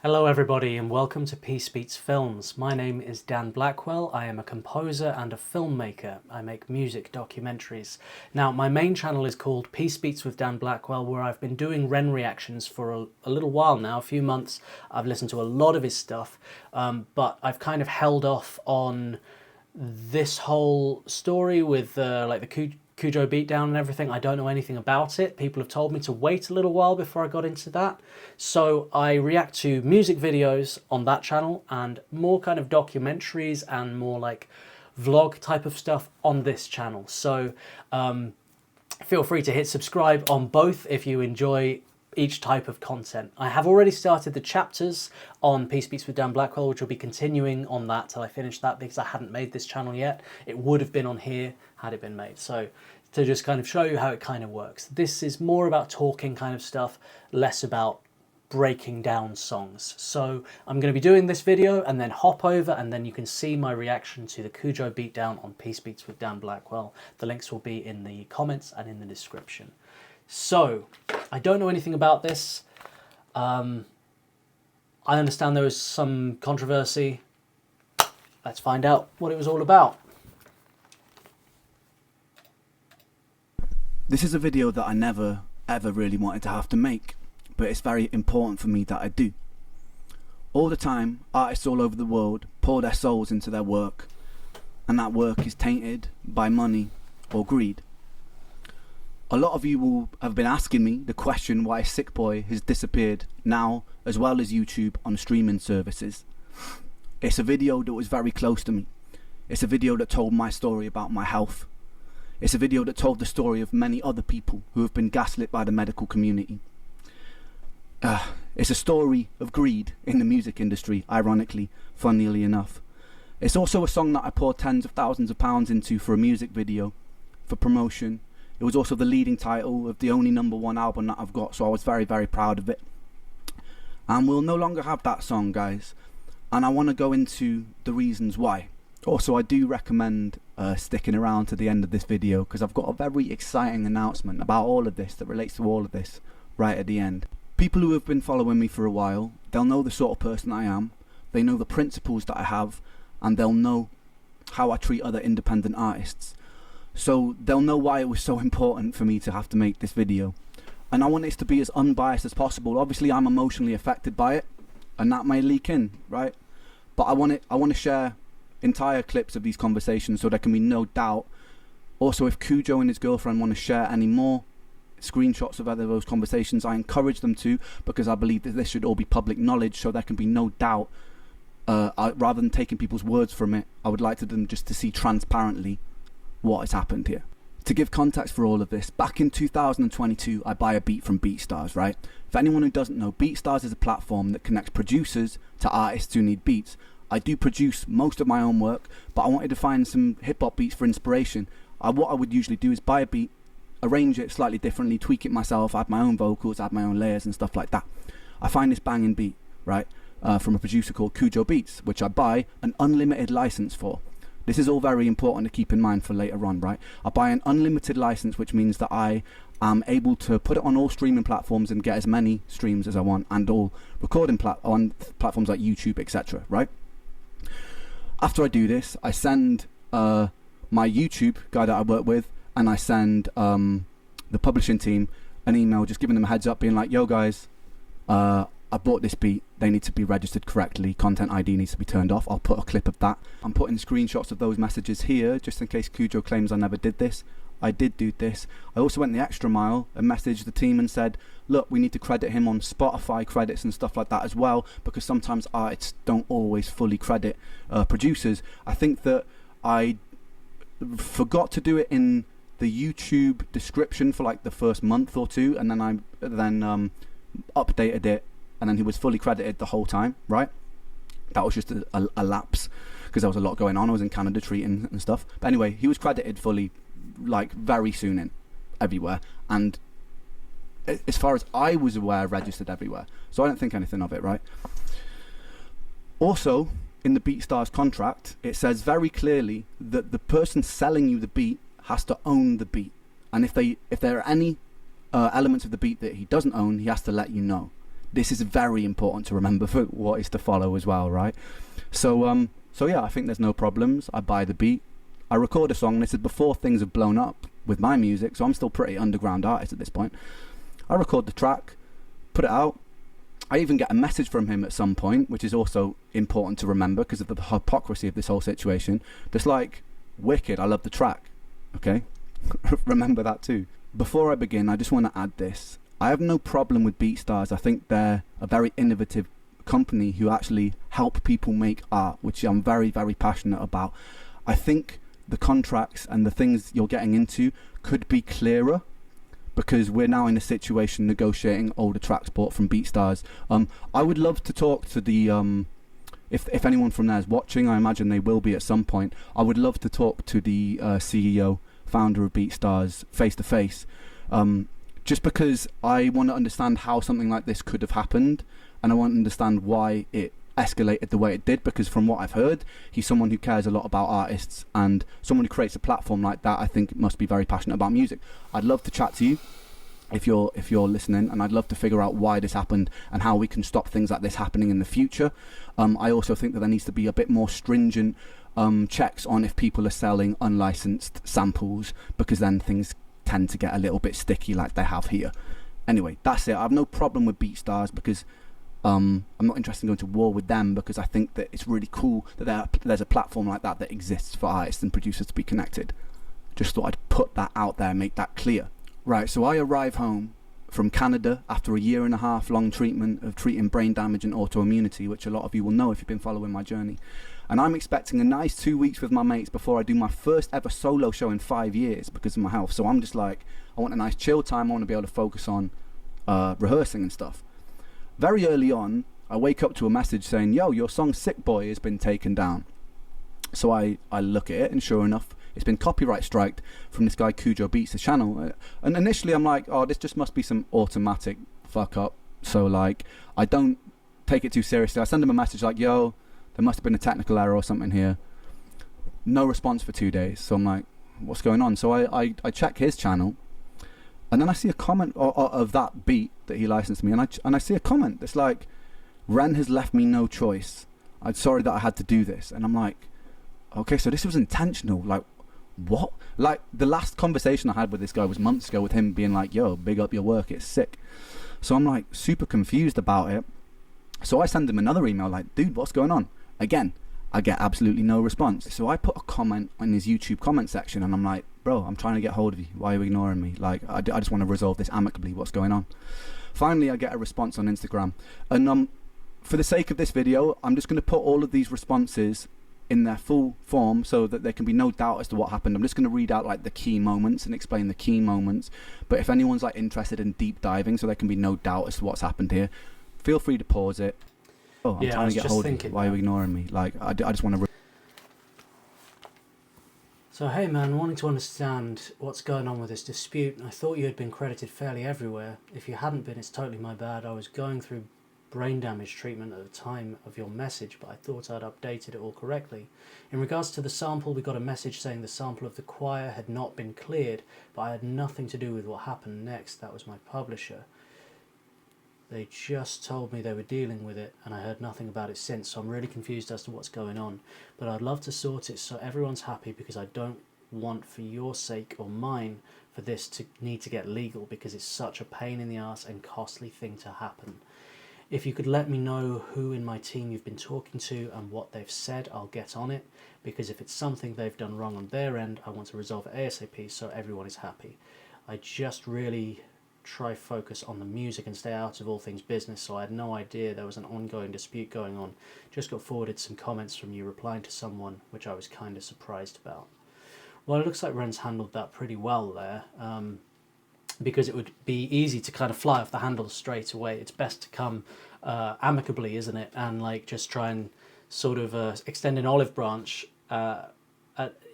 Hello everybody and welcome to Peace Beats Films. My name is Dan Blackwell. I am a composer and a filmmaker. I make music documentaries. Now my main channel is called Peace Beats with Dan Blackwell, where I've been doing Ren reactions for a little while now, a few months. I've listened to a lot of his stuff, but I've kind of held off on this whole story with like the Kujo beatdown and everything. I don't know anything about it. People have told me to wait a little while before I got into that. So I react to music videos on that channel and more kind of documentaries and more like vlog type of stuff on this channel. So feel free to hit subscribe on both if you enjoy each type of content. I have already started the chapters on Peace Beats with Dan Blackwell, which will be continuing on that till I finish that, because I hadn't made this channel yet. It would have been on here had it been made. So to just kind of show you how it kind of works. This is more about talking kind of stuff, less about breaking down songs. So I'm going to be doing this video and then hop over and then you can see my reaction to the Kujo beatdown on Peace Beats with Dan Blackwell. The links will be in the comments and in the description. So, I don't know anything about this. I understand there was some controversy. Let's find out what it was all about. This is a video that I never ever really wanted to have to make, but it's very important for me that I do. All the time, artists all over the world pour their souls into their work, and that work is tainted by money or greed. A lot of you will have been asking me the question why Sick Boi has disappeared now, as well as YouTube on streaming services. It's a video that was very close to me. It's a video that told my story about my health. It's a video that told the story of many other people who have been gaslit by the medical community. It's a story of greed in the music industry, ironically, funnily enough. It's also a song that I poured tens of thousands of pounds into for a music video, for promotion. It was also the leading title of the only #1 album that I've got, so I was very, very proud of it. And we'll no longer have that song, guys. And I want to go into the reasons why. Also, I do recommend sticking around to the end of this video, because I've got a very exciting announcement about all of this that relates to all of this right at the end. People who have been following me for a while, they'll know the sort of person I am. They know the principles that I have, and they'll know how I treat other independent artists. So they'll know why it was so important for me to have to make this video. And I want it to be as unbiased as possible. Obviously I'm emotionally affected by it, and that may leak in, right? But I want to share entire clips of these conversations so there can be no doubt. Also, if Kujo and his girlfriend want to share any more screenshots of either of those conversations, I encourage them to, because I believe that this should all be public knowledge, so there can be no doubt. Rather than taking people's words from it, I would like them just to see transparently what has happened here. To give context for all of this, back in 2022 I buy a beat from BeatStars, right? If anyone who doesn't know, BeatStars is a platform that connects producers to artists who need beats. I do produce most of my own work, but I wanted to find some hip-hop beats for inspiration. What I would usually do is buy a beat, arrange it slightly differently, tweak it myself, add my own vocals, add my own layers and stuff like that. I find this banging beat, right, from a producer called KUJOBEATS, which I buy an unlimited license for. This is all very important to keep in mind for later on, right? I buy an unlimited license, which means that I am able to put it on all streaming platforms and get as many streams as I want, and all recording on platforms like YouTube, etc., right? After I do this, I send my YouTube guy that I work with, and I send the publishing team an email just giving them a heads up, being like, yo guys, I bought this beat, they need to be registered correctly, content ID needs to be turned off. I'll put a clip of that. I'm putting screenshots of those messages here, just in case Kujo claims I never did this. I did do this. I also went the extra mile and messaged the team and said, look, we need to credit him on Spotify credits and stuff like that as well, because sometimes artists don't always fully credit producers. I think that I forgot to do it in the YouTube description for like the first month or two, and then I updated it, and then he was fully credited the whole time, right? That was just a lapse, because there was a lot going on. I was in Canada treating and stuff. But anyway, he was credited fully, like, very soon in everywhere. And as far as I was aware, registered everywhere. So I don't think anything of it, right? Also, in the BeatStars contract, it says very clearly that the person selling you the beat has to own the beat. And if there are any elements of the beat that he doesn't own, he has to let you know. This is very important to remember for what is to follow as well, right? So yeah, I think there's no problems. I buy the beat, I record a song. This is before things have blown up with my music, so I'm still pretty underground artist at this point. I record the track, put it out. I even get a message from him at some point, which is also important to remember because of the hypocrisy of this whole situation. Just like, wicked, I love the track. Okay? Remember that too. Before I begin, I just want to add this. I have no problem with BeatStars. I think they're a very innovative company who actually help people make art, which I'm very, very passionate about. I think the contracts and the things you're getting into could be clearer, because we're now in a situation negotiating older tracks bought from BeatStars. I would love to talk to the if anyone from there is watching, I imagine they will be at some point. I would love to talk to the CEO, founder of BeatStars, face to face, just because I want to understand how something like this could have happened, and I want to understand why it escalated the way it did, because from what I've heard, he's someone who cares a lot about artists, and someone who creates a platform like that, I think must be very passionate about music. I'd love to chat to you if you're listening, and I'd love to figure out why this happened and how we can stop things like this happening in the future. I also think that there needs to be a bit more stringent checks on if people are selling unlicensed samples, because then things tend to get a little bit sticky like they have here. Anyway, that's it. I have no problem with BeatStars, because I'm not interested in going to war with them, because I think that it's really cool that there's a platform like that that exists for artists and producers to be connected. Just thought I'd put that out there and make that clear. Right, so I arrive home from Canada after a 1.5 year long treatment of treating brain damage and autoimmunity, which a lot of you will know if you've been following my journey. And I'm expecting a nice 2 weeks with my mates before I do my first ever solo show in 5 years because of my health. So I'm just like, I want a nice chill time. I want to be able to focus on rehearsing and stuff. Very early on, I wake up to a message saying, yo, your song Sick Boi has been taken down. So I look at it, and sure enough, it's been copyright striked from this guy KUJOBEATS, the channel. And initially I'm like, oh, this just must be some automatic fuck up. So like, I don't take it too seriously. I send him a message like, yo, there must have been a technical error or something here. No response for 2 days. So I'm like, what's going on? So I check his channel, and then I see a comment of that beat that he licensed me, and I see a comment that's like, Ren has left me no choice. I'm sorry that I had to do this. And I'm like, okay, so this was intentional. Like, what? Like, the last conversation I had with this guy was months ago, with him being like, yo, big up your work, it's sick. So I'm like super confused about it. So I send him another email like, dude, what's going on? Again, I get absolutely no response. So I put a comment in his YouTube comment section, and I'm like, bro, I'm trying to get hold of you. Why are you ignoring me? Like, I just want to resolve this amicably. What's going on? Finally, I get a response on Instagram. And for the sake of this video, I'm just going to put all of these responses in their full form so that there can be no doubt as to what happened. I'm just going to read out like the key moments and explain the key moments. But if anyone's like interested in deep diving so there can be no doubt as to what's happened here, feel free to pause it. Oh, I'm trying to get hold of you. Why are you ignoring me? Like, I just want to... So hey man, wanting to understand what's going on with this dispute, I thought you had been credited fairly everywhere. If you hadn't been, it's totally my bad. I was going through brain damage treatment at the time of your message, but I thought I'd updated it all correctly. In regards to the sample, we got a message saying the sample of the choir had not been cleared, but I had nothing to do with what happened next. That was my publisher. They just told me they were dealing with it, and I heard nothing about it since, so I'm really confused as to what's going on. But I'd love to sort it so everyone's happy, because I don't want, for your sake or mine, for this to need to get legal, because it's such a pain in the ass and costly thing to happen. If you could let me know who in my team you've been talking to and what they've said, I'll get on it, because if it's something they've done wrong on their end, I want to resolve it ASAP so everyone is happy. I just really try focus on the music and stay out of all things business, so I had no idea there was an ongoing dispute going on. Just got forwarded some comments from you replying to someone, which I was kind of surprised about. Well, it looks like Ren's handled that pretty well there. Because it would be easy to kind of fly off the handle straight away. It's best to come amicably, isn't it? And like just try and sort of extend an olive branch,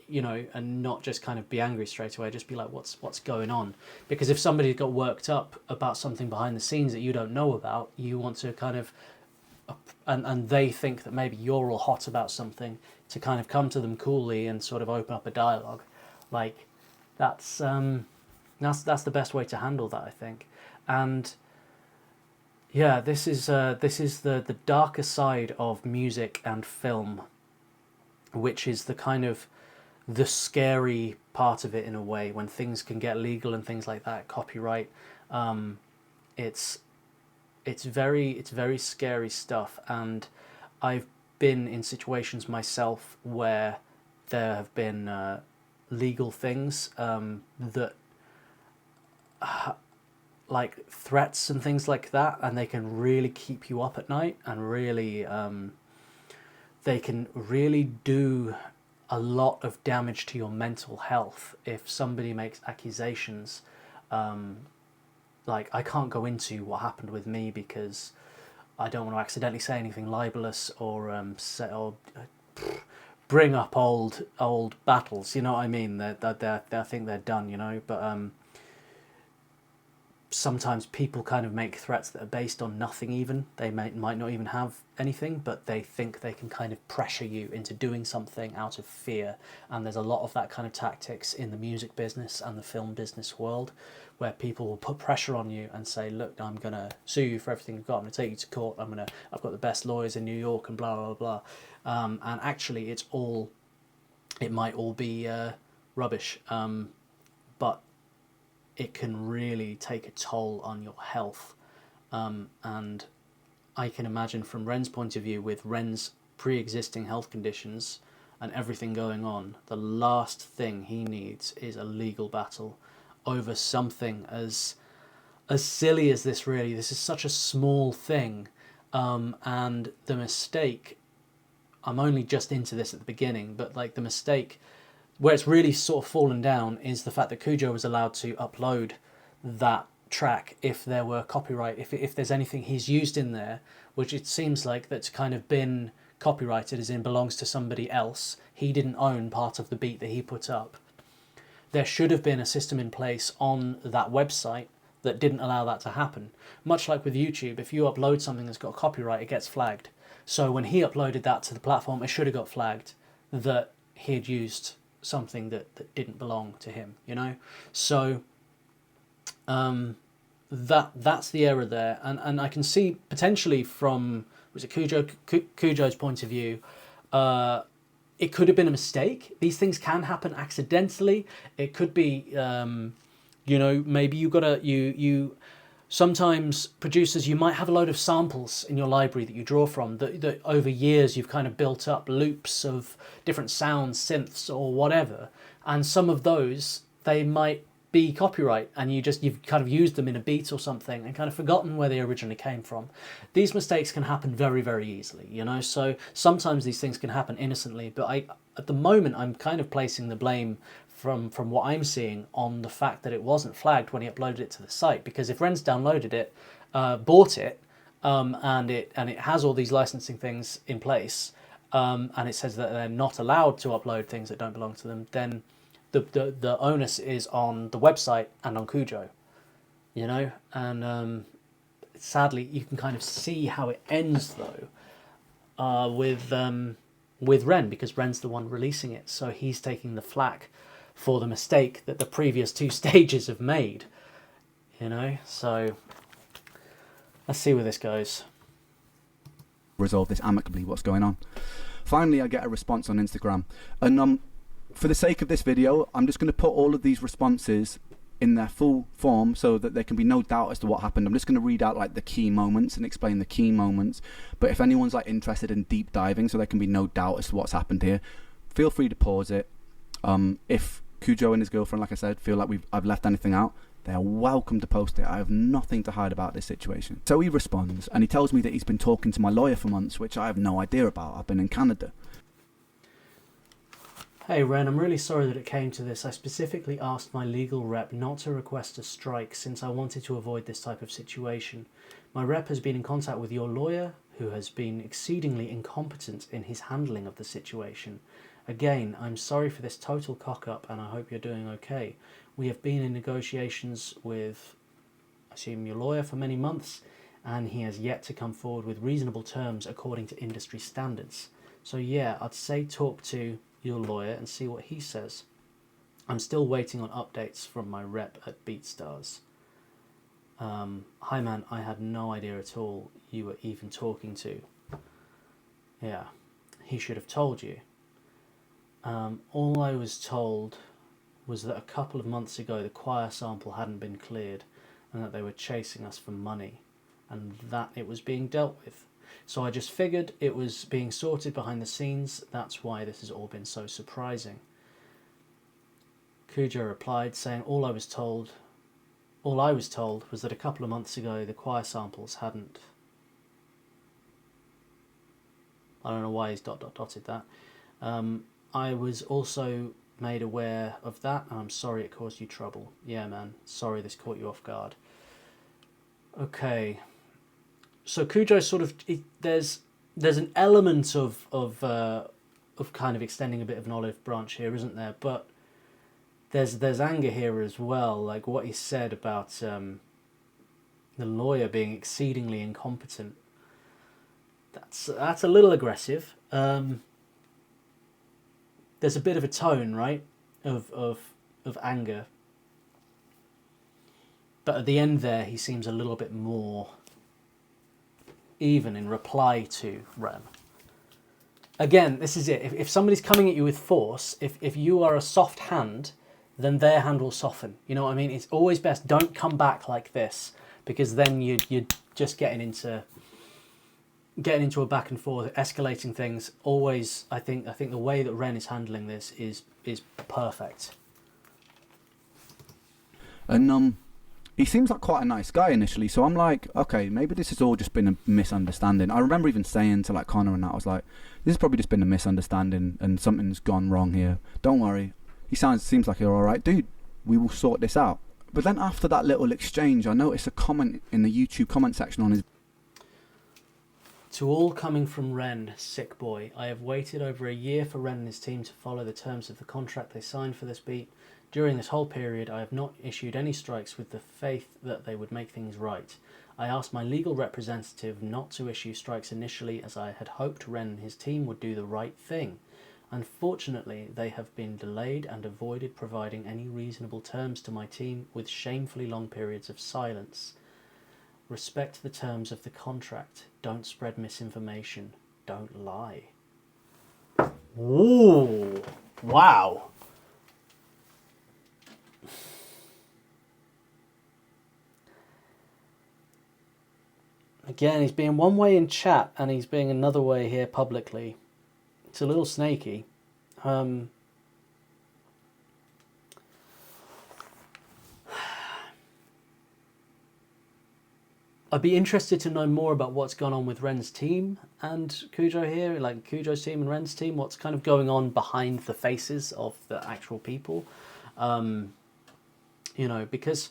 you know, and not just kind of be angry straight away. Just be like, what's going on? Because if somebody got worked up about something behind the scenes that you don't know about, you want to kind of, and they think that maybe you're all hot about something, to kind of come to them coolly and sort of open up a dialogue. Like, that's the best way to handle that, I think. And Yeah, this is the darker side of music and film, which is the kind of the scary part of it in a way. When things can get legal and things like that, copyright, um, it's it's very scary stuff. And I've been in situations myself where there have been legal things that like threats and things like that, and they can really keep you up at night, and really they can really do a lot of damage to your mental health if somebody makes accusations. Um, like, I can't go into what happened with me because I don't want to accidentally say anything libelous or bring up old battles. You know what I mean? I think they're done. You know, but sometimes people kind of make threats that are based on nothing. Even they might not even have anything, but they think they can kind of pressure you into doing something out of fear. And there's a lot of that kind of tactics in the music business and the film business world, where people will put pressure on you and say, look, I'm gonna sue you for everything you've got, I'm gonna take you to court, I've got the best lawyers in New York, and blah blah blah. And actually it might all be rubbish, but it can really take a toll on your health. And I can imagine from Ren's point of view, with Ren's pre-existing health conditions and everything going on, the last thing he needs is a legal battle over something as silly as this. Really, this is such a small thing, and the mistake, I'm only just into this at the beginning, but like the mistake where it's really sort of fallen down is the fact that Kujo was allowed to upload that track if there were copyright, if there's anything he's used in there, which it seems like that's kind of been copyrighted, as in belongs to somebody else. He didn't own part of the beat that he put up. There should have been a system in place on that website that didn't allow that to happen. Much like with YouTube, if you upload something that's got copyright, it gets flagged. So when he uploaded that to the platform, it should have got flagged that he had used something that didn't belong to him, you know? So that's the error there. And I can see potentially from, was it Kujo's point of view, it could have been a mistake. These things can happen accidentally. It could be, you know, maybe you sometimes producers, you might have a load of samples in your library that you draw from that over years you've kind of built up loops of different sounds, synths or whatever, and some of those, they might be copyright, and you've kind of used them in a beat or something and kind of forgotten where they originally came from. These mistakes can happen very, very easily, you know, so sometimes these things can happen innocently, but at the moment I'm kind of placing the blame from what I'm seeing on the fact that it wasn't flagged when he uploaded it to the site. Because if Ren's downloaded it, bought it, and it has all these licensing things in place, and it says that they're not allowed to upload things that don't belong to them, then the onus is on the website and on Kujo, you know. And sadly, you can kind of see how it ends though, with Ren, because Ren's the one releasing it, so he's taking the flak for the mistake that the previous two stages have made, you know. So let's see where this goes. Resolve this amicably, what's going on. Finally, I get a response on Instagram, and for the sake of this video, I'm just going to put all of these responses in their full form so that there can be no doubt as to what happened. I'm just going to read out like the key moments and explain the key moments, but if anyone's like interested in deep diving so there can be no doubt as to what's happened here, feel free to pause it. If Kujo and his girlfriend, like I said, feel like I've left anything out, they are welcome to post it. I have nothing to hide about this situation. So he responds, and he tells me that he's been talking to my lawyer for months, which I have no idea about. I've been in Canada. Hey Ren, I'm really sorry that it came to this. I specifically asked my legal rep not to request a strike since I wanted to avoid this type of situation. My rep has been in contact with your lawyer, who has been exceedingly incompetent in his handling of the situation. Again, I'm sorry for this total cock-up, and I hope you're doing okay. We have been in negotiations with, I assume, your lawyer for many months, and he has yet to come forward with reasonable terms according to industry standards. So yeah, I'd say talk to your lawyer and see what he says. I'm still waiting on updates from my rep at BeatStars. Hi man, I had no idea at all you were even talking to. Yeah, he should have told you. All I was told was that a couple of months ago the choir sample hadn't been cleared and that they were chasing us for money and that it was being dealt with. So I just figured it was being sorted behind the scenes. That's why this has all been so surprising. Kujo replied saying all I was told was that a couple of months ago the choir samples hadn't... I don't know why he's dotted that. I was also made aware of that, and I'm sorry it caused you trouble. Yeah, man, sorry this caught you off guard. Okay, so Kujo sort of... There's an element of kind of extending a bit of an olive branch here, isn't there? But there's anger here as well, like what he said about the lawyer being exceedingly incompetent. That's a little aggressive. There's a bit of a tone, right, of anger. But at the end there, he seems a little bit more even in reply to Ren. Again, this is it. If somebody's coming at you with force, if you are a soft hand, then their hand will soften. You know what I mean? It's always best, don't come back like this, because then you're just getting into a back and forth, escalating things. Always, I think the way that Ren is handling this is perfect. And he seems like quite a nice guy initially, so I'm like, okay, maybe this has all just been a misunderstanding. I remember even saying to like Connor and that, I was like, this has probably just been a misunderstanding and something's gone wrong here. Don't worry. He seems like you're alright, dude. We will sort this out. But then after that little exchange, I noticed a comment in the YouTube comment section on his... To all coming from Ren, Sick Boi, I have waited over a year for Ren and his team to follow the terms of the contract they signed for this beat. During this whole period, I have not issued any strikes with the faith that they would make things right. I asked my legal representative not to issue strikes initially as I had hoped Ren and his team would do the right thing. Unfortunately, they have been delayed and avoided providing any reasonable terms to my team with shamefully long periods of silence. Respect the terms of the contract. Don't spread misinformation. Don't lie. Ooh, wow. Again, he's being one way in chat and he's being another way here publicly. It's a little snaky. I'd be interested to know more about what's gone on with Ren's team and Kujo here, like Kujo's team and Ren's team, what's kind of going on behind the faces of the actual people. You know, because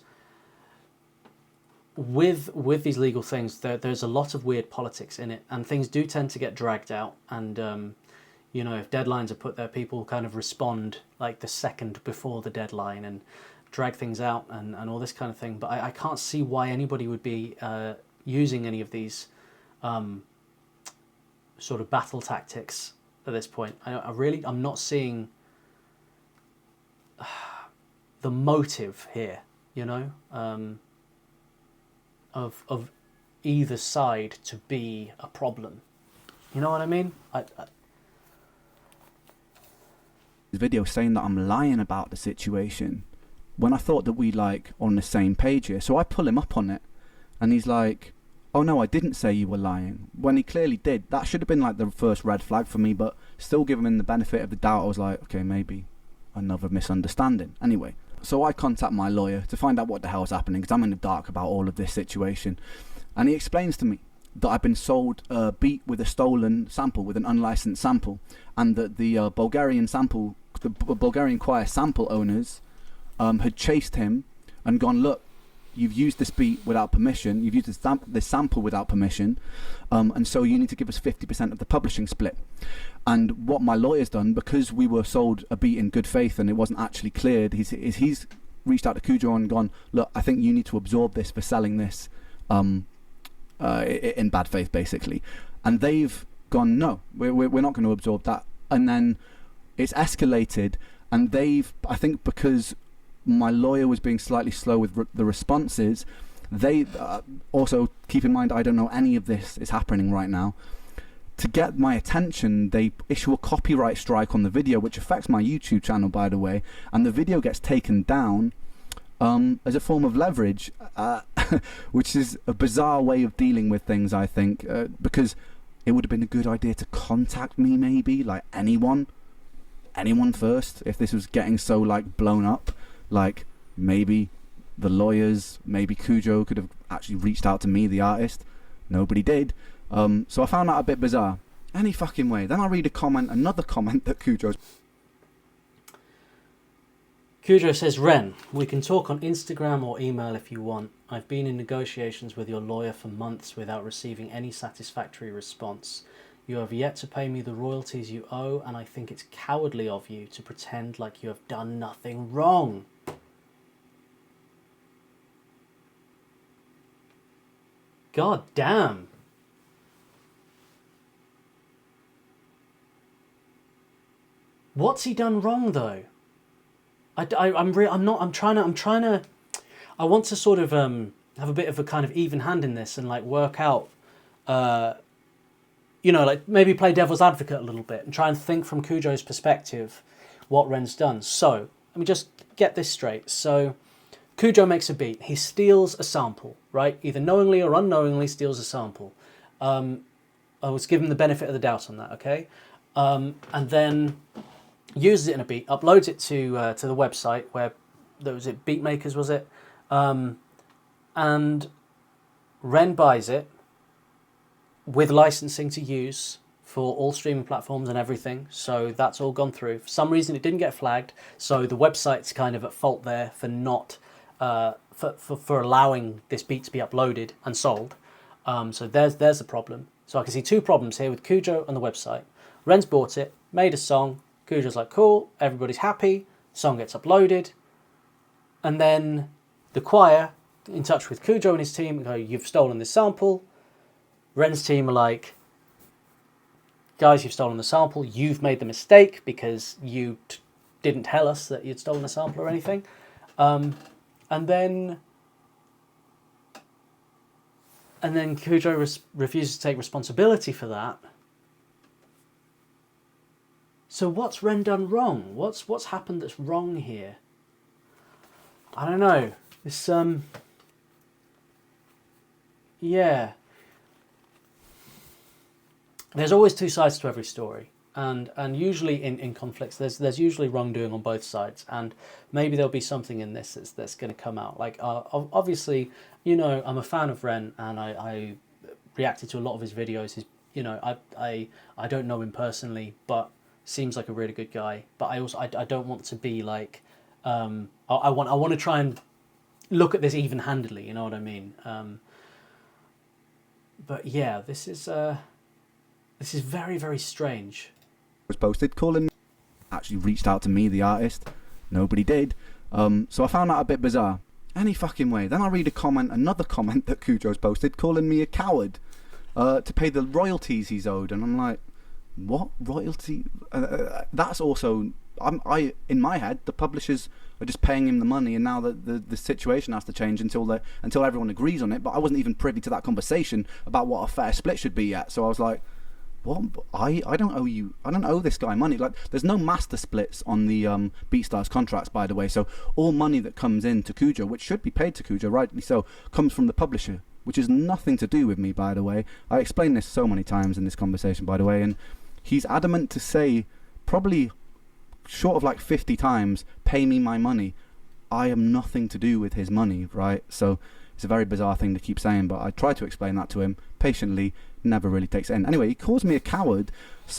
with these legal things, there's a lot of weird politics in it, and things do tend to get dragged out. And you know, if deadlines are put there, people kind of respond like the second before the deadline and drag things out and all this kind of thing. But I can't see why anybody would be using any of these sort of battle tactics at this point. I'm not seeing the motive here, you know, of either side to be a problem. You know what I mean? Video saying that I'm lying about the situation when I thought that we like on the same page here. So I pull him up on it and he's like, oh no, I didn't say you were lying, when he clearly did. That should have been like the first red flag for me, but still giving him the benefit of the doubt. I was like, okay, maybe another misunderstanding. Anyway, so I contact my lawyer to find out what the hell's happening, because I'm in the dark about all of this situation. And he explains to me that I've been sold a beat with a stolen sample, with an unlicensed sample, and that the Bulgarian choir sample owners had chased him and gone, look, you've used this beat without permission, you've used this sample without permission, and so you need to give us 50% of the publishing split. And what my lawyer's done, because we were sold a beat in good faith and it wasn't actually cleared, he's reached out to Kujo and gone, look, I think you need to absorb this for selling this in bad faith, basically. And they've gone, no, we're not going to absorb that. And then it's escalated, and they've, I think because my lawyer was being slightly slow with the responses, They also keep in mind, I don't know any of this is happening right now. To get my attention, they issue a copyright strike on the video, which affects my YouTube channel, by the way, and the video gets taken down as a form of leverage, which is a bizarre way of dealing with things, I think, because it would have been a good idea to contact me, maybe, like anyone first, if this was getting so, like, blown up. Like, maybe the lawyers, maybe Kujo could have actually reached out to me, the artist. Nobody did. So I found that a bit bizarre. Any fucking way. Then I read another comment that Kujo says, Ren, we can talk on Instagram or email if you want. I've been in negotiations with your lawyer for months without receiving any satisfactory response. You have yet to pay me the royalties you owe, and I think it's cowardly of you to pretend like you have done nothing wrong. God damn. What's he done wrong though? I want to sort of have a bit of a kind of even hand in this and like work out, like maybe play devil's advocate a little bit and try and think from Kujo's perspective what Ren's done. So let me just get this straight. So Kujo makes a beat. He steals a sample, right? Either knowingly or unknowingly steals a sample. I was given the benefit of the doubt on that, okay? And then uses it in a beat, uploads it to the website where was it Beatmakers, was it? And Ren buys it with licensing to use for all streaming platforms and everything. So that's all gone through. For some reason, it didn't get flagged. So the website's kind of at fault there for not for allowing this beat to be uploaded and sold. So there's a problem. So I can see two problems here with Kujo and the website. Ren's bought it, made a song. Kujo's like, cool, everybody's happy. Song gets uploaded. And then the choir in touch with Kujo and his team and go, you've stolen this sample. Ren's team are like, guys, you've stolen the sample. You've made the mistake because you didn't tell us that you'd stolen the sample or anything. And then Kujo refuses to take responsibility for that. So what's Ren done wrong? What's happened that's wrong here? I don't know. This yeah. There's always two sides to every story, and usually in conflicts there's usually wrongdoing on both sides, and maybe there'll be something in this that's going to come out. Like obviously, I'm a fan of Ren, and I reacted to a lot of his videos. I don't know him personally, but seems like a really good guy. But I don't want to be like I want to try and look at this even-handedly. You know what I mean? But yeah, this is very, very strange. Was posted calling actually reached out to me, the artist. Nobody did. So I found that a bit bizarre. Any fucking way. Then I read another comment that Kujo's posted calling me a coward to pay the royalties he's owed, and I'm like, what royalty? That's also in my head, the publishers are just paying him the money, and now the situation has to change until everyone agrees on it. But I wasn't even privy to that conversation about what a fair split should be yet. So I was like, what? I don't owe you. I don't owe this guy money. Like, there's no master splits on the BeatStars contracts, by the way. So all money that comes in to Kujo, which should be paid to Kujo, rightly so, comes from the publisher, which is nothing to do with me, by the way. I explained this so many times in this conversation, by the way, and he's adamant to say, probably short of like 50 times, pay me my money. I am nothing to do with his money, right? So it's a very bizarre thing to keep saying, but I try to explain that to him patiently. Never really takes it in. Anyway, he calls me a coward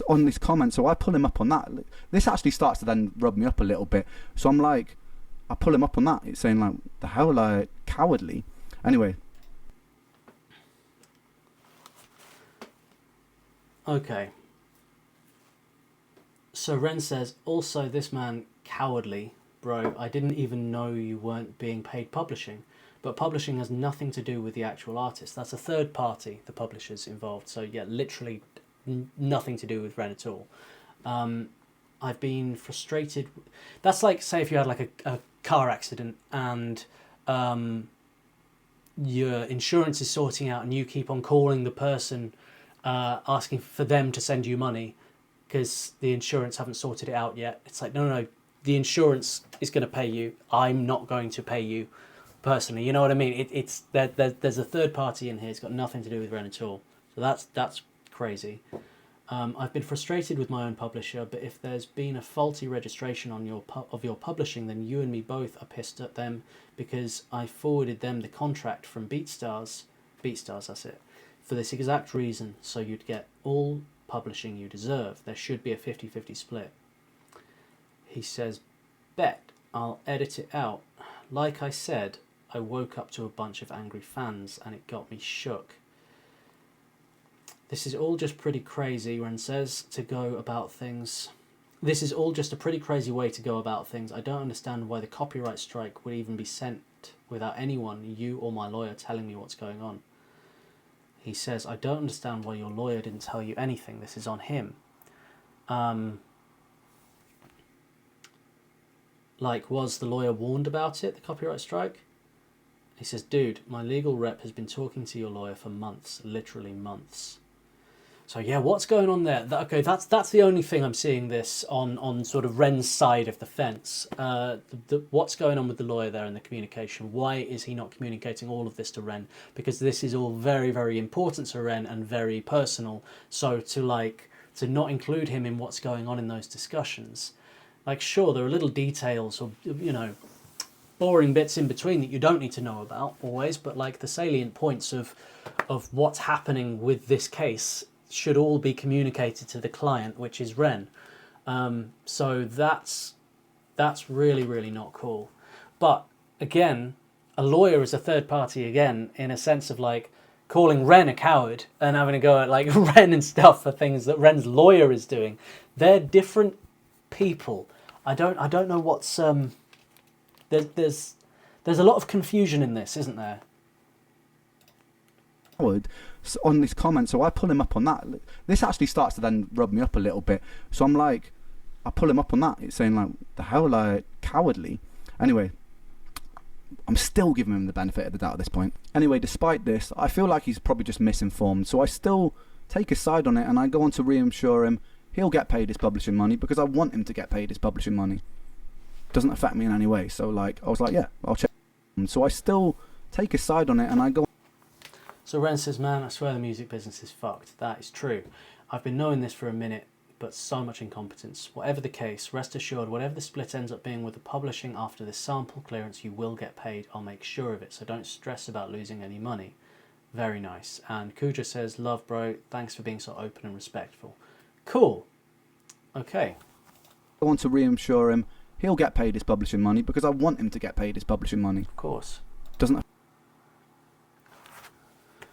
on this comment, so I pull him up on that. This actually starts to then rub me up a little bit. So I'm like, I pull him up on that. It's saying like, the hell, like, cowardly. Anyway. Okay. So Ren says, also this man cowardly, bro. I didn't even know you weren't being paid publishing. But publishing has nothing to do with the actual artist. That's a third party, the publisher's involved. So yeah, literally nothing to do with Ren at all. I've been frustrated. That's like, say if you had like a car accident and your insurance is sorting out and you keep on calling the person asking for them to send you money because the insurance haven't sorted it out yet. It's like, no, the insurance is going to pay you. I'm not going to pay you personally. You know what I mean? There's a third party in here. It's got nothing to do with Ren at all. So that's crazy. I've been frustrated with my own publisher, but if there's been a faulty registration on your publishing, then you and me both are pissed at them because I forwarded them the contract from BeatStars, that's it, for this exact reason, so you'd get all publishing you deserve. There should be a 50-50 split. He says, bet I'll edit it out. Like I said, I woke up to a bunch of angry fans and it got me shook. This is all just pretty crazy, Ren says, to go about things. This is all just a pretty crazy way to go about things. I don't understand why the copyright strike would even be sent without anyone, you or my lawyer, telling me what's going on. He says, I don't understand why your lawyer didn't tell you anything. This is on him. Like, was the lawyer warned about it, the copyright strike? He says, dude, my legal rep has been talking to your lawyer for months, literally months. So yeah, what's going on there? Okay, that's the only thing I'm seeing this on sort of Ren's side of the fence. What's going on with the lawyer there and the communication? Why is he not communicating all of this to Ren? Because this is all very, very important to Ren and very personal. So to not include him in what's going on in those discussions, like, sure, there are little details or, you know, boring bits in between that you don't need to know about always, but like the salient points of what's happening with this case should all be communicated to the client, which is Ren. So that's really, really not cool. But again, a lawyer is a third party again, in a sense of like calling Ren a coward and having a go at like Ren and stuff for things that Ren's lawyer is doing. They're different people. I don't know what's there's a lot of confusion in this, isn't there? On this comment, so I pull him up on that. This actually starts to then rub me up a little bit. So I'm like, I pull him up on that. It's saying like, the hell, like, cowardly. Anyway, I'm still giving him the benefit of the doubt at this point. Anyway, despite this, I feel like he's probably just misinformed. So I still take his side on it, and I go on to reassure him he'll get paid his publishing money because I want him to get paid his publishing money. Doesn't affect me in any way. So like, I was like, yeah, I'll check. So I still take his side on it, and I go. So Ren says, man, I swear the music business is fucked. That is true. I've been knowing this for a minute, but so much incompetence. Whatever the case, rest assured, whatever the split ends up being with the publishing after this sample clearance, you will get paid. I'll make sure of it, so don't stress about losing any money. Very nice. And Kujo says, love, bro. Thanks for being so open and respectful. Cool. Okay. I want to reassure him he'll get paid his publishing money because I want him to get paid his publishing money. Of course. Doesn't.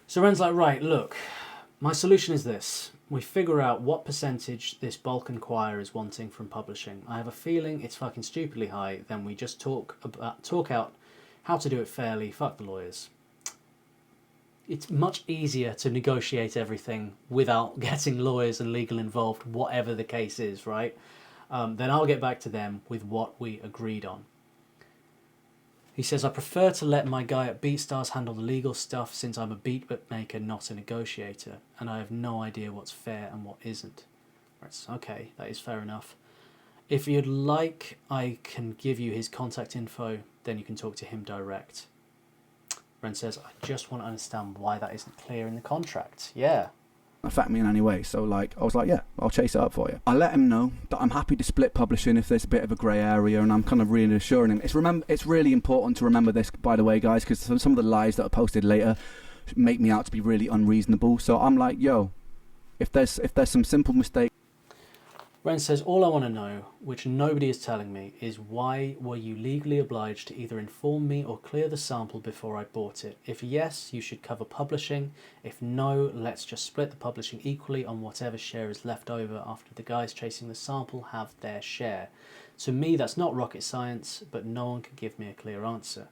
So Ren's like, right, look, my solution is this. We figure out what percentage this bulk inquirer is wanting from publishing. I have a feeling it's fucking stupidly high. Then we just talk out how to do it fairly. Fuck the lawyers. It's much easier to negotiate everything without getting lawyers and legal involved, whatever the case is, right? Then I'll get back to them with what we agreed on. He says, I prefer to let my guy at BeatStars handle the legal stuff since I'm a beat maker, not a negotiator, and I have no idea what's fair and what isn't. Right, okay, that is fair enough. If you'd like, I can give you his contact info, then you can talk to him direct. Ren says, I just want to understand why that isn't clear in the contract. Yeah. Affect me in any way. So like, I was like, yeah, I'll chase it up for you. I let him know that I'm happy to split publishing if there's a bit of a grey area, and I'm kind of reassuring him. It's really important to remember this, by the way, guys, because some of the lies that are posted later make me out to be really unreasonable. So I'm like, yo, if there's some simple mistake. Ren says, all I want to know, which nobody is telling me, is why were you legally obliged to either inform me or clear the sample before I bought it? If yes, you should cover publishing. If no, let's just split the publishing equally on whatever share is left over after the guys chasing the sample have their share. To me, that's not rocket science, but no one can give me a clear answer.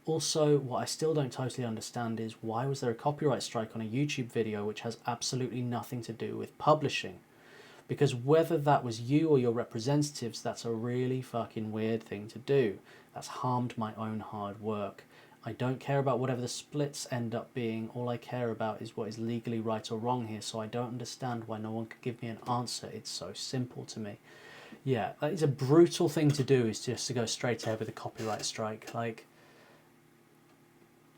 Also, what I still don't totally understand is why was there a copyright strike on a YouTube video which has absolutely nothing to do with publishing? Because whether that was you or your representatives, that's a really fucking weird thing to do. That's harmed my own hard work. I don't care about whatever the splits end up being. All I care about is what is legally right or wrong here, so I don't understand why no one could give me an answer. It's so simple to me. Yeah, that is a brutal thing to do, is just to go straight ahead with a copyright strike. Like,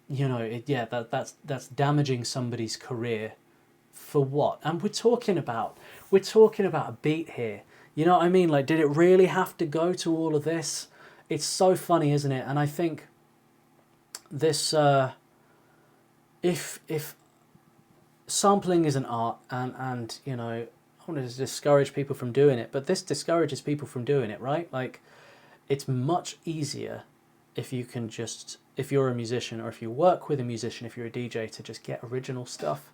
you know, that's damaging somebody's career for what? And we're talking about a beat here. You know what I mean? Like, did it really have to go to all of this? It's so funny, isn't it? And I think this, if sampling is an art, and you know, I want to discourage people from doing it, but this discourages people from doing it, right? Like, it's much easier if you can just, if you're a musician, or if you work with a musician, if you're a DJ, to just get original stuff,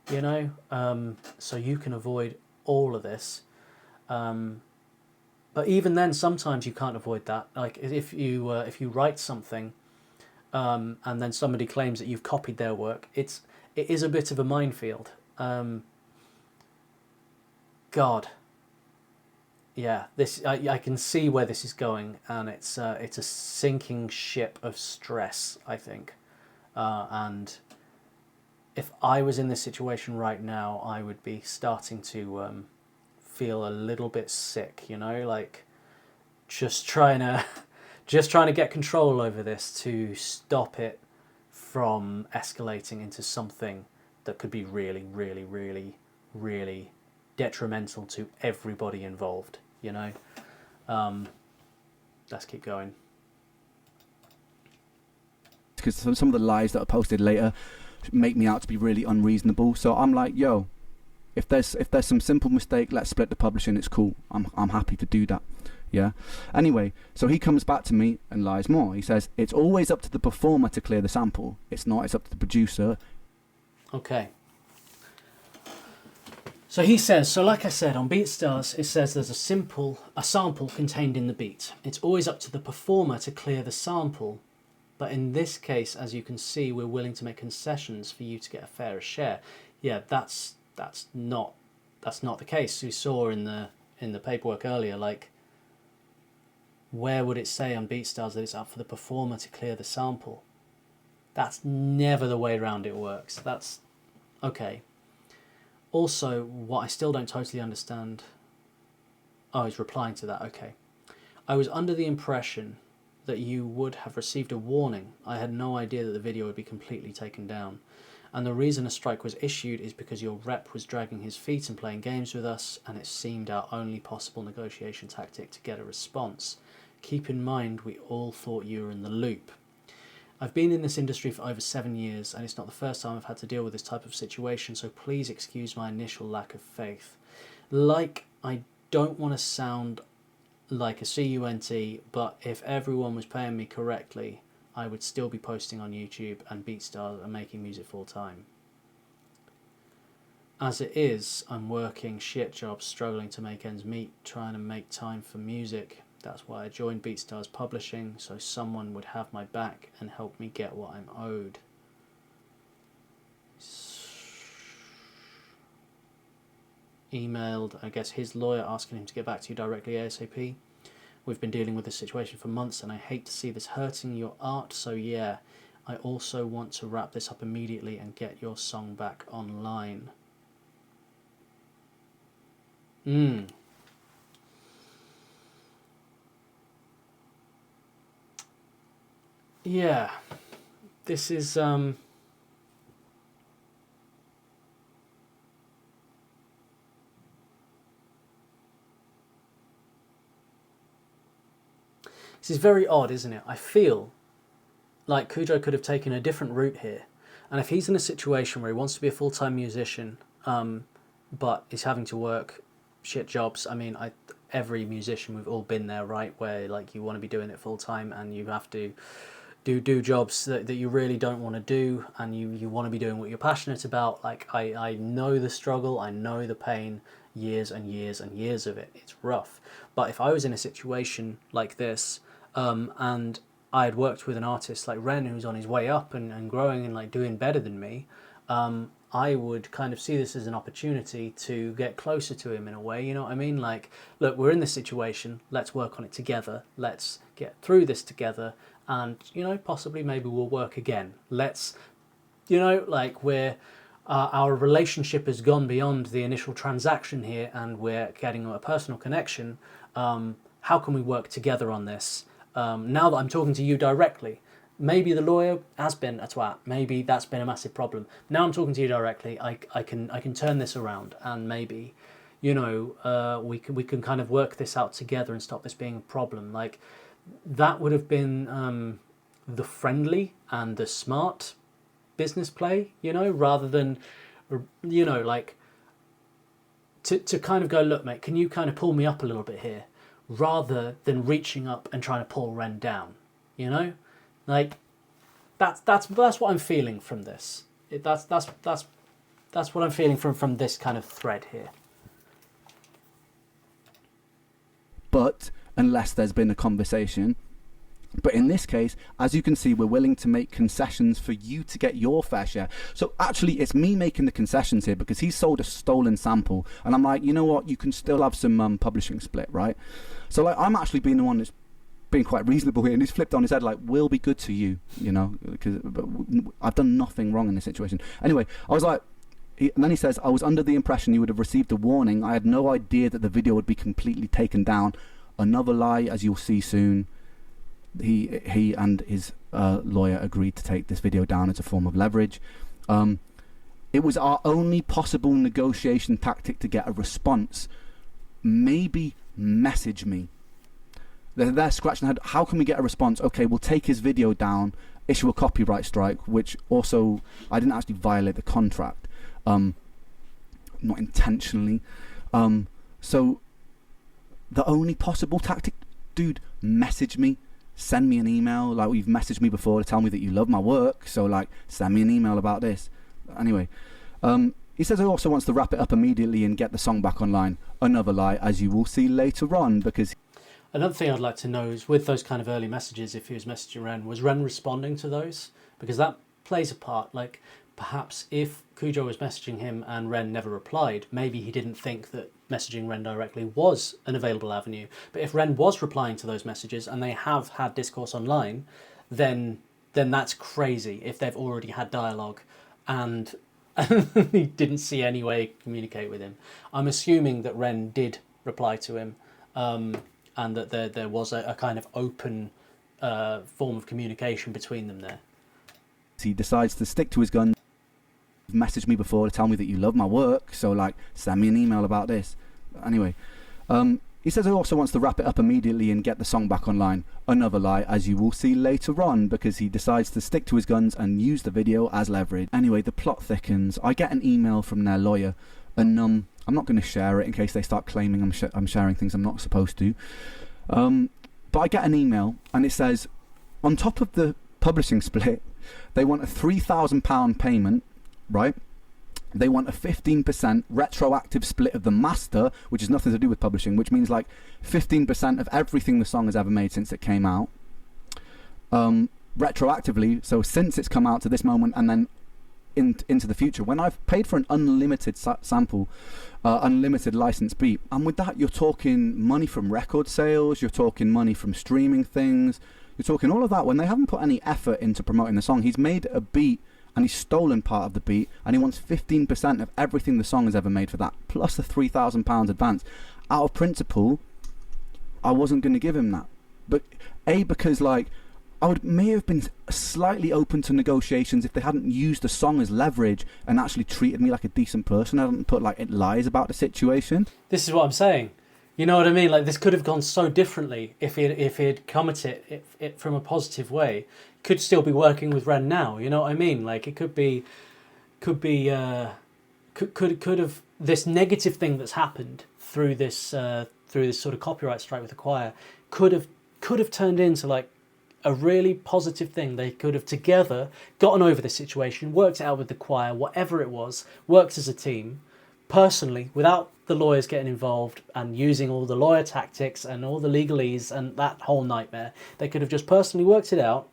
you know, so you can avoid all of this. But even then, sometimes you can't avoid that. Like, if you write something, and then somebody claims that you've copied their work, it is a bit of a minefield. God, yeah, this I can see where this is going, and it's a sinking ship of stress, I think. And if I was in this situation right now, I would be starting to feel a little bit sick, you know, like just trying to get control over this to stop it from escalating into something that could be really, really, really, really detrimental to everybody involved, you know. Let's keep going. Because some of the lies that are posted later make me out to be really unreasonable. So I'm like, yo, if there's some simple mistake, let's split the publishing. It's cool. I'm happy to do that. Yeah. Anyway, so he comes back to me and lies more. He says it's always up to the performer to clear the sample. It's not. It's up to the producer. Okay. So he says, so like I said, on BeatStars, it says there's a sample contained in the beat. It's always up to the performer to clear the sample. But in this case, as you can see, we're willing to make concessions for you to get a fairer share. Yeah, that's not the case. We saw in the paperwork earlier, like, where would it say on BeatStars that it's up for the performer to clear the sample? That's never the way around it works. That's okay. Also, what I still don't totally understand... Oh, he's replying to that, okay. I was under the impression that you would have received a warning. I had no idea that the video would be completely taken down. And the reason a strike was issued is because your rep was dragging his feet and playing games with us, and it seemed our only possible negotiation tactic to get a response. Keep in mind, we all thought you were in the loop. I've been in this industry for over 7 years, and it's not the first time I've had to deal with this type of situation, so please excuse my initial lack of faith. Like, I don't want to sound like a CUNT, but if everyone was paying me correctly, I would still be posting on YouTube and BeatStars and making music full time. As it is, I'm working shit jobs, struggling to make ends meet, trying to make time for music. That's why I joined BeatStars Publishing, so someone would have my back and help me get what I'm owed. Emailed, I guess, his lawyer asking him to get back to you directly ASAP. We've been dealing with this situation for months, and I hate to see this hurting your art, so yeah, I also want to wrap this up immediately and get your song back online. Yeah, this is this is very odd, isn't it? I feel like Kujo could have taken a different route here, and if he's in a situation where he wants to be a full-time musician, but is having to work shit jobs. I mean, every musician, we've all been there, right? Where like you want to be doing it full-time and you have to do jobs that you really don't want to do, and you want to be doing what you're passionate about. Like, I know the struggle, I know the pain, years and years and years of it. It's rough. But if I was in a situation like this, and I had worked with an artist like Ren, who's on his way up and growing and like doing better than me, I would kind of see this as an opportunity to get closer to him in a way, you know what I mean? Like, look, we're in this situation, let's work on it together, let's get through this together, and, you know, possibly maybe we'll work again. Let's, you know, like our relationship has gone beyond the initial transaction here, and we're getting a personal connection. How can we work together on this? Now that I'm talking to you directly, maybe the lawyer has been a twat. Maybe that's been a massive problem. Now I'm talking to you directly. I can turn this around, and maybe, you know, we can kind of work this out together and stop this being a problem. Like, that would have been the friendly and the smart business play, you know, rather than, you know, like to kind of go, look, mate, can you kind of pull me up a little bit here, rather than reaching up and trying to pull Ren down, you know, like that's what I'm feeling from this. That's what I'm feeling from this kind of thread here. But unless there's been a conversation. But in this case, as you can see, we're willing to make concessions for you to get your fair share. So actually, it's me making the concessions here, because he sold a stolen sample. And I'm like, you know what? You can still have some publishing split, right? So like, I'm actually being the one that's being quite reasonable here. And he's flipped on his head like, we'll be good to you, you know, because I've done nothing wrong in this situation. Anyway, I was like, and then he says, I was under the impression you would have received a warning. I had no idea that the video would be completely taken down. Another lie, as you'll see soon. He and his lawyer agreed to take this video down as a form of leverage. It was our only possible negotiation tactic to get a response. Maybe message me. They're scratching their head. How can we get a response? Okay, we'll take his video down, issue a copyright strike, which also, I didn't actually violate the contract. Not intentionally. So the only possible tactic, dude, message me. Send me an email, like you've messaged me before to tell me that you love my work, so like send me an email about this. Anyway, he says he also wants to wrap it up immediately and get the song back online. Another lie, as you will see later on, because... Another thing I'd like to know is, with those kind of early messages, if he was messaging Ren, was Ren responding to those? Because that plays a part. Like, perhaps if Kujo was messaging him and Ren never replied, maybe he didn't think that messaging Ren directly was an available avenue. But if Ren was replying to those messages and they have had discourse online, then that's crazy if they've already had dialogue and he didn't see any way to communicate with him. I'm assuming that Ren did reply to him, and that there was a kind of open form of communication between them there. He decides to stick to his guns. Messaged me before to tell me that you love my work, so like send me an email about this. Anyway, he says he also wants to wrap it up immediately and get the song back online. Another lie, as you will see later on, because he decides to stick to his guns and use the video as leverage. Anyway, the plot thickens. I get an email from their lawyer, and I'm not going to share it in case they start claiming I'm sharing things I'm not supposed to. But I get an email and it says, on top of the publishing split, they want a £3,000 payment, right? They want a 15% retroactive split of the master, which has nothing to do with publishing, which means like 15% of everything the song has ever made since it came out. Retroactively, so since it's come out to this moment and then into the future, when I've paid for an unlimited sample, unlimited license beat, and with that you're talking money from record sales, you're talking money from streaming things, you're talking all of that when they haven't put any effort into promoting the song. He's made a beat and he's stolen part of the beat, and he wants 15% of everything the song has ever made for that, plus a £3,000 advance. Out of principle, I wasn't going to give him that. But because like may have been slightly open to negotiations if they hadn't used the song as leverage and actually treated me like a decent person. I hadn't put like lies about the situation. This is what I'm saying. You know what I mean? Like, this could have gone so differently if he'd come at it from a positive way. Could still be working with Ren now. You know what I mean? Like, it could have, this negative thing that's happened through this sort of copyright strike with the choir could have turned into like a really positive thing. They could have together gotten over this situation, worked it out with the choir, whatever it was, worked as a team, personally, without the lawyers getting involved and using all the lawyer tactics and all the legalese and that whole nightmare. They could have just personally worked it out,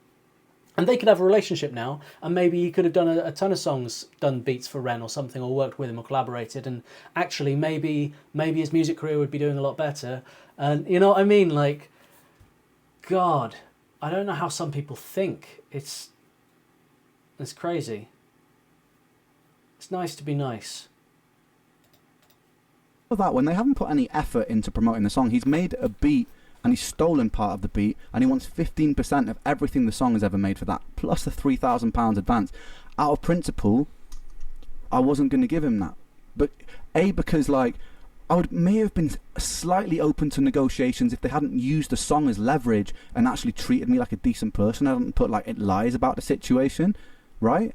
and they could have a relationship now, and maybe he could have done a ton of songs, done beats for Ren or something, or worked with him or collaborated, and actually maybe his music career would be doing a lot better. And you know what I mean? Like, God, I don't know how some people think. It's crazy. It's nice to be nice. That when they haven't put any effort into promoting the song, he's made a beat and he's stolen part of the beat, and he wants 15% of everything the song has ever made for that, plus the £3,000 advance. Out of principle, I wasn't going to give him that. But because like may have been slightly open to negotiations if they hadn't used the song as leverage and actually treated me like a decent person. I hadn't put like lies about the situation, right?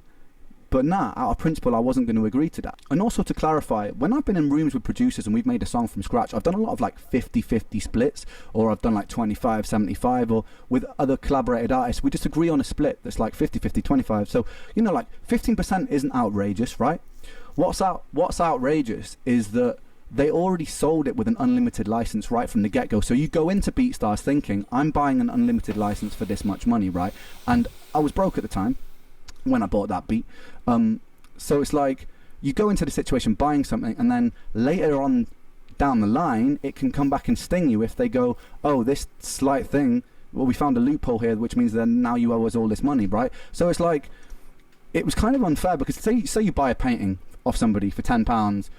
But nah, out of principle, I wasn't going to agree to that. And also to clarify, when I've been in rooms with producers and we've made a song from scratch, I've done a lot of like 50-50 splits, or I've done like 25-75, or with other collaborated artists, we just agree on a split that's like 50-50, 25. So, you know, like 15% isn't outrageous, right? What's outrageous is that they already sold it with an unlimited license right from the get-go. So you go into BeatStars thinking, I'm buying an unlimited license for this much money, right? And I was broke at the time when I bought that beat. So it's like you go into the situation buying something, and then later on down the line it can come back and sting you if they go, oh, this slight thing, well, we found a loophole here, which means then now you owe us all this money, right? So it's like, it was kind of unfair, because say you buy a painting off somebody for £10,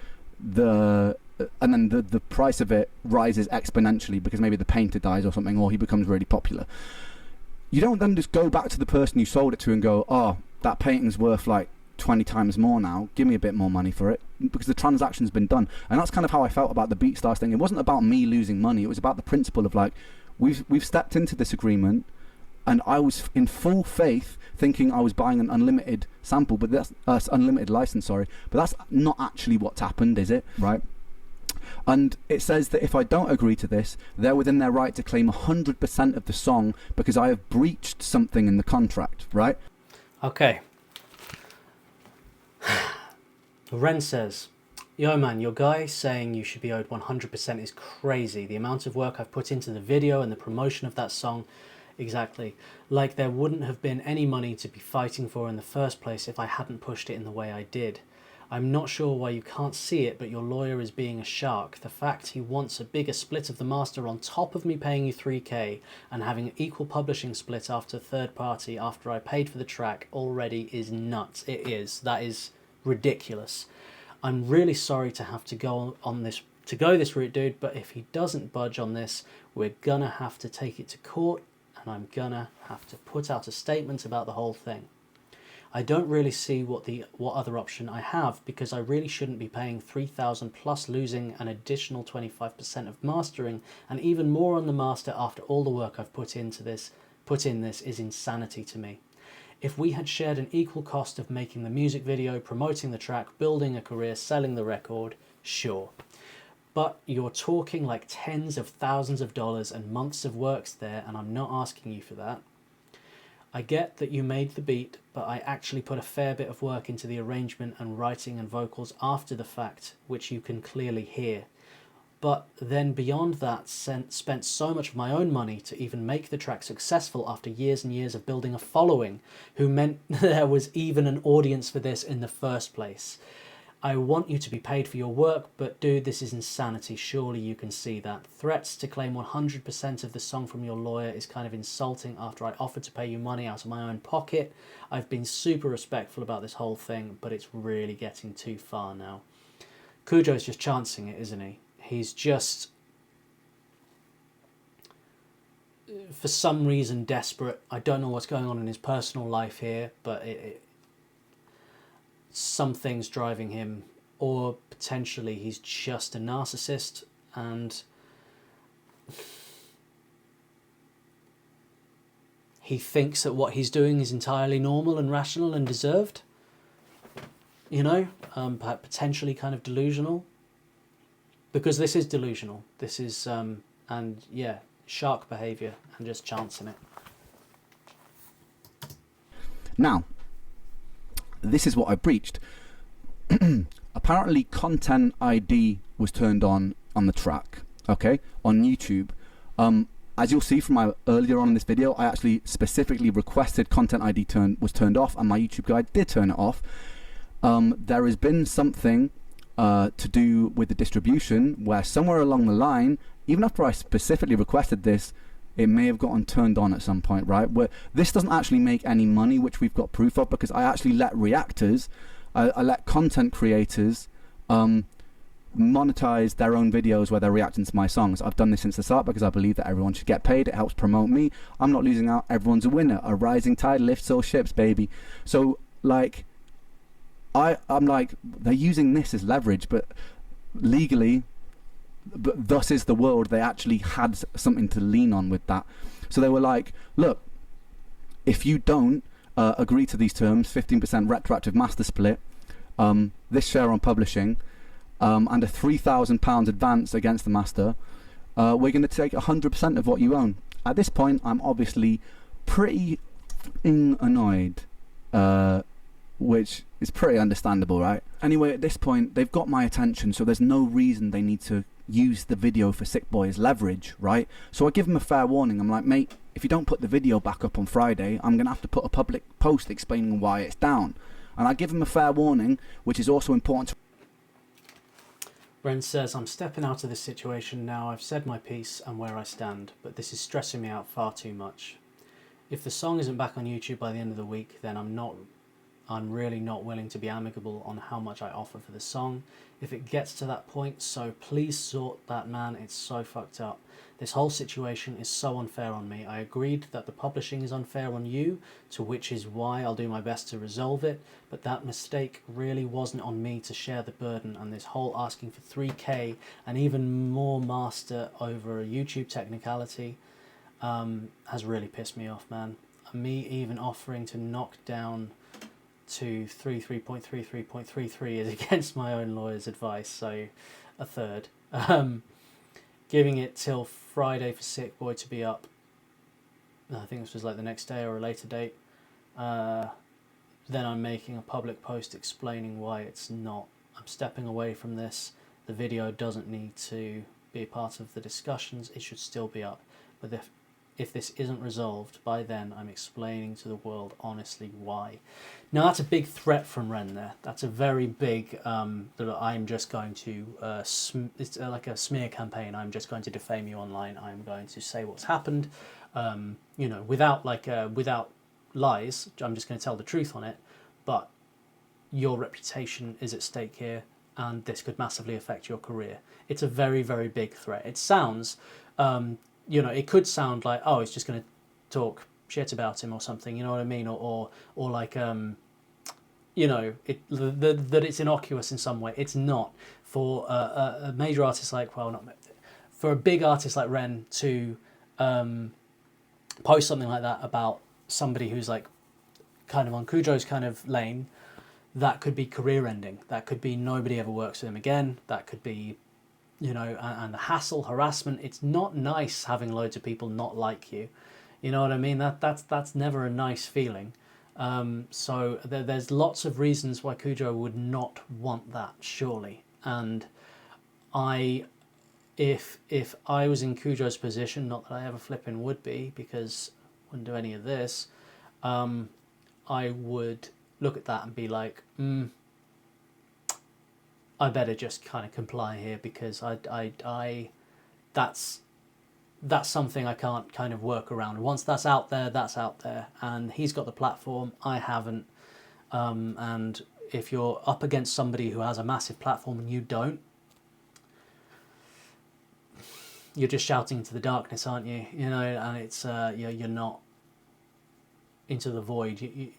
and then the price of it rises exponentially because maybe the painter dies or something, or he becomes really popular. You don't then just go back to the person you sold it to and go, oh, that painting's worth like 20 times more now, give me a bit more money for it, because the transaction's been done. And that's kind of how I felt about the BeatStars thing. It wasn't about me losing money, it was about the principle of like, we've stepped into this agreement, and I was in full faith thinking I was buying an unlimited sample, but that's unlimited license, sorry, but that's not actually what's happened, is it? Right? And it says that if I don't agree to this, they're within their right to claim 100% of the song because I have breached something in the contract, right? Okay. Ren says, yo man, your guy saying you should be owed 100% is crazy. The amount of work I've put into the video and the promotion of that song, exactly. Like there wouldn't have been any money to be fighting for in the first place if I hadn't pushed it in the way I did. I'm not sure why you can't see it, but your lawyer is being a shark. The fact he wants a bigger split of the master on top of me paying you 3k and having an equal publishing split after third party after I paid for the track already is nuts. It is. That is ridiculous. I'm really sorry to have to go on this this route, dude, but if he doesn't budge on this, we're gonna have to take it to court, and I'm gonna have to put out a statement about the whole thing. I don't really see what other option I have, because I really shouldn't be paying $3,000 plus losing an additional 25% of mastering, and even more on the master after all the work I've put in this is insanity to me. If we had shared an equal cost of making the music video, promoting the track, building a career, selling the record, sure. But you're talking like tens of thousands of dollars and months of works there, and I'm not asking you for that. I get that you made the beat, but I actually put a fair bit of work into the arrangement and writing and vocals after the fact, which you can clearly hear. But then beyond that, spent so much of my own money to even make the track successful after years and years of building a following, who meant there was even an audience for this in the first place. I want you to be paid for your work, but dude, this is insanity. Surely you can see that. Threats to claim 100% of the song from your lawyer is kind of insulting after I offered to pay you money out of my own pocket. I've been super respectful about this whole thing, but it's really getting too far now. Kujo's just chancing it, isn't he? He's just, for some reason, desperate. I don't know what's going on in his personal life here, but something's driving him, or potentially he's just a narcissist and he thinks that what he's doing is entirely normal and rational and deserved, you know, potentially kind of delusional, because this is delusional. This is and yeah, shark behavior and just chancing it. Now, this is what I breached. Apparently content ID was turned on the track, okay, on YouTube. As you'll see from my earlier on in this video, I actually specifically requested content ID was turned off, and my YouTube guide did turn it off. There has been something to do with the distribution where somewhere along the line, even after I specifically requested this, it may have gotten turned on at some point, right? Where this doesn't actually make any money, which we've got proof of, because I actually let reactors, I let content creators monetize their own videos where they're reacting to my songs. I've done this since the start because I believe that everyone should get paid. It helps promote me. I'm not losing out. Everyone's a winner. A rising tide lifts all ships, baby. So like, I'm like, they're using this as leverage, but legally, but thus is the world. They actually had something to lean on with that. So they were like, look, if you don't agree to these terms, 15% retroactive master split, this share on publishing, and a £3,000 advance against the master, we're going to take 100% of what you own. At this point, I'm obviously pretty annoyed, which is pretty understandable, right? Anyway, at this point, they've got my attention, so there's no reason they need to use the video for Sick Boi as leverage, right? So I give them a fair warning. I'm like, mate, if you don't put the video back up on Friday, I'm going to have to put a public post explaining why it's down. And I give them a fair warning, which is also important to... Ren says, I'm stepping out of this situation now. I've said my piece and where I stand, but this is stressing me out far too much. If the song isn't back on YouTube by the end of the week, then I'm really not willing to be amicable on how much I offer for the song. If it gets to that point, so please sort that, man. It's so fucked up. This whole situation is so unfair on me. I agreed that the publishing is unfair on you, to which is why I'll do my best to resolve it, but that mistake really wasn't on me to share the burden, and this whole asking for 3k and even more master over a YouTube technicality has really pissed me off, man. Me even offering to knock down to 33.33.33 is against my own lawyer's advice, so a third. Giving it till Friday for Sick Boi to be up. I think this was like the next day or a later date. Then I'm making a public post explaining why it's not. I'm stepping away from this. The video doesn't need to be a part of the discussions. It should still be up. But if this isn't resolved by then, I'm explaining to the world honestly why. Now that's a big threat from Ren there. That's a very big, that I'm just going to, it's like a smear campaign. I'm just going to defame you online. I'm going to say what's happened, you know, without lies. I'm just going to tell the truth on it. But your reputation is at stake here, and this could massively affect your career. It's a very, very big threat. It sounds... you know, it could sound like, oh, it's just going to talk shit about him or something, you know what I mean? Or like, you know, that it's innocuous in some way. It's not. For a major artist like, well, not for a big artist like Ren to post something like that about somebody who's like kind of on Kujo's kind of lane, that could be career ending. That could be nobody ever works with him again. That could be, you know, and the hassle, harassment. It's not nice having loads of people not like you. You know what I mean? That's never a nice feeling. So there's lots of reasons why Kujo would not want that, surely. And if I was in Kujo's position, not that I ever flipping would be, because I wouldn't do any of this, I would look at that and be like, I better just kind of comply here, because that's something I can't kind of work around. Once that's out there, and he's got the platform, I haven't. And if you're up against somebody who has a massive platform and you don't, you're just shouting into the darkness, aren't you? You know, and it's you're not into the void.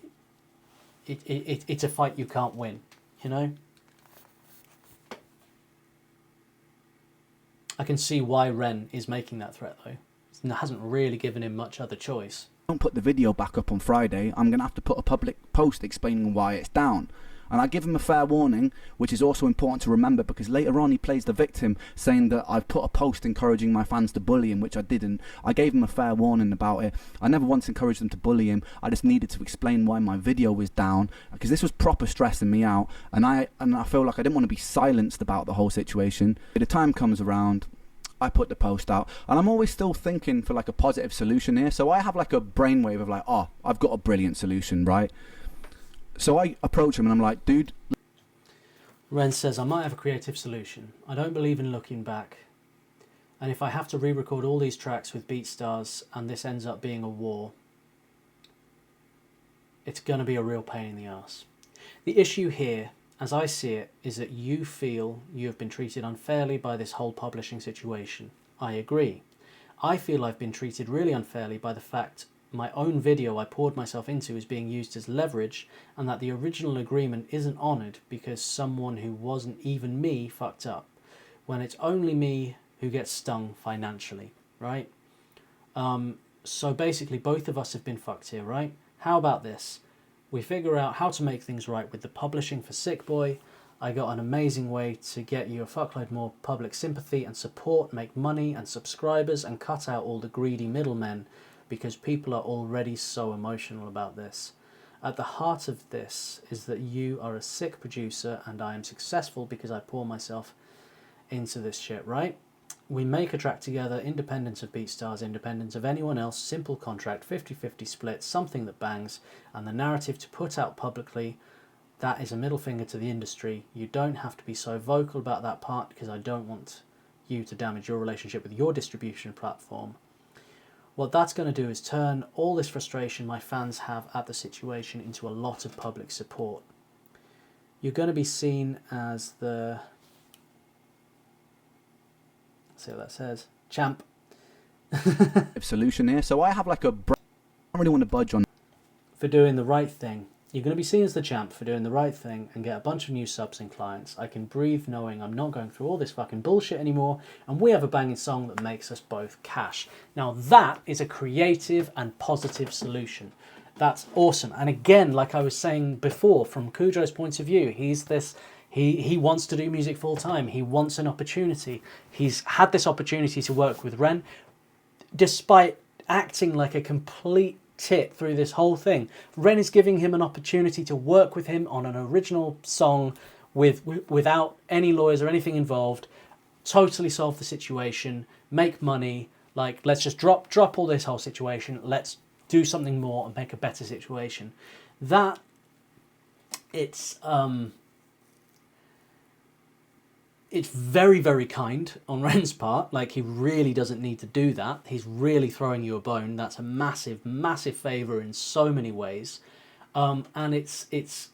It's a fight you can't win, you know. I can see why Ren is making that threat, though. It hasn't really given him much other choice. Don't put the video back up on Friday, I'm going to have to put a public post explaining why it's down. And I give him a fair warning, which is also important to remember, because later on he plays the victim, saying that I've put a post encouraging my fans to bully him, which I didn't. I gave him a fair warning about it. I never once encouraged them to bully him. I just needed to explain why my video was down, because this was proper stressing me out, and I feel like I didn't want to be silenced about the whole situation. By the time comes around, I put the post out, and I'm always still thinking for like a positive solution here. So I have like a brainwave of like, oh, I've got a brilliant solution, right? So I approach him and I'm like, dude. Ren says, I might have a creative solution. I don't believe in looking back. And if I have to re-record all these tracks with BeatStars and this ends up being a war, it's going to be a real pain in the ass. The issue here, as I see it, is that you feel you have been treated unfairly by this whole publishing situation. I agree. I feel I've been treated really unfairly by the fact my own video I poured myself into is being used as leverage, and that the original agreement isn't honoured because someone who wasn't even me fucked up, when it's only me who gets stung financially, right? So basically both of us have been fucked here, right? How about this? We figure out how to make things right with the publishing for Sick Boi. I got an amazing way to get you a fuckload more public sympathy and support, make money and subscribers, and cut out all the greedy middlemen, because people are already so emotional about this. At the heart of this is that you are a sick producer and I am successful because I pour myself into this shit, right? We make a track together, independent of BeatStars, independent of anyone else, simple contract, 50-50 split, something that bangs, and the narrative to put out publicly, that is a middle finger to the industry. You don't have to be so vocal about that part because I don't want you to damage your relationship with your distribution platform. What that's going to do is turn all this frustration my fans have at the situation into a lot of public support. You're going to be seen as the... see what that says. Champ. Solution here. So I have like I don't really want to budge on. For doing the right thing. You're going to be seen as the champ for doing the right thing and get a bunch of new subs and clients. I can breathe knowing I'm not going through all this fucking bullshit anymore, and we have a banging song that makes us both cash. Now that is a creative and positive solution. That's awesome. And again, like I was saying before, from Kujo's point of view, he's this... He wants to do music full time. He wants an opportunity. He's had this opportunity to work with Ren, despite acting like a complete tit through this whole thing. Ren is giving him an opportunity to work with him on an original song without any lawyers or anything involved, totally solve the situation, make money. Like, let's just drop all this whole situation. Let's do something more and make a better situation. That, it's very, very kind on Ren's part. Like, he really doesn't need to do that. He's really throwing you a bone. That's a massive, massive favour in so many ways. And it's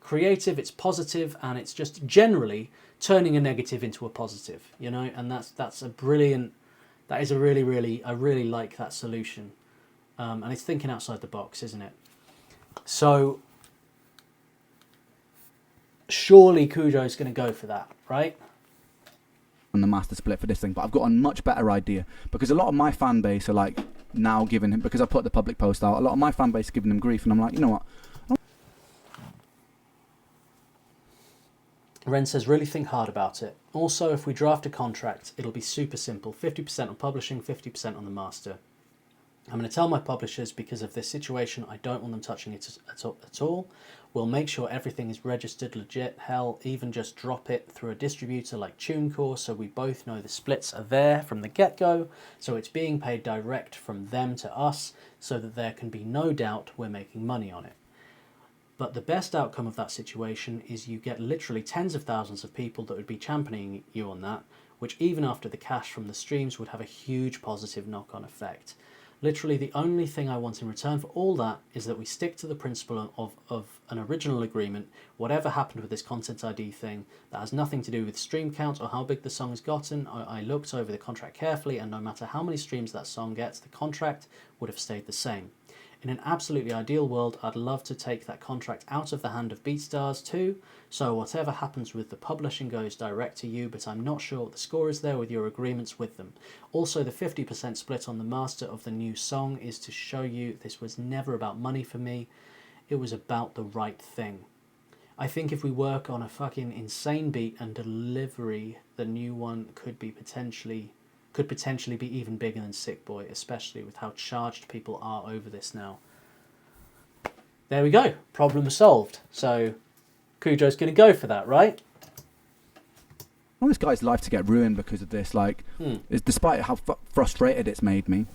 creative, it's positive, and it's just generally turning a negative into a positive, you know? And that's a brilliant... that is a really, really... I really like that solution. And it's thinking outside the box, isn't it? So... surely Kujo's going to go for that, right? On the master split for this thing, but I've got a much better idea, because a lot of my fan base are like now giving him, because I put the public post out, a lot of my fan base are giving him grief, and I'm like, you know what? Ren says, really think hard about it. Also, if we draft a contract, it'll be super simple. 50% on publishing, 50% on the master. I'm going to tell my publishers, because of this situation, I don't want them touching it at all. We'll make sure everything is registered legit. Hell, even just drop it through a distributor like TuneCore, so we both know the splits are there from the get-go, so it's being paid direct from them to us, so that there can be no doubt we're making money on it. But the best outcome of that situation is you get literally tens of thousands of people that would be championing you on that, which even after the cash from the streams would have a huge positive knock-on effect. Literally, the only thing I want in return for all that is that we stick to the principle of an original agreement. Whatever happened with this Content ID thing, that has nothing to do with stream count or how big the song has gotten. I looked over the contract carefully, and no matter how many streams that song gets, the contract would have stayed the same. In an absolutely ideal world, I'd love to take that contract out of the hand of BeatStars too, so whatever happens with the publishing goes direct to you, but I'm not sure what the score is there with your agreements with them. Also, the 50% split on the master of the new song is to show you this was never about money for me, it was about the right thing. I think if we work on a fucking insane beat and delivery, the new one could potentially be even bigger than Sick Boi, especially with how charged people are over this now. There we go. Problem solved. So Kujo's going to go for that, right? I want this guy's life to get ruined because of this. Like, despite how frustrated it's made me,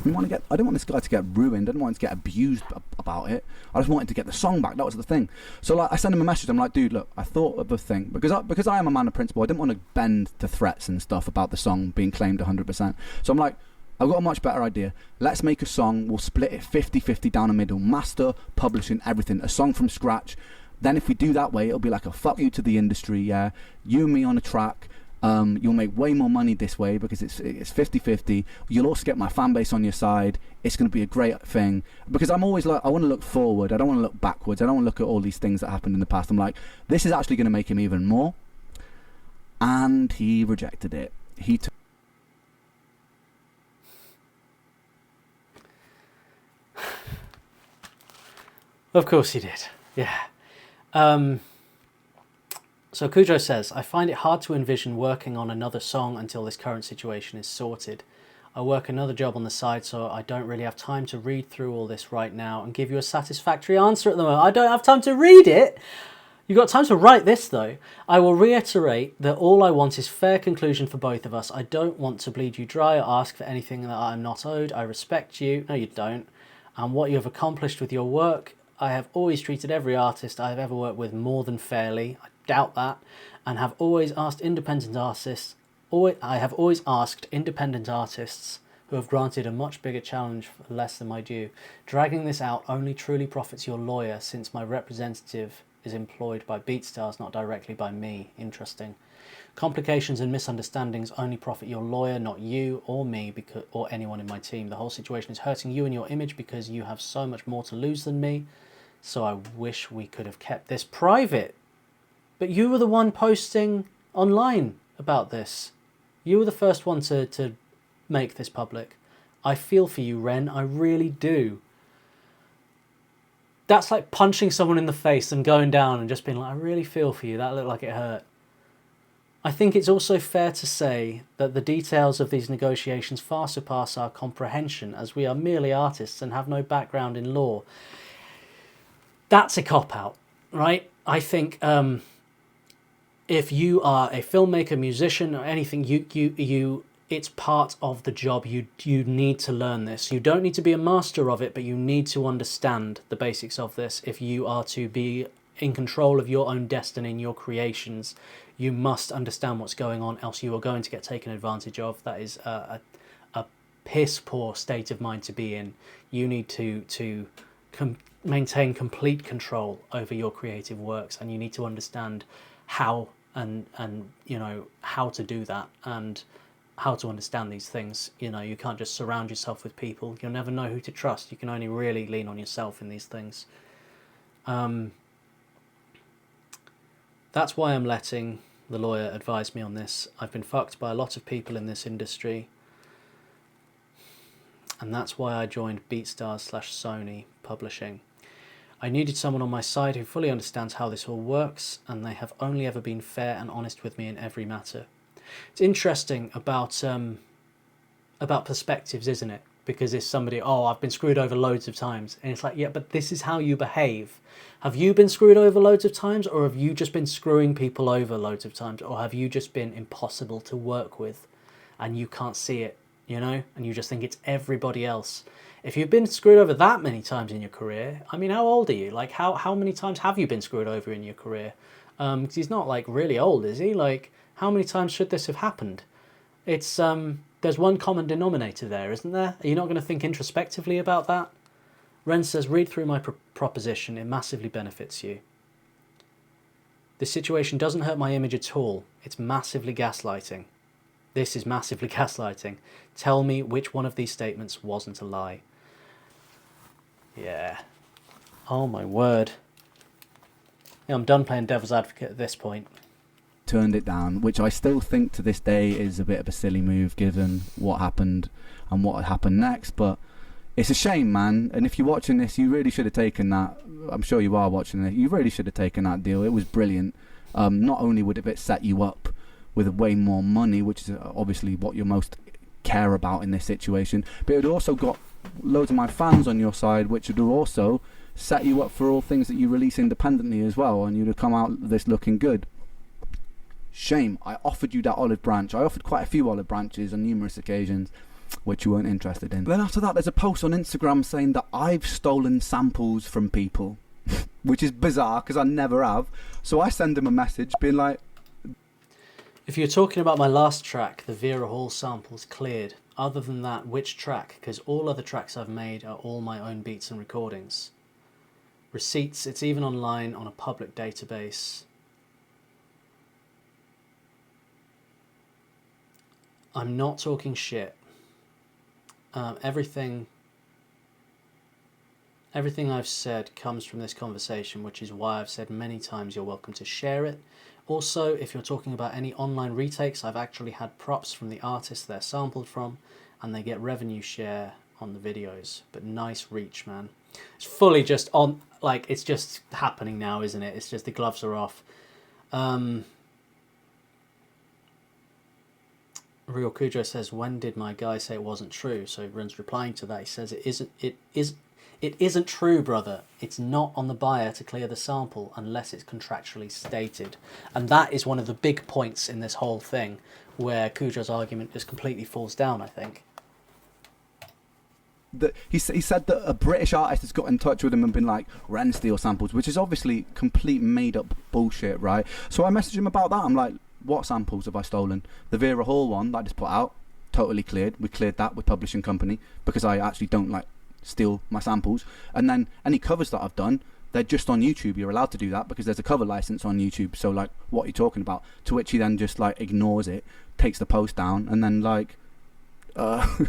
I didn't want this guy to get ruined. I didn't want him to get abused about it. I just wanted to get the song back. That was the thing. So like, I sent him a message. I'm like, dude, look, I thought of a thing because I am a man of principle. I didn't want to bend to threats and stuff about the song being claimed 100%. So I'm like, I've got a much better idea. Let's make a song. We'll split it 50-50 down the middle. Master, publishing, everything. A song from scratch. Then if we do that way, it'll be like a fuck you to the industry. Yeah, you and me on a track. You'll make way more money this way because it's 50-50. You'll also get my fan base on your side. It's going to be a great thing because I'm always like, I want to look forward. I don't want to look backwards. I don't want to look at all these things that happened in the past. I'm like, this is actually going to make him even more. And he rejected it. He took. Of course he did. Yeah. So Kujo says, I find it hard to envision working on another song until this current situation is sorted. I work another job on the side, so I don't really have time to read through all this right now and give you a satisfactory answer at the moment. I don't have time to read it. You've got time to write this, though. I will reiterate that all I want is fair conclusion for both of us. I don't want to bleed you dry or ask for anything that I'm not owed. I respect you. No, you don't. And what you have accomplished with your work, I have always treated every artist I have ever worked with more than fairly. I doubt that. And have always asked independent artists... I have always asked independent artists who have granted a much bigger challenge for less than my due. Dragging this out only truly profits your lawyer, since my representative is employed by BeatStars, not directly by me. Interesting. Complications and misunderstandings only profit your lawyer, not you or me, or anyone in my team. The whole situation is hurting you and your image because you have so much more to lose than me. So I wish we could have kept this private. But you were the one posting online about this. You were the first one to make this public. I feel for you, Ren. I really do. That's like punching someone in the face and going down and just being like, I really feel for you. That looked like it hurt. I think it's also fair to say that the details of these negotiations far surpass our comprehension, as we are merely artists and have no background in law. That's a cop-out, right? I think if you are a filmmaker, musician, or anything, it's part of the job. You need to learn this. You don't need to be a master of it, but you need to understand the basics of this if you are to be in control of your own destiny and your creations. You must understand what's going on, else you are going to get taken advantage of. That is a piss poor state of mind to be in. You need to maintain complete control over your creative works, and you need to understand how and you know how to do that and how to understand these things. You know, you can't just surround yourself with people. You'll never know who to trust. You can only really lean on yourself in these things. That's why I'm letting the lawyer advise me on this. I've been fucked by a lot of people in this industry, and that's why I joined BeatStars/Sony Publishing. I needed someone on my side who fully understands how this all works, and they have only ever been fair and honest with me in every matter. It's interesting about perspectives, isn't it? Because it's somebody, oh, I've been screwed over loads of times. And it's like, yeah, but this is how you behave. Have you been screwed over loads of times, or have you just been screwing people over loads of times? Or have you just been impossible to work with and you can't see it, you know? And you just think it's everybody else. If you've been screwed over that many times in your career, I mean, how old are you? Like, how many times have you been screwed over in your career? Because he's not, like, really old, is he? Like, how many times should this have happened? It's, there's one common denominator there, isn't there? Are you not going to think introspectively about that? Ren says, read through my proposition. It massively benefits you. This situation doesn't hurt my image at all. It's massively gaslighting. This is massively gaslighting. Tell me which one of these statements wasn't a lie. Yeah. Oh my word. Yeah, I'm done playing devil's advocate at this point. Turned it down, which I still think to this day is a bit of a silly move given what happened and what happened next, but it's a shame, man. And if you're watching this, you really should have taken that. I'm sure you are watching it. You really should have taken that deal. It was brilliant. Not only would it set you up with way more money, which is obviously what you most care about in this situation, but it also got loads of my fans on your side, which would also set you up for all things that you release independently as well, and you'd have come out this looking good. Shame. I offered you that olive branch. I offered quite a few olive branches on numerous occasions, which you weren't interested in. Then after that, there's a post on Instagram saying that I've stolen samples from people, which is bizarre because I never have. So I send him a message being like, if you're talking about my last track, the Vera Hall sample's cleared. Other than that, which track? Because all other tracks I've made are all my own beats and recordings. Receipts, it's even online on a public database. I'm not talking shit. Everything I've said comes from this conversation, which is why I've said many times you're welcome to share it. Also, if you're talking about any online retakes, I've actually had props from the artists they're sampled from, and they get revenue share on the videos. But nice reach, man. It's fully just on, like, it's just happening now, isn't it? It's just the gloves are off. Real Kujo says, when did my guy say it wasn't true? So Ren's replying to that. He says, it isn't true, brother. It's not on the buyer to clear the sample unless it's contractually stated. And that is one of the big points in this whole thing where Kujo's argument just completely falls down, I think. He said that a British artist has got in touch with him and been like, Ren steals samples, which is obviously complete made-up bullshit, right? So I messaged him about that. I'm like, what samples have I stolen? The Vera Hall one that I just put out, totally cleared. We cleared that with publishing company because I actually don't like steal my samples. And then any covers that I've done, they're just on YouTube. You're allowed to do that because there's a cover license on YouTube. So like, what are you talking about? To which he then just like ignores it, takes the post down, and then like and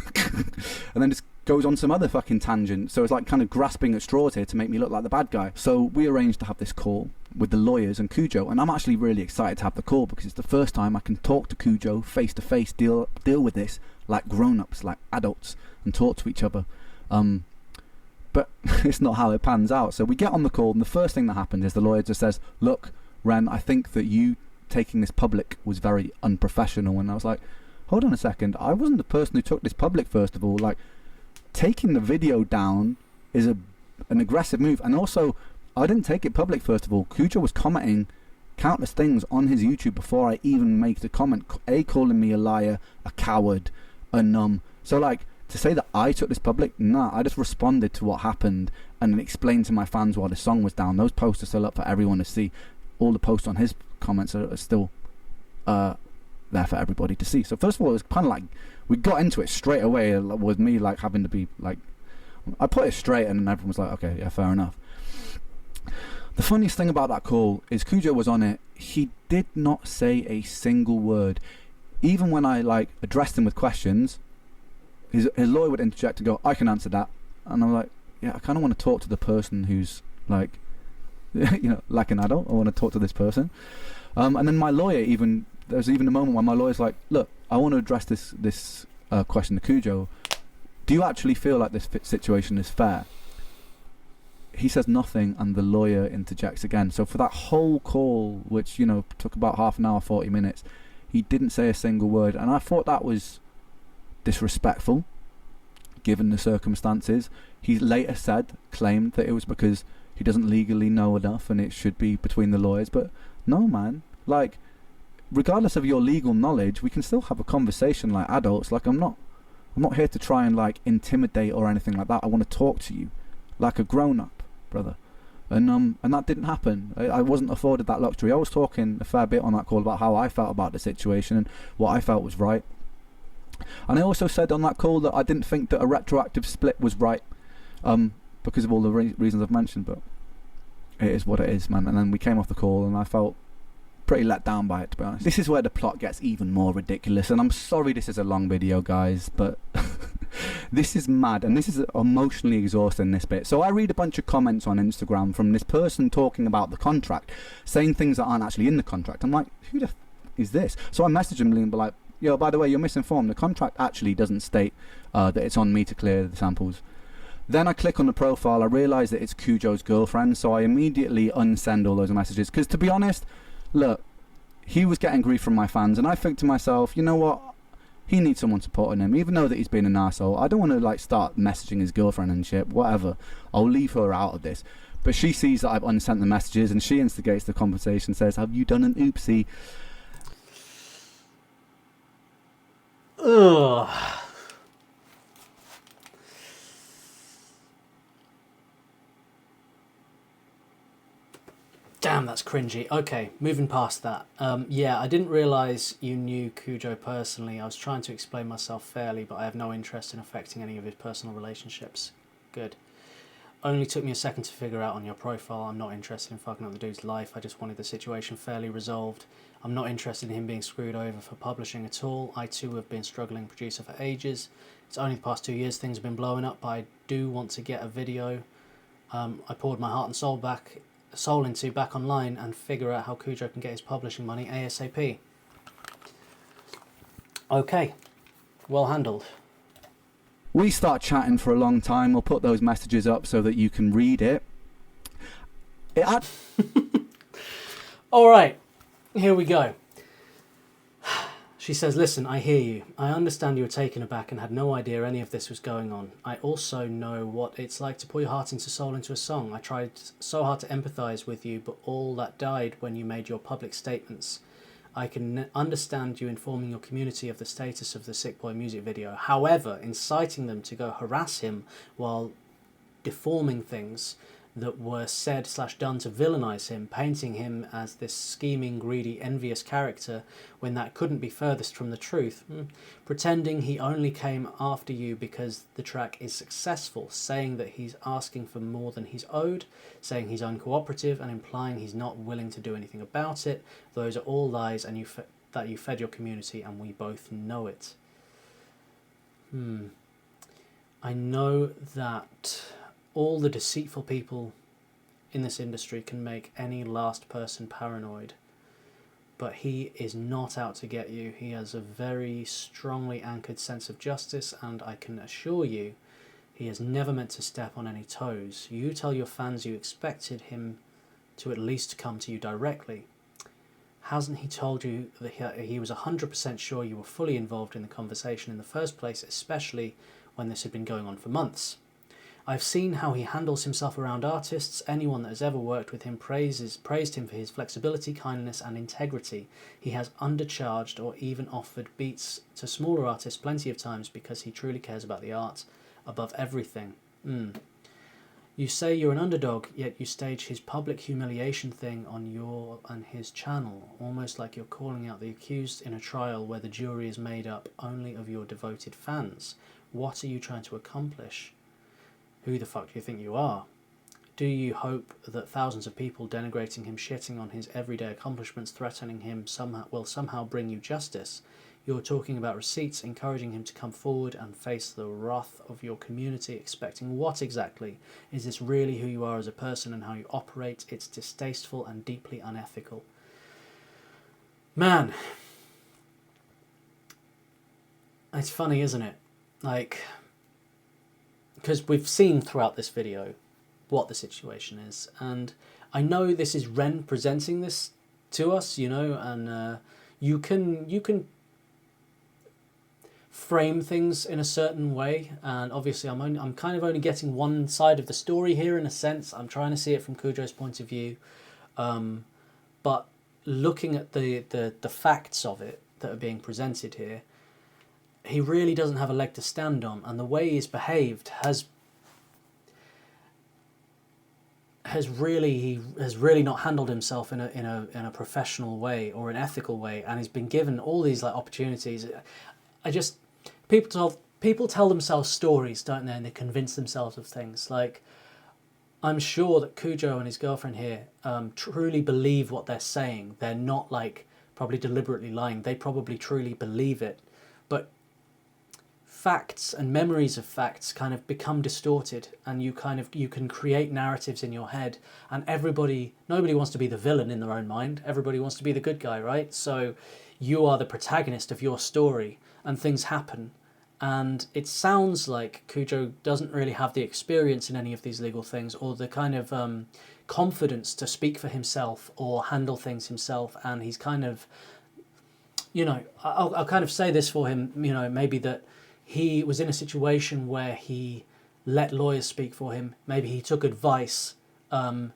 then just goes on some other fucking tangent. So it's like kind of grasping at straws here to make me look like the bad guy. So we arranged to have this call with the lawyers and Kujo, and I'm actually really excited to have the call because it's the first time I can talk to Kujo face to face, deal with this like grown-ups, like adults, and talk to each other. But it's not how it pans out. So we get on the call, and the first thing that happens is the lawyer just says, look, Ren, I think that you taking this public was very unprofessional. And I was like, hold on a second, I wasn't the person who took this public, first of all. Like, taking the video down is an aggressive move. And also, I didn't take it public, first of all. Kujo was commenting countless things on his YouTube before I even make the comment. Calling me a liar, a coward, a numb. So, like, to say that I took this public, nah, I just responded to what happened and then explained to my fans why the song was down. Those posts are still up for everyone to see. All the posts on his comments are still there for everybody to see. So first of all, it was kind of like we got into it straight away with me like having to be like, I put it straight and then everyone was like, okay, yeah, fair enough. The funniest thing about that call is Kujo was on it. He did not say a single word. Even when I like addressed him with questions, his lawyer would interject and go, I can answer that. And I'm like, yeah, I kind of want to talk to the person who's like, you know, like an adult. I want to talk to this person. And then my lawyer there's even a moment where my lawyer's like, look, I want to address this question to Kujo. Do you actually feel like this situation is fair? He says nothing, and the lawyer interjects again. So for that whole call, which, you know, took about half an hour, 40 minutes, he didn't say a single word. And I thought that was disrespectful, given the circumstances. He later claimed that it was because he doesn't legally know enough and it should be between the lawyers. But no, man, like, regardless of your legal knowledge, we can still have a conversation like adults. Like, I'm not here to try and like intimidate or anything like that. I want to talk to you like a grown-up, brother. And that didn't happen. I wasn't afforded that luxury. I was talking a fair bit on that call about how I felt about the situation and what I felt was right. And I also said on that call that I didn't think that a retroactive split was right, because of all the reasons I've mentioned. But it is what it is, man. And then we came off the call and I felt pretty let down by it, to be honest. This is where the plot gets even more ridiculous, and I'm sorry this is a long video, guys, but this is mad, and this is emotionally exhausting, this bit. So I read a bunch of comments on Instagram from this person talking about the contract, saying things that aren't actually in the contract. I'm like, who the is this? So I message him and be like, yo, by the way, you're misinformed. The contract actually doesn't state that it's on me to clear the samples. Then I click on the profile, I realise that it's Kujo's girlfriend, so I immediately unsend all those messages, because to be honest, look, he was getting grief from my fans, and I think to myself, you know what, he needs someone supporting him, even though that he's been an arsehole. I don't want to like start messaging his girlfriend and shit, whatever. I'll leave her out of this. But she sees that I've unsent the messages, and she instigates the conversation, says, have you done an oopsie? Ugh. Damn, that's cringy. Okay, moving past that. Yeah, I didn't realise you knew Kujo personally. I was trying to explain myself fairly, but I have no interest in affecting any of his personal relationships. Good. Only took me a second to figure out on your profile. I'm not interested in fucking up the dude's life. I just wanted the situation fairly resolved. I'm not interested in him being screwed over for publishing at all. I too have been struggling producer for ages. It's only the past 2 years things have been blowing up, but I do want to get a video I poured my heart and soul into back online and figure out how Kujo can get his publishing money ASAP. Okay, well handled. We start chatting for a long time. We'll put those messages up so that you can read it. All right, here we go. She says, listen, I hear you. I understand you were taken aback and had no idea any of this was going on. I also know what it's like to pour your heart and soul into a song. I tried so hard to empathise with you, but all that died when you made your public statements. I can understand you informing your community of the status of the Sick Boi music video. However, inciting them to go harass him while deforming things that were said/done to villainize him, painting him as this scheming, greedy, envious character when that couldn't be furthest from the truth, pretending he only came after you because the track is successful, saying that he's asking for more than he's owed, saying he's uncooperative and implying he's not willing to do anything about it. Those are all lies and that you fed your community, and we both know it. I know that all the deceitful people in this industry can make any last person paranoid, but he is not out to get you. He has a very strongly anchored sense of justice, and I can assure you he has never meant to step on any toes. You tell your fans you expected him to at least come to you directly. Hasn't he told you that he was 100% sure you were fully involved in the conversation in the first place, especially when this had been going on for months? I've seen how he handles himself around artists. Anyone that has ever worked with him praised him for his flexibility, kindness and integrity. He has undercharged or even offered beats to smaller artists plenty of times because he truly cares about the art above everything. You say you're an underdog, yet you stage his public humiliation thing on your and his channel, almost like you're calling out the accused in a trial where the jury is made up only of your devoted fans. What are you trying to accomplish? Who the fuck do you think you are? Do you hope that thousands of people denigrating him, shitting on his everyday accomplishments, threatening him will somehow bring you justice? You're talking about receipts, encouraging him to come forward and face the wrath of your community, expecting what exactly? Is this really who you are as a person and how you operate? It's distasteful and deeply unethical. Man, it's funny, isn't it? Like, because we've seen throughout this video what the situation is, and I know this is Ren presenting this to us, you know, and you can frame things in a certain way, and obviously I'm kind of only getting one side of the story here in a sense. I'm trying to see it from Kujo's point of view, but looking at the facts of it that are being presented here, he really doesn't have a leg to stand on, and the way he's behaved has really not handled himself in a professional way or an ethical way, and he's been given all these like opportunities. People tell themselves stories, don't they, and they convince themselves of things. Like, I'm sure that Kujo and his girlfriend here truly believe what they're saying. They're not like probably deliberately lying. They probably truly believe it, but facts and memories of facts kind of become distorted, and you can create narratives in your head, and nobody wants to be the villain in their own mind. Everybody wants to be the good guy, right? So you are the protagonist of your story, and things happen, and it sounds like Kujo doesn't really have the experience in any of these legal things, or the kind of confidence to speak for himself or handle things himself, and he's kind of, you know, I'll kind of say this for him, you know, maybe that he was in a situation where he let lawyers speak for him. Maybe he took advice and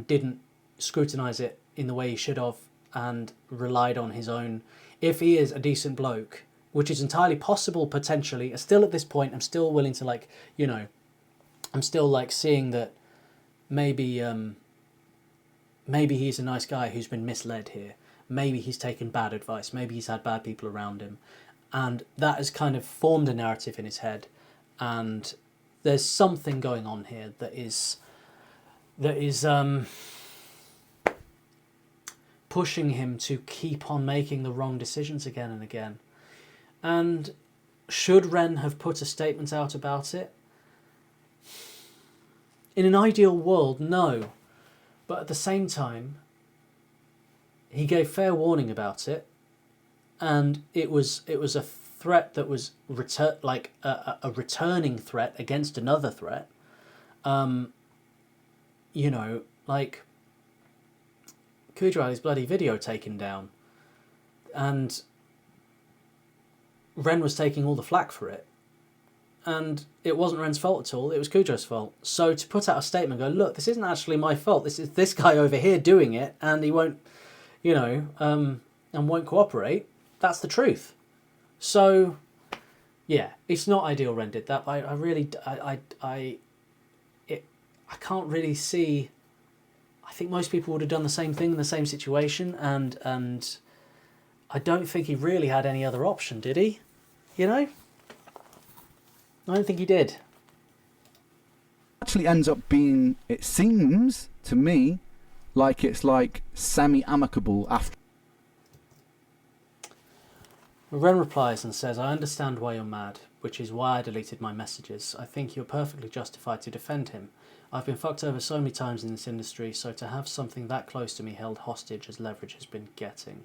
didn't scrutinise it in the way he should have, and relied on his own. If he is a decent bloke, which is entirely possible potentially, still at this point, I'm still willing to, like, you know, I'm still like seeing that maybe maybe he's a nice guy who's been misled here. Maybe he's taken bad advice. Maybe he's had bad people around him. And that has kind of formed a narrative in his head. And there's something going on here that is pushing him to keep on making the wrong decisions again and again. And should Ren have put a statement out about it? In an ideal world, no. But at the same time, he gave fair warning about it, and it was a threat that was a returning threat against another threat. You know, like Kujo had his bloody video taken down, and Ren was taking all the flack for it, and it wasn't Ren's fault at all, it was Kujo's fault. So to put out a statement and go, look, this isn't actually my fault, this is this guy over here doing it, and he won't, you know, and won't cooperate, that's the truth. So, yeah, it's not ideal Ren did that, but I can't really see. I think most people would have done the same thing in the same situation, and I don't think he really had any other option, did he? You know? I don't think he did. Actually ends up being, it seems to me, like it's like semi-amicable after. Ren replies and says, I understand why you're mad, which is why I deleted my messages. I think you're perfectly justified to defend him. I've been fucked over so many times in this industry, so to have something that close to me held hostage as leverage has been getting.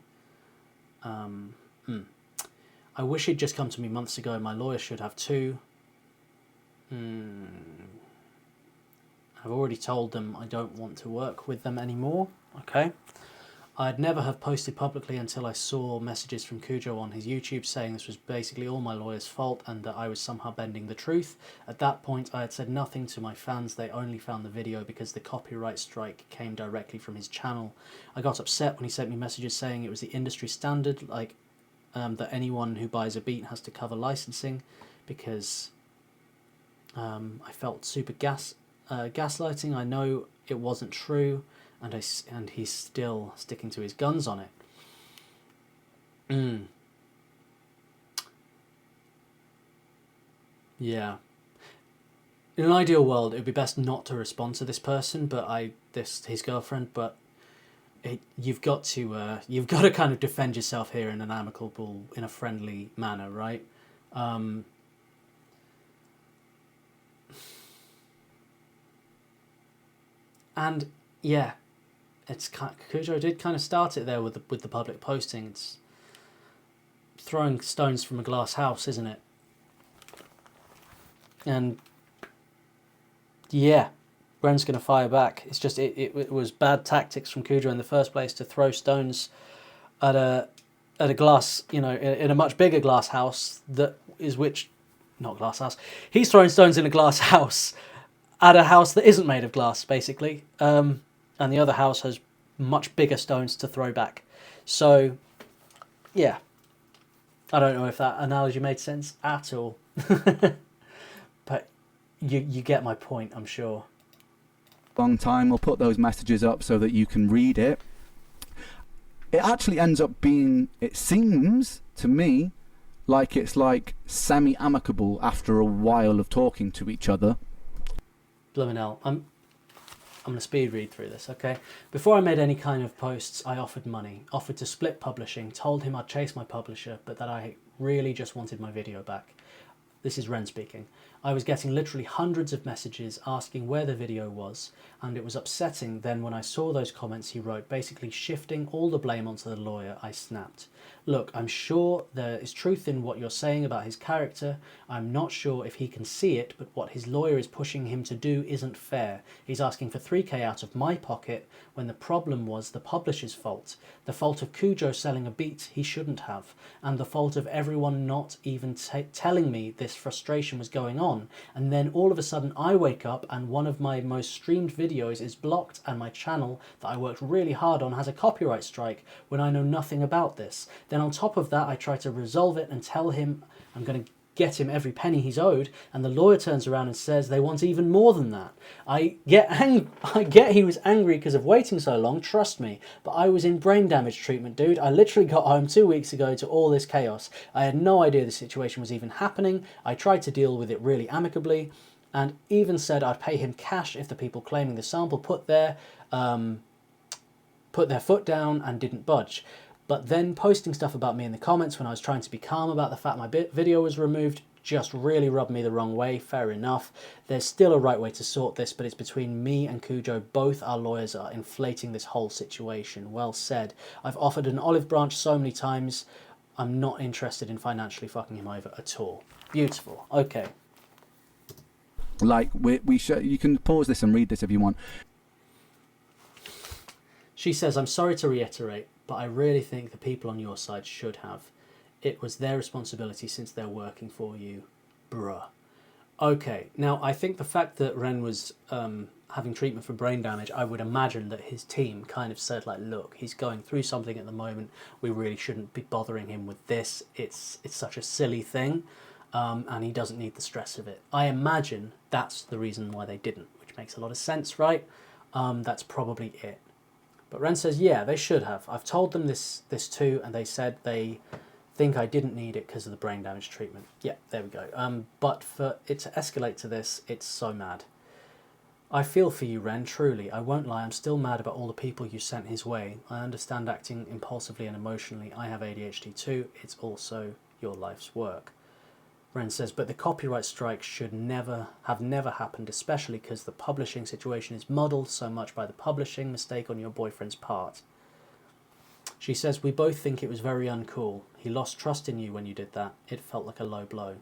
I wish he'd just come to me months ago. My lawyer should have too. I've already told them I don't want to work with them anymore. Okay. I'd never have posted publicly until I saw messages from Kujo on his YouTube saying this was basically all my lawyer's fault and that I was somehow bending the truth. At that point, I had said nothing to my fans. They only found the video because the copyright strike came directly from his channel. I got upset when he sent me messages saying it was the industry standard, like that anyone who buys a beat has to cover licensing, because I felt super gaslighting. I know it wasn't true. And he's still sticking to his guns on it. Yeah. In an ideal world, it would be best not to respond to this person, but his girlfriend. But you've got to kind of defend yourself here in an amicable, in a friendly manner, right? And yeah. Kujo did kind of start it there with the public posting. It's throwing stones from a glass house, isn't it? And yeah, Ren's going to fire back. It's just it was bad tactics from Kujo in the first place to throw stones at a glass, you know, in a much bigger glass house not glass house. He's throwing stones in a glass house at a house that isn't made of glass, basically. And the other house has much bigger stones to throw back. So, yeah. I don't know if that analogy made sense at all. But you get my point, I'm sure. Long time, we'll put those messages up so that you can read it. It actually ends up being, it seems to me, like it's like semi-amicable after a while of talking to each other. Blooming hell. I'm going to speed read through this, okay? Before I made any kind of posts, I offered money, offered to split publishing, told him I'd chase my publisher, but that I really just wanted my video back. This is Ren speaking. I was getting literally hundreds of messages asking where the video was, and it was upsetting then when I saw those comments he wrote, basically shifting all the blame onto the lawyer. I snapped. Look, I'm sure there is truth in what you're saying about his character. I'm not sure if he can see it, but what his lawyer is pushing him to do isn't fair. He's asking for 3K out of my pocket when the problem was the publisher's fault. The fault of Kujo selling a beat he shouldn't have, and the fault of everyone not even telling me this frustration was going on. And then all of a sudden I wake up and one of my most streamed videos is blocked and my channel that I worked really hard on has a copyright strike when I know nothing about this. Then on top of that I try to resolve it and tell him I'm going to get him every penny he's owed, and the lawyer turns around and says they want even more than that. I get he was angry because of waiting so long, trust me, but I was in brain damage treatment, dude. I literally got home 2 weeks ago to all this chaos. I had no idea the situation was even happening. I tried to deal with it really amicably, and even said I'd pay him cash if the people claiming the sample put their foot down and didn't budge. But then posting stuff about me in the comments when I was trying to be calm about the fact my video was removed just really rubbed me the wrong way. Fair enough. There's still a right way to sort this, but it's between me and Kujo. Both our lawyers are inflating this whole situation. Well said. I've offered an olive branch so many times. I'm not interested in financially fucking him over at all. Beautiful. Okay. Like, you can pause this and read this if you want. She says, I'm sorry to reiterate, but I really think the people on your side should have. It was their responsibility since they're working for you. Bruh. Okay, now I think the fact that Ren was having treatment for brain damage, I would imagine that his team kind of said, like, look, he's going through something at the moment. We really shouldn't be bothering him with this. It's such a silly thing. And he doesn't need the stress of it. I imagine that's the reason why they didn't, which makes a lot of sense, right? That's probably it. But Ren says, yeah, they should have. I've told them this too, and they said they think I didn't need it because of the brain damage treatment. Yeah, there we go. But for it to escalate to this, it's so mad. I feel for you, Ren, truly. I won't lie, I'm still mad about all the people you sent his way. I understand acting impulsively and emotionally. I have ADHD too. It's also your life's work. Ren says, but the copyright strike should never happened, especially because the publishing situation is muddled so much by the publishing mistake on your boyfriend's part. She says, we both think it was very uncool. He lost trust in you when you did that. It felt like a low blow.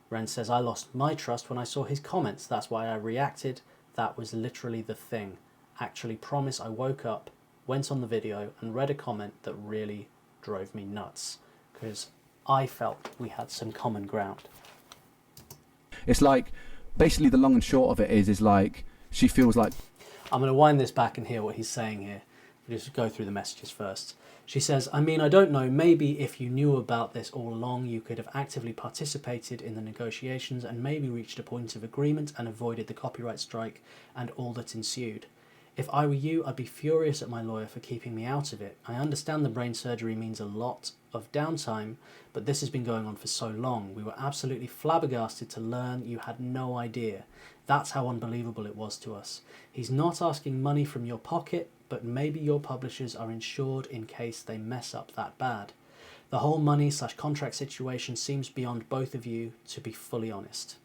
Ren says, I lost my trust when I saw his comments. That's why I reacted. That was literally the thing. Actually, promise I woke up, went on the video and read a comment that really drove me nuts. Because I felt we had some common ground. It's like, basically the long and short of it is like, she feels like... I'm going to wind this back and hear what he's saying here. We'll just go through the messages first. She says, I mean, I don't know, maybe if you knew about this all along, you could have actively participated in the negotiations and maybe reached a point of agreement and avoided the copyright strike and all that ensued. If I were you, I'd be furious at my lawyer for keeping me out of it. I understand the brain surgery means a lot of downtime, but this has been going on for so long. We were absolutely flabbergasted to learn you had no idea. That's how unbelievable it was to us. He's not asking money from your pocket, but maybe your publishers are insured in case they mess up that bad. The whole money/contract situation seems beyond both of you, to be fully honest.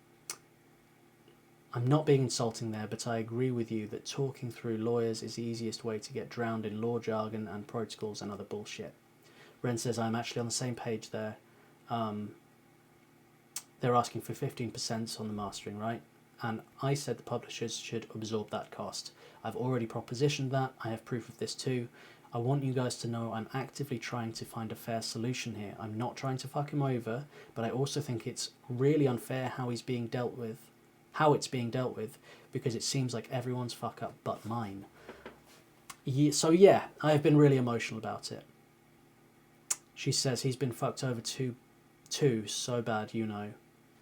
I'm not being insulting there, but I agree with you that talking through lawyers is the easiest way to get drowned in law jargon and protocols and other bullshit. Ren says, I'm actually on the same page there. They're asking for 15% on the mastering, right? And I said the publishers should absorb that cost. I've already propositioned that. I have proof of this too. I want you guys to know I'm actively trying to find a fair solution here. I'm not trying to fuck him over, but I also think it's really unfair how it's being dealt with, because it seems like everyone's fuck up but mine. So yeah, I have been really emotional about it. She says he's been fucked over too so bad, you know.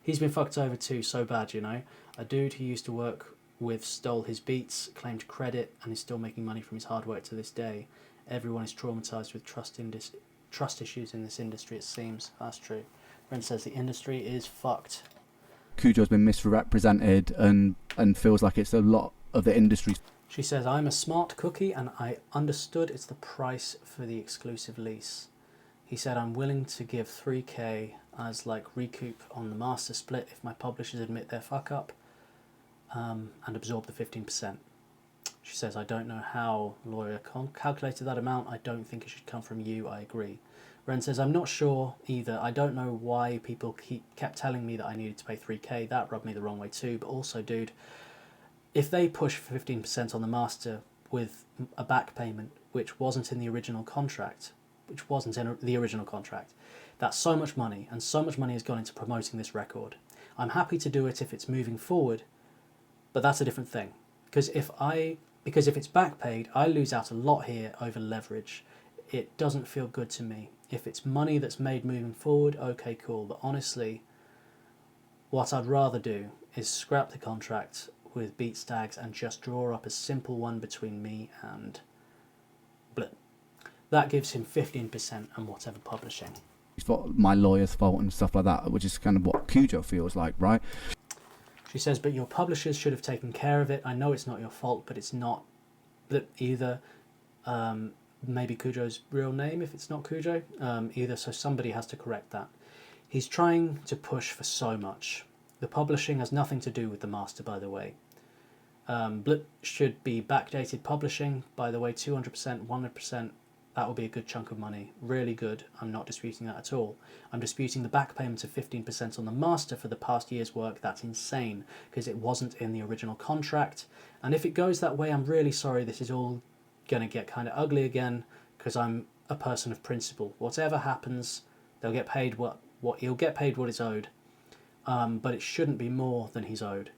He's been fucked over too so bad, you know. A dude he used to work with stole his beats, claimed credit, and is still making money from his hard work to this day. Everyone is traumatized with trust issues in this industry, it seems. That's true. Ren says the industry is fucked. Kujo's been misrepresented and feels like it's a lot of the industry. She says, I'm a smart cookie and I understood it's the price for the exclusive lease. He said, I'm willing to give 3k as like recoup on the master split if my publishers admit their fuck up and absorb the 15%. She says, I don't know how lawyer calculated that amount. I don't think it should come from you. I agree. Ren says, I'm not sure either. I don't know why people kept telling me that I needed to pay 3k. That rubbed me the wrong way too. But also, dude, if they push for 15% on the master with a back payment, which wasn't in the original contract, that's so much money, and so much money has gone into promoting this record. I'm happy to do it if it's moving forward, but that's a different thing. Because if it's back paid, I lose out a lot here over leverage. It doesn't feel good to me. If it's money that's made moving forward, okay, cool. But honestly, What I'd rather do is scrap the contract with Beatstags and just draw up a simple one between me and Blip. That gives him 15% and whatever publishing. It's my lawyer's fault and stuff like that, which is kind of what Kujo feels like, right? She says, but your publishers should have taken care of it. I know it's not your fault, but it's not Blip either. Maybe Kujo's real name if it's not Kujo either, so somebody has to correct that. He's trying to push for so much. The publishing has nothing to do with the master, by the way. Blip should be backdated publishing, by the way, 200%, 100%. That will be a good chunk of money. Really good. I'm not disputing that at all. I'm disputing the back payment of 15% on the master for the past year's work. That's insane, because it wasn't in the original contract. And if it goes that way, I'm really sorry. This is all going to get kind of ugly again, because I'm a person of principle. Whatever happens, they'll get paid he'll get paid what is owed. But it shouldn't be more than he's owed.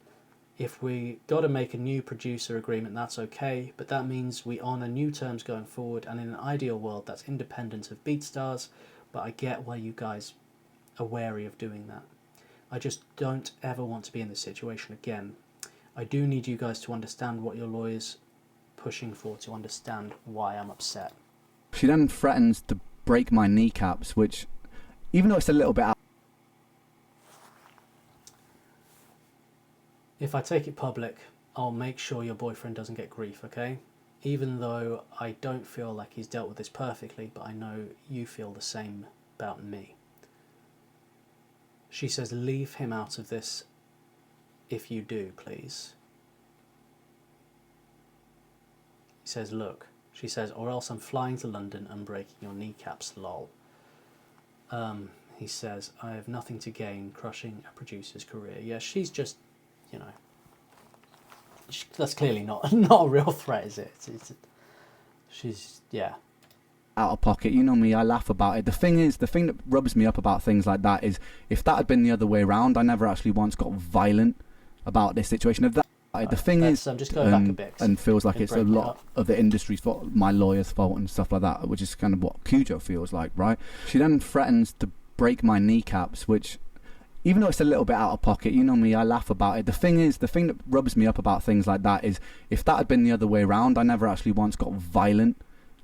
If we got to make a new producer agreement, that's okay, but that means we honour new terms going forward, and in an ideal world that's independent of BeatStars, but I get why you guys are wary of doing that. I just don't ever want to be in this situation again. I do need you guys to understand what your lawyer's pushing for, to understand why I'm upset. She then threatens to break my kneecaps, which, even though it's a little bit out. If I take it public, I'll make sure your boyfriend doesn't get grief, okay? Even though I don't feel like he's dealt with this perfectly, but I know you feel the same about me. She says, leave him out of this if you do, please. He says, look. She says, or else I'm flying to London and breaking your kneecaps, lol. He says, I have nothing to gain crushing a producer's career. Yeah, she's just, you know, that's clearly not a real threat, is it? She's, yeah. Out of pocket. You know me, I laugh about it. The thing that rubs me up about things like that is, if that had been the other way around, I never actually once got violent about this situation. If that, the thing is, just going back a bit, and feels like it's a lot of the industry's fault, my lawyer's fault and stuff like that, which is kind of what Kujo feels like, right? She then threatens to break my kneecaps, which, even though it's a little bit out of pocket, you know me, I laugh about it. The thing that rubs me up about things like that is, if that had been the other way around, I never actually once got violent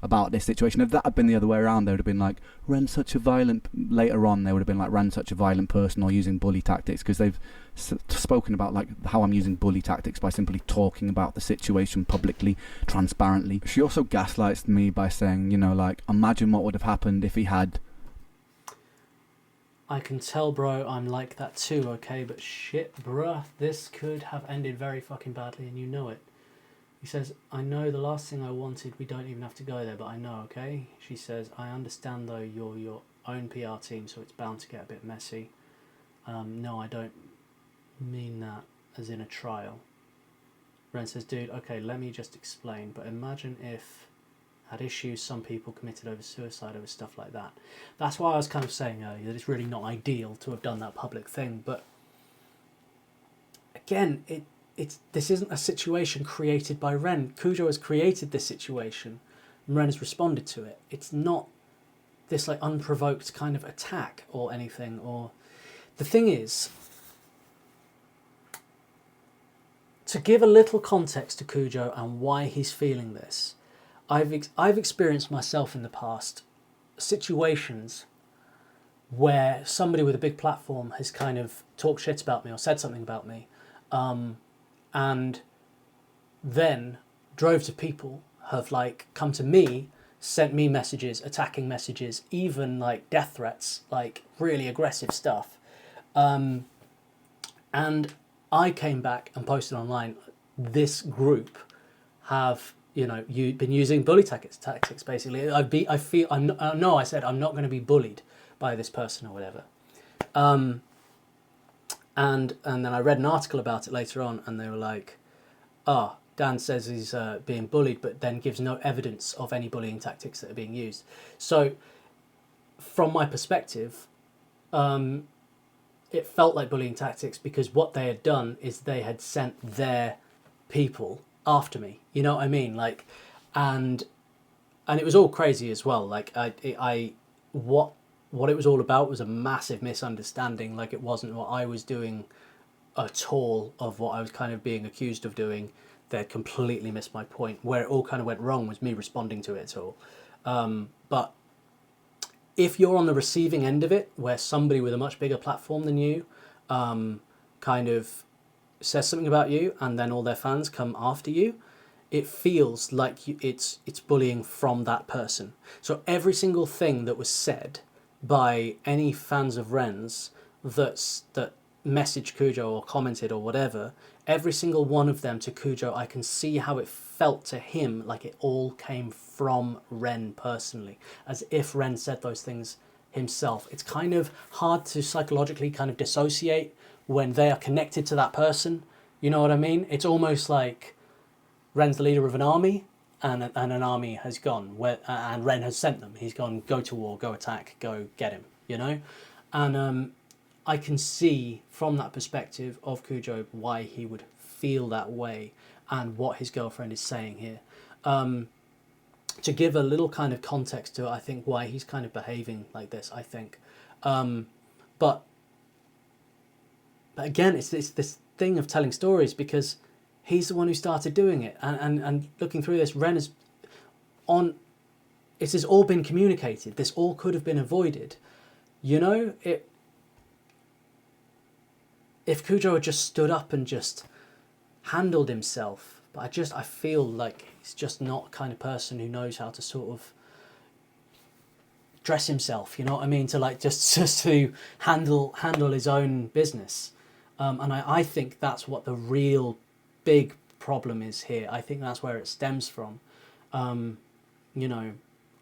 about this situation. If that had been the other way around, they would have been like, Ren's such a violent, later on they would have been like, Ren's such a violent person, or using bully tactics, because they've spoken about like how I'm using bully tactics by simply talking about the situation publicly, transparently. She also gaslights me by saying, you know, like, imagine what would have happened if he had. I can tell, bro, I'm like that too, okay? But shit, bruh, this could have ended very fucking badly, and you know it. He says, I know the last thing I wanted, we don't even have to go there, but I know, okay? She says, I understand, though, you're your own PR team, so it's bound to get a bit messy. No, I don't mean that as in a trial. Ren says, dude, okay, let me just explain, but imagine if had issues some people committed over suicide, over stuff like that. That's why I was kind of saying earlier that it's really not ideal to have done that public thing, but again, this isn't a situation created by Ren. Kujo has created this situation, and Ren has responded to it. It's not this like unprovoked kind of attack or anything. Or the thing is, to give a little context to Kujo and why he's feeling this, I've experienced myself in the past situations where somebody with a big platform has kind of talked shit about me or said something about me, and then droves of people have like come to me, sent me messages, attacking messages, even like death threats, like really aggressive stuff. And I came back and posted online, this group have, you know, you've been using bully tactics basically. I said I'm not going to be bullied by this person or whatever. And then I read an article about it later on, and they were like, Dan says he's being bullied, but then gives no evidence of any bullying tactics that are being used. So from my perspective, it felt like bullying tactics, because what they had done is they had sent their people after me. You know what I mean? Like, and it was all crazy as well. Like, what what it was all about was a massive misunderstanding. Like, it wasn't what I was doing at all of what I was kind of being accused of doing. They'd completely missed my point. Where it all kind of went wrong was me responding to it at all. But if you're on the receiving end of it, where somebody with a much bigger platform than you kind of says something about you, and then all their fans come after you, it feels like it's bullying from that person. So every single thing that was said by any fans of Ren's that messaged Kujo or commented or whatever, every single one of them to Kujo, I can see how it felt to him like it all came from Ren personally, as if Ren said those things himself. It's kind of hard to psychologically kind of dissociate when they are connected to that person. You know what I mean? It's almost like Ren's the leader of an army, and an army has gone, and Ren has sent them. He's gone, go to war, go attack, go get him, you know? And I can see from that perspective of Kujo why he would feel that way and what his girlfriend is saying here. To give a little kind of context to it, I think why he's kind of behaving like this, I think. But again, it's this thing of telling stories, because he's the one who started doing it. And looking through this, Ren it has all been communicated. This all could have been avoided. You know, if Kujo had just stood up and just handled himself, but I feel like he's just not the kind of person who knows how to sort of dress himself, you know what I mean? To like just to handle his own business. And I think that's what the real big problem is here. I think that's where it stems from. You know,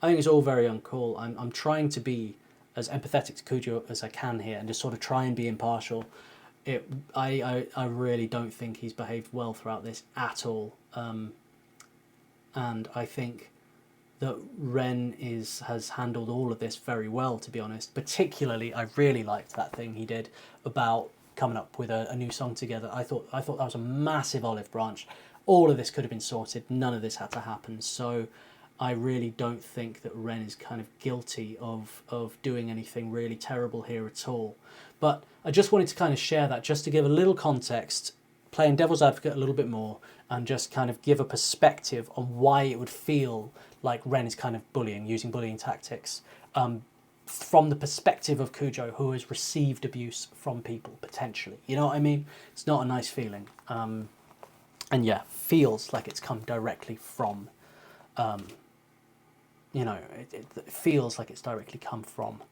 I think it's all very uncool. I'm trying to be as empathetic to Kujo as I can here and just sort of try and be impartial. I really don't think he's behaved well throughout this at all. And I think that Ren has handled all of this very well, to be honest. Particularly, I really liked that thing he did about coming up with a new song together. I thought that was a massive olive branch. All of this could have been sorted. None of this had to happen. So I really don't think that Ren is kind of guilty of doing anything really terrible here at all. But I just wanted to kind of share that, just to give a little context, playing devil's advocate a little bit more, and just kind of give a perspective on why it would feel like Ren is kind of using bullying tactics, from the perspective of Kujo, who has received abuse from people, potentially. You know what I mean? It's not a nice feeling. And yeah, feels like it's come directly from, you know, it feels like it's directly come from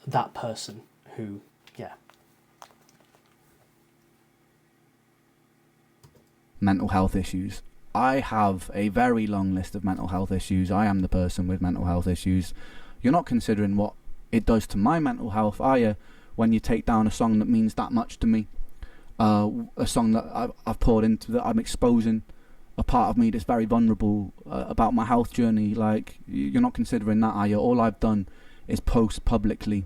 that person who, yeah. Mental health issues. I have a very long list of mental health issues. I am the person with mental health issues. You're not considering what it does to my mental health, are you, when you take down a song that means that much to me? A song that I've poured into, that I'm exposing a part of me that's very vulnerable about my health journey. Like, you're not considering that, are you? All I've done is post publicly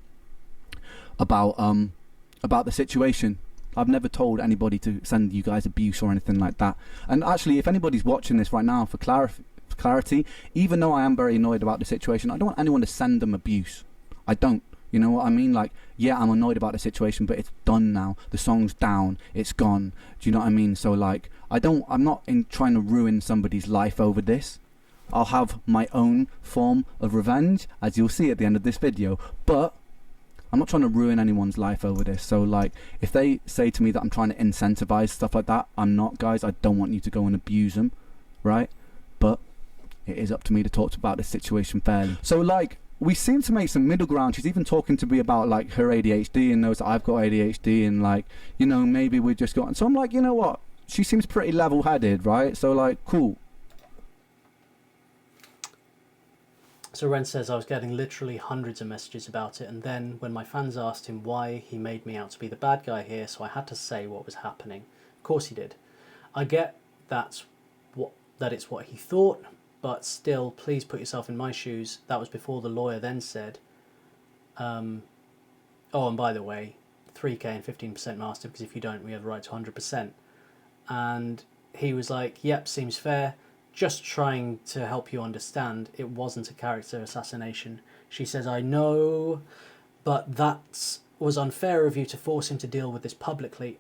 about the situation. I've never told anybody to send you guys abuse or anything like that. And actually, if anybody's watching this right now, for clarity, even though I am very annoyed about the situation, I don't want anyone to send them abuse. I don't. You know what I mean? Like, yeah, I'm annoyed about the situation, but it's done now. The song's down. It's gone. Do you know what I mean? So, like, I'm not trying to ruin somebody's life over this. I'll have my own form of revenge, as you'll see at the end of this video. But I'm not trying to ruin anyone's life over this. So, like, if they say to me that I'm trying to incentivize stuff like that, I'm not, guys. I don't want you to go and abuse them, right? But it is up to me to talk about this situation fairly. So, like, we seem to make some middle ground. She's even talking to me about, like, her ADHD and knows that I've got ADHD, and, like, you know, maybe we just got... So I'm like, you know what? She seems pretty level-headed, right? So, like, cool. So Ren says, I was getting literally hundreds of messages about it, and then when my fans asked him why, he made me out to be the bad guy here, so I had to say what was happening. Of course he did. I get that it's what he thought, but still, please put yourself in my shoes. That was before the lawyer then said, oh, and by the way, 3K and 15% master, because if you don't, we have the right to 100%. And he was like, yep, seems fair. Just trying to help you understand, it wasn't a character assassination. She says, I know, but that was unfair of you to force him to deal with this publicly.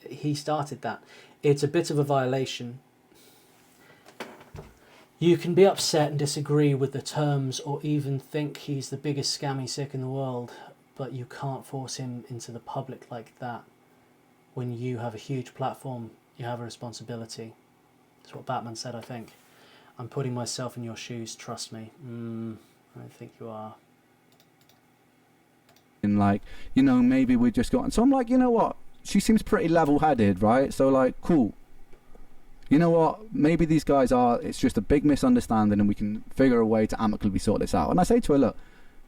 He started that. It's a bit of a violation. You can be upset and disagree with the terms or even think he's the biggest scammy sick in the world, but you can't force him into the public like that. When you have a huge platform, you have a responsibility. That's what Batman said, I think. I'm putting myself in your shoes, trust me. I think you are. And like, you know, maybe we just got... So I'm like, you know what? She seems pretty level-headed, right? So like, cool. You know what? Maybe these guys are... It's just a big misunderstanding and we can figure a way to amicably sort this out. And I say to her, look,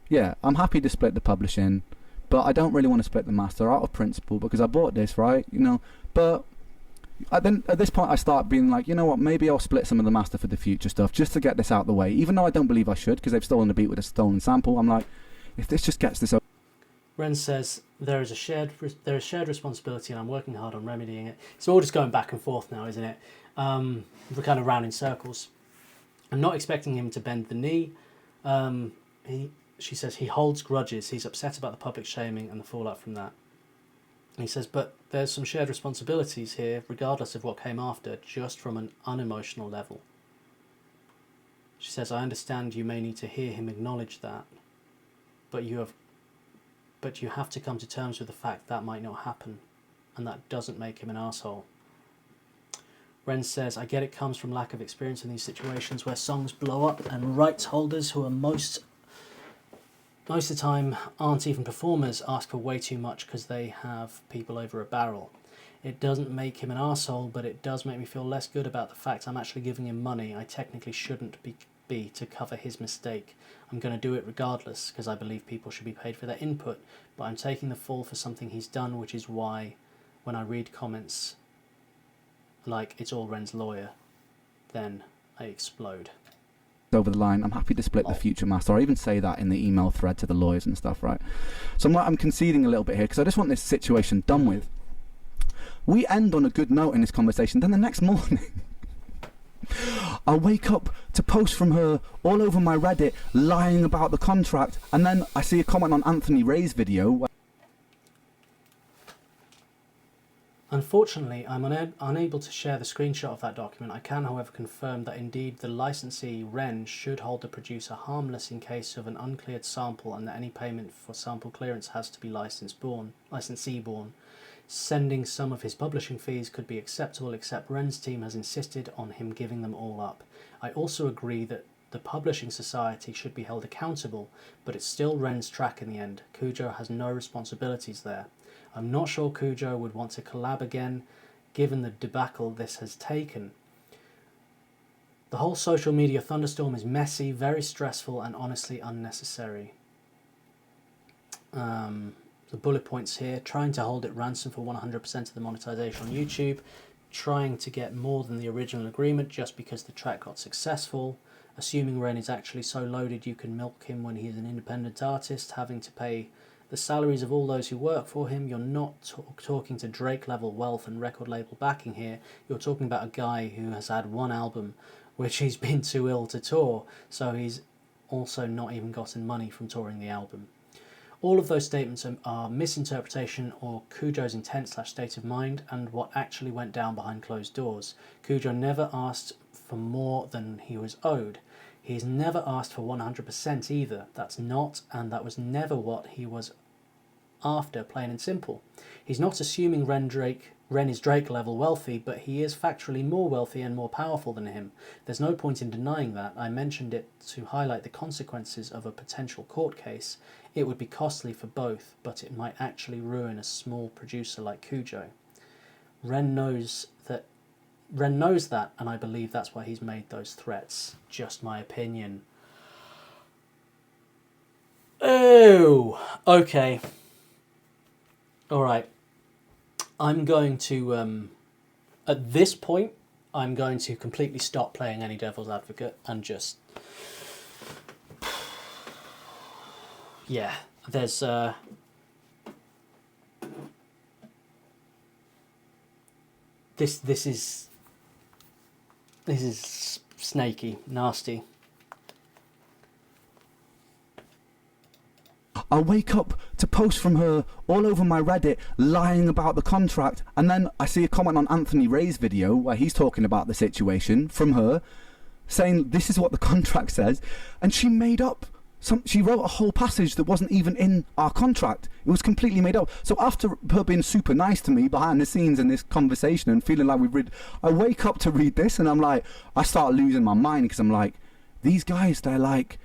yeah, I'm happy to split the publishing, but I don't really want to split the master out of principle because I bought this, right? You know, but... Then at this point I start being like, you know what, maybe I'll split some of the master for the future stuff just to get this out of the way, even though I don't believe I should because they've stolen the beat with a stolen sample. I'm like, if this just gets this over. Ren says there is shared responsibility and I'm working hard on remedying it. It's all just going back and forth now, isn't it? We're kind of round in circles. I'm not expecting him to bend the knee. She says he holds grudges. He's upset about the public shaming and the fallout from that. And he says, but there's some shared responsibilities here, regardless of what came after, just from an unemotional level. She says, I understand you may need to hear him acknowledge that, but you have to come to terms with the fact that might not happen, and that doesn't make him an asshole. Ren says, I get it comes from lack of experience in these situations where songs blow up and rights holders who are most of the time aren't even performers ask for way too much because they have people over a barrel. It doesn't make him an arsehole, but it does make me feel less good about the fact I'm actually giving him money I technically shouldn't be to cover his mistake. I'm going to do it regardless because I believe people should be paid for their input, but I'm taking the fall for something he's done, which is why when I read comments like it's all Ren's lawyer, then I explode. Over the line, I'm happy to split the future master. I even say that in the email thread to the lawyers and stuff, right? So I'm conceding a little bit here because I just want this situation done with. We end on a good note in this conversation. Then the next morning I wake up to posts from her all over my Reddit lying about the contract, and then I see a comment on Anthony Ray's video. Unfortunately, I'm unable to share the screenshot of that document. I can, however, confirm that indeed the licensee, Ren, should hold the producer harmless in case of an uncleared sample and that any payment for sample clearance has to be licensee-borne. Sending some of his publishing fees could be acceptable, except Ren's team has insisted on him giving them all up. I also agree that the publishing society should be held accountable, but it's still Ren's track in the end. Kujo has no responsibilities there. I'm not sure Kujo would want to collab again, given the debacle this has taken. The whole social media thunderstorm is messy, very stressful, and honestly unnecessary. The bullet points here: trying to hold it ransom for 100% of the monetization on YouTube, trying to get more than the original agreement just because the track got successful, assuming Ren is actually so loaded you can milk him when he's an independent artist, having to pay the salaries of all those who work for him. You're not talking to Drake level wealth and record label backing here. You're talking about a guy who has had one album which he's been too ill to tour, so he's also not even gotten money from touring the album. All of those statements are misinterpretation or Kujo's intent/state of mind and what actually went down behind closed doors. Kujo never asked for more than he was owed. He's never asked for 100% either. That's not, and that was never what he was after, plain and simple. He's not assuming Ren is Drake level wealthy, but he is factually more wealthy and more powerful than him. There's no point in denying that. I mentioned it to highlight the consequences of a potential court case. It would be costly for both, but it might actually ruin a small producer like Kujo. Ren knows that, and I believe that's why he's made those threats. Just my opinion. Oh, okay. Alright. I'm going to, at this point, I'm going to completely stop playing any devil's advocate and just... Yeah, there's... This is snaky, nasty. I wake up to posts from her all over my Reddit lying about the contract, and then I see a comment on Anthony Ray's video where he's talking about the situation from her, saying this is what the contract says, and she made up she wrote a whole passage that wasn't even in our contract. It was completely made up. So after her being super nice to me behind the scenes in this conversation and feeling like I wake up to read this and I'm like, I start losing my mind, because I'm like, these guys, they're like,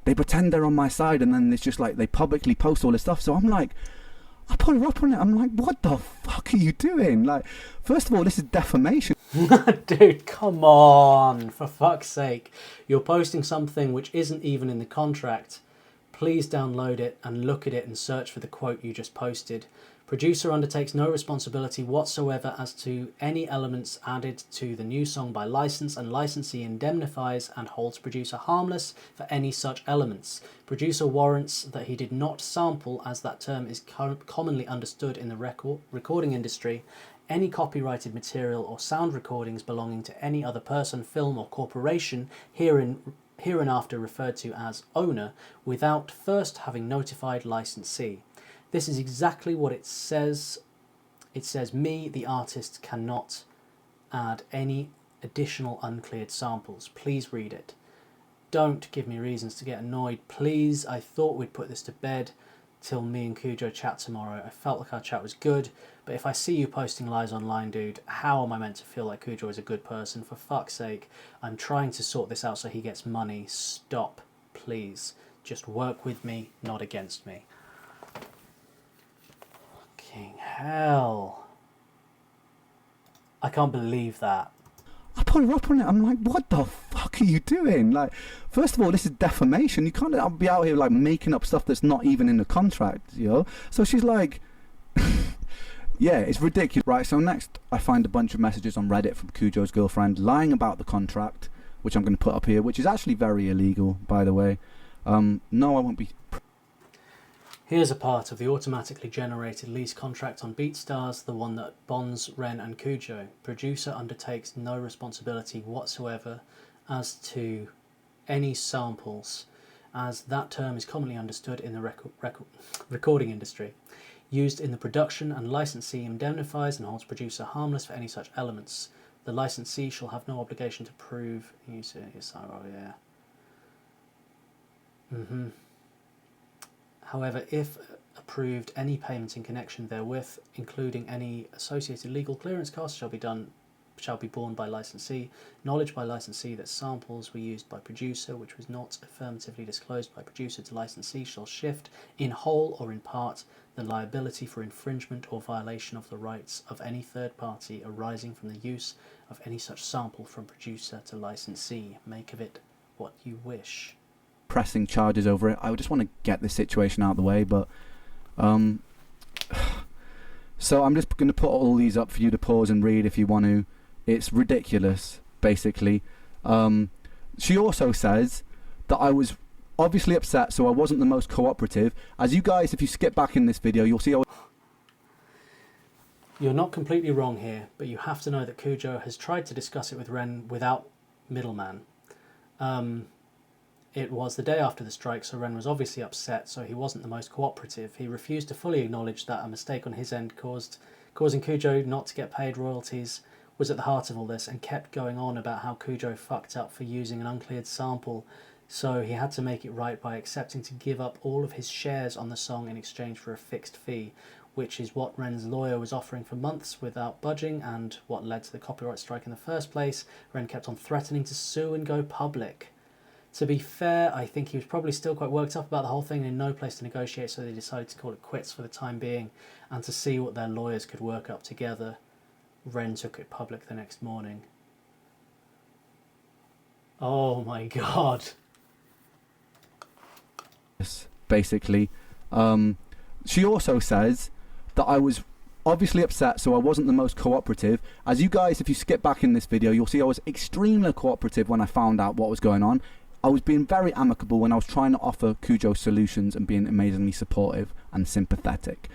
they pretend they're on my side, and then it's just like they publicly post all this stuff. So I'm like, I put her up on it. I'm like, what the fuck are you doing? Like, first of all, this is defamation. Dude, come on, for fuck's sake. You're posting something which isn't even in the contract. Please download it and look at it and search for the quote you just posted. Producer undertakes no responsibility whatsoever as to any elements added to the new song by license, and licensee indemnifies and holds producer harmless for any such elements. Producer warrants that he did not sample, as that term is commonly understood in the recording industry, any copyrighted material or sound recordings belonging to any other person, film or corporation, hereinafter referred to as owner, without first having notified licensee. This is exactly what it says. It says, me, the artist, cannot add any additional uncleared samples. Please read it. Don't give me reasons to get annoyed, please. I thought we'd put this to bed till me and Kujo chat tomorrow. I felt like our chat was good, but if I see you posting lies online, dude, how am I meant to feel like Kujo is a good person? For fuck's sake, I'm trying to sort this out so he gets money. Stop, please. Just work with me, not against me. Fucking hell. I can't believe that. I put her up on it. I'm like, what the fuck are you doing? Like, first of all, this is defamation. You can't be out here like making up stuff that's not even in the contract, you know? So she's like, yeah, it's ridiculous. Right, so next I find a bunch of messages on Reddit from Kujo's girlfriend lying about the contract, which I'm going to put up here, which is actually very illegal, by the way. No, I won't be... Here's a part of the automatically generated lease contract on BeatStars, the one that bonds Ren and Kujo. Producer undertakes no responsibility whatsoever as to any samples, as that term is commonly understood in the recording industry. Used in the production, and licensee indemnifies and holds producer harmless for any such elements. The licensee shall have no obligation to prove... However, if approved, any payment in connection therewith, including any associated legal clearance costs, shall be borne by licensee. Knowledge by licensee that samples were used by producer, which was not affirmatively disclosed by producer to licensee, shall shift, in whole or in part, the liability for infringement or violation of the rights of any third party arising from the use of any such sample from producer to licensee. Make of it what you wish. Pressing charges over it. I just want to get this situation out of the way, but so I'm just going to put all these up for you to pause and read if you want to. It's ridiculous, basically. She also says that I was obviously upset, so I wasn't the most cooperative. As you guys, if you skip back in this video, you'll see You're not completely wrong here, but you have to know that Kujo has tried to discuss it with Ren without middleman. It was the day after the strike, so Ren was obviously upset, so he wasn't the most cooperative. He refused to fully acknowledge that a mistake on his end causing Kujo not to get paid royalties was at the heart of all this, and kept going on about how Kujo fucked up for using an uncleared sample, so he had to make it right by accepting to give up all of his shares on the song in exchange for a fixed fee, which is what Ren's lawyer was offering for months without budging, and what led to the copyright strike in the first place. Ren kept on threatening to sue and go public. To be fair, I think he was probably still quite worked up about the whole thing and in no place to negotiate, so they decided to call it quits for the time being and to see what their lawyers could work up together. Ren took it public the next morning. Oh my god. basically. She also says that I was obviously upset, so I wasn't the most cooperative. As you guys, if you skip back in this video, you'll see I was extremely cooperative when I found out what was going on. I was being very amicable when I was trying to offer Kujo solutions and being amazingly supportive and sympathetic.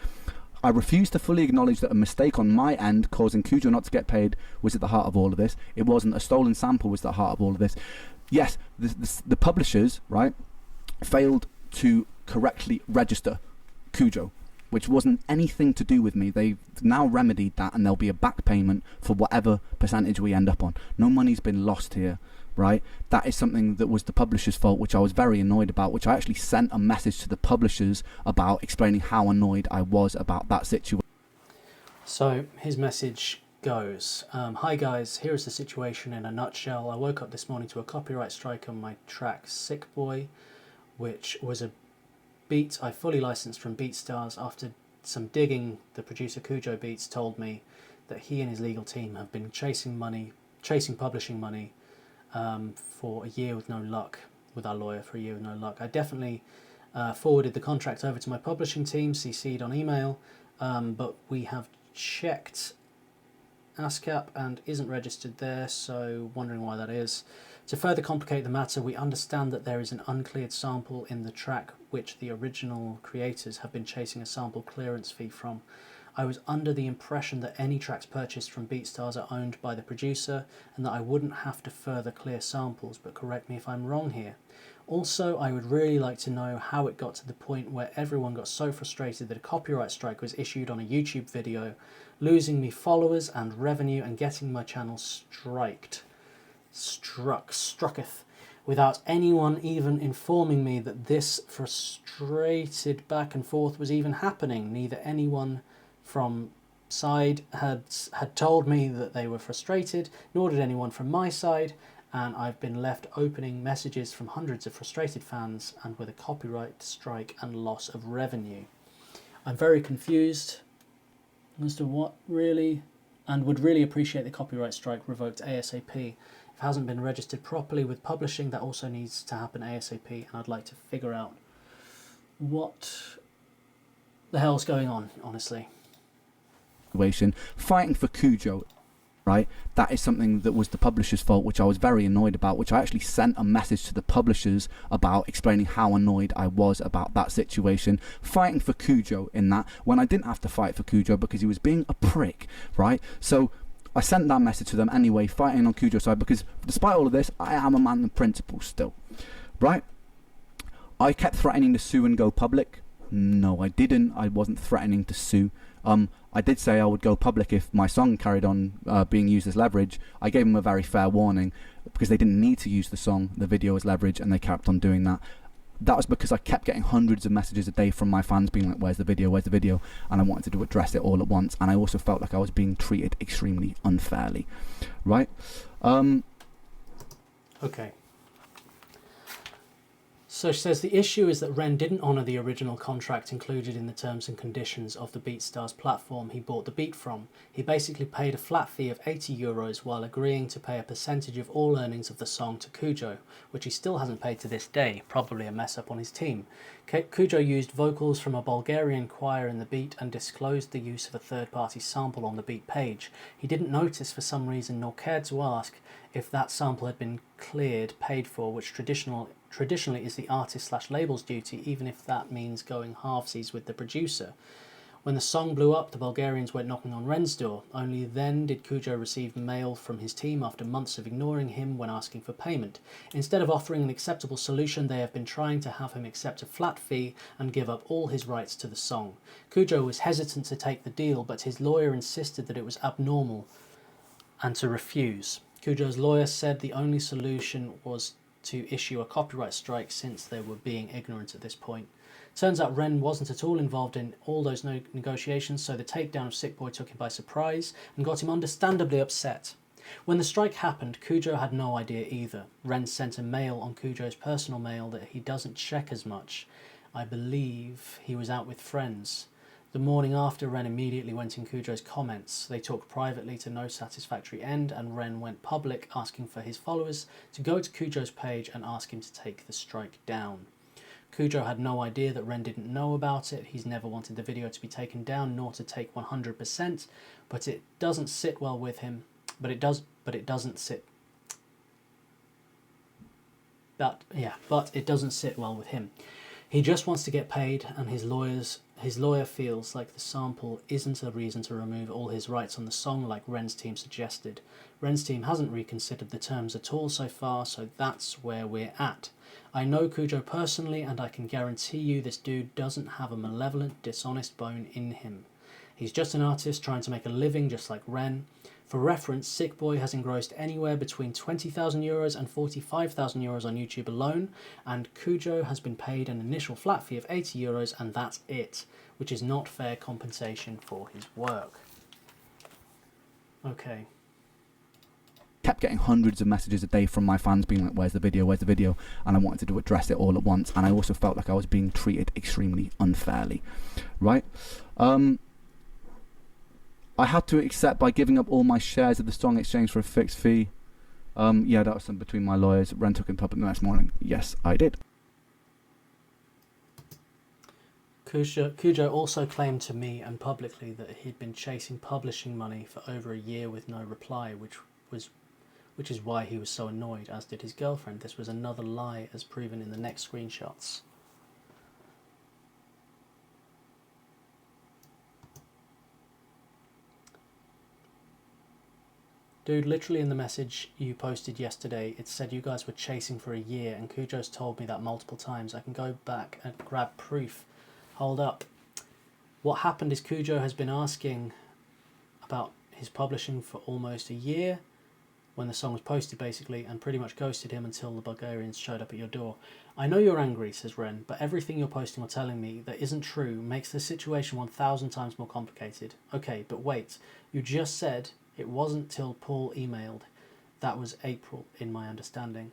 I refused to fully acknowledge that a mistake on my end causing Kujo not to get paid was at the heart of all of this. It wasn't. A stolen sample was at the heart of all of this. Yes, the publishers, right, failed to correctly register Kujo, which wasn't anything to do with me. They've now remedied that, and there'll be a back payment for whatever percentage we end up on. No money's been lost here, right? That is something that was the publisher's fault, which I was very annoyed about, which I actually sent a message to the publishers about, explaining how annoyed I was about that situation. So his message goes, hi guys, here is the situation in a nutshell. I woke up this morning to a copyright strike on my track Sick Boi, which was a beat I fully licensed from BeatStars. After some digging, the producer KUJOBEATS told me that he and his legal team have been chasing publishing money for a year with no luck, with our lawyer for a year with no luck. I definitely forwarded the contract over to my publishing team, CC'd on email, but we have checked ASCAP and isn't registered there, so wondering why that is. To further complicate the matter, we understand that there is an uncleared sample in the track which the original creators have been chasing a sample clearance fee from. I was under the impression that any tracks purchased from BeatStars are owned by the producer and that I wouldn't have to further clear samples, but correct me if I'm wrong here. Also, I would really like to know how it got to the point where everyone got so frustrated that a copyright strike was issued on a YouTube video, losing me followers and revenue and getting my channel strucketh, without anyone even informing me that this frustrated back and forth was even happening. Neither anyone from side had told me that they were frustrated, nor did anyone from my side, and I've been left opening messages from hundreds of frustrated fans and with a copyright strike and loss of revenue. I'm very confused as to what really, and would really appreciate the copyright strike revoked ASAP. If it hasn't been registered properly with publishing, that also needs to happen ASAP, and I'd like to figure out what the hell's going on, honestly. Fighting for Kujo, right? That is something that was the publisher's fault, which I was very annoyed about, which I actually sent a message to the publishers about, explaining how annoyed I was about that situation. Fighting for Kujo in that, when I didn't have to fight for Kujo because he was being a prick, right? So I sent that message to them anyway, fighting on Kujo's side, because despite all of this, I am a man of principle still, right? I kept threatening to sue and go public. No, I didn't. I wasn't threatening to sue. I did say I would go public if my song carried on being used as leverage. I gave them a very fair warning because they didn't need to use the song, the video as leverage, and they kept on doing that. That was because I kept getting hundreds of messages a day from my fans being like, where's the video, and I wanted to address it all at once, and I also felt like I was being treated extremely unfairly, right? Okay. So she says the issue is that Ren didn't honour the original contract included in the terms and conditions of the BeatStars platform he bought the beat from. He basically paid a flat fee of €80 while agreeing to pay a percentage of all earnings of the song to Kujo, which he still hasn't paid to this day, probably a mess up on his team. Kujo used vocals from a Bulgarian choir in the beat and disclosed the use of a third-party sample on the beat page. He didn't notice for some reason nor cared to ask if that sample had been cleared, paid for, which traditionally is the artist/label's duty, even if that means going halvesies with the producer. When the song blew up, the Bulgarians went knocking on Ren's door. Only then did Kujo receive mail from his team after months of ignoring him when asking for payment. Instead of offering an acceptable solution, they have been trying to have him accept a flat fee and give up all his rights to the song. Kujo was hesitant to take the deal, but his lawyer insisted that it was abnormal and to refuse. Kujo's lawyer said the only solution was to issue a copyright strike since they were being ignorant at this point. Turns out Ren wasn't at all involved in all those negotiations, so the takedown of Sick Boi took him by surprise and got him understandably upset. When the strike happened, Kujo had no idea either. Ren sent a mail on Kujo's personal mail that he doesn't check as much. I believe he was out with friends. The morning after, Ren immediately went in Kujo's comments. They talked privately to no satisfactory end, and Ren went public asking for his followers to go to Kujo's page and ask him to take the strike down. Kujo had no idea that Ren didn't know about it. He's never wanted the video to be taken down, nor to take 100%, but it doesn't sit well with him. But it doesn't sit well with him. He just wants to get paid, and his lawyer feels like the sample isn't a reason to remove all his rights on the song like Ren's team suggested. Ren's team hasn't reconsidered the terms at all so far, so that's where we're at. I know Kujo personally, and I can guarantee you this dude doesn't have a malevolent, dishonest bone in him. He's just an artist trying to make a living just like Ren. For reference, Sick Boi has engrossed anywhere between €20,000 and €45,000 on YouTube alone, and Kujo has been paid an initial flat fee of €80 and that's it, which is not fair compensation for his work. Okay. Kept getting hundreds of messages a day from my fans being like, where's the video, where's the video? And I wanted to address it all at once, and I also felt like I was being treated extremely unfairly, right? I had to accept by giving up all my shares of the song in exchange for a fixed fee. Yeah, that was something between my lawyers. Ren took it up the next morning. Yes, I did. Kujo also claimed to me and publicly that he'd been chasing publishing money for over a year with no reply, which is why he was so annoyed, as did his girlfriend. This was another lie, as proven in the next screenshots. Dude, literally in the message you posted yesterday, it said you guys were chasing for a year, and Kujo's told me that multiple times. I can go back and grab proof. Hold up. What happened is Kujo has been asking about his publishing for almost a year, when the song was posted basically, and pretty much ghosted him until the Bulgarians showed up at your door. I know you're angry, says Ren, but everything you're posting or telling me that isn't true makes the situation 1,000 times more complicated. Okay, but wait, you just said it wasn't till Paul emailed. That was April, in my understanding.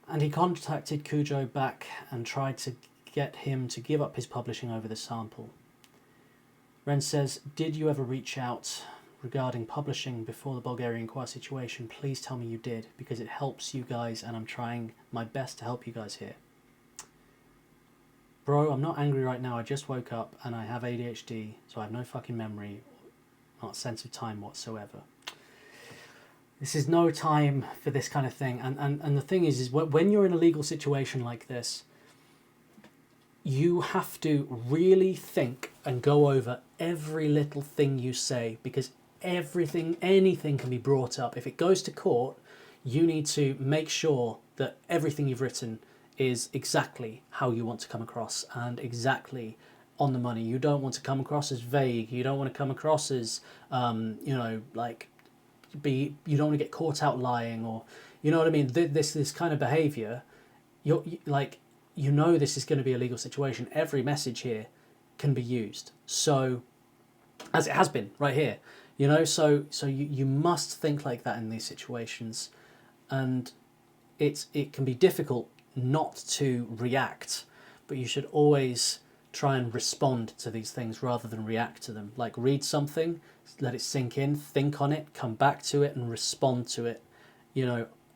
And he contacted Kujo back and tried to get him to give up his publishing over the sample. Ren says, did you ever reach out regarding publishing before the Bulgarian Choir situation? Please tell me you did, because it helps you guys and I'm trying my best to help you guys here. Bro, I'm not angry right now. I just woke up and I have ADHD, so I have no fucking memory, not a sense of time whatsoever. This is no time for this kind of thing. And the thing is when you're in a legal situation like this, you have to really think and go over every little thing you say, because anything can be brought up. If it goes to court, you need to make sure that everything you've written is exactly how you want to come across and exactly on the money. You don't want to come across as vague. You don't want to come across as, you don't want to get caught out lying, or, you know what I mean? This kind of behavior, this is going to be a legal situation. Every message here can be used. So, as it has been right here, so you must think like that in these situations. And it can be difficult not to react, but you should always try and respond to these things rather than react to them. Like, read something, let it sink in, think on it, come back to it and respond to it,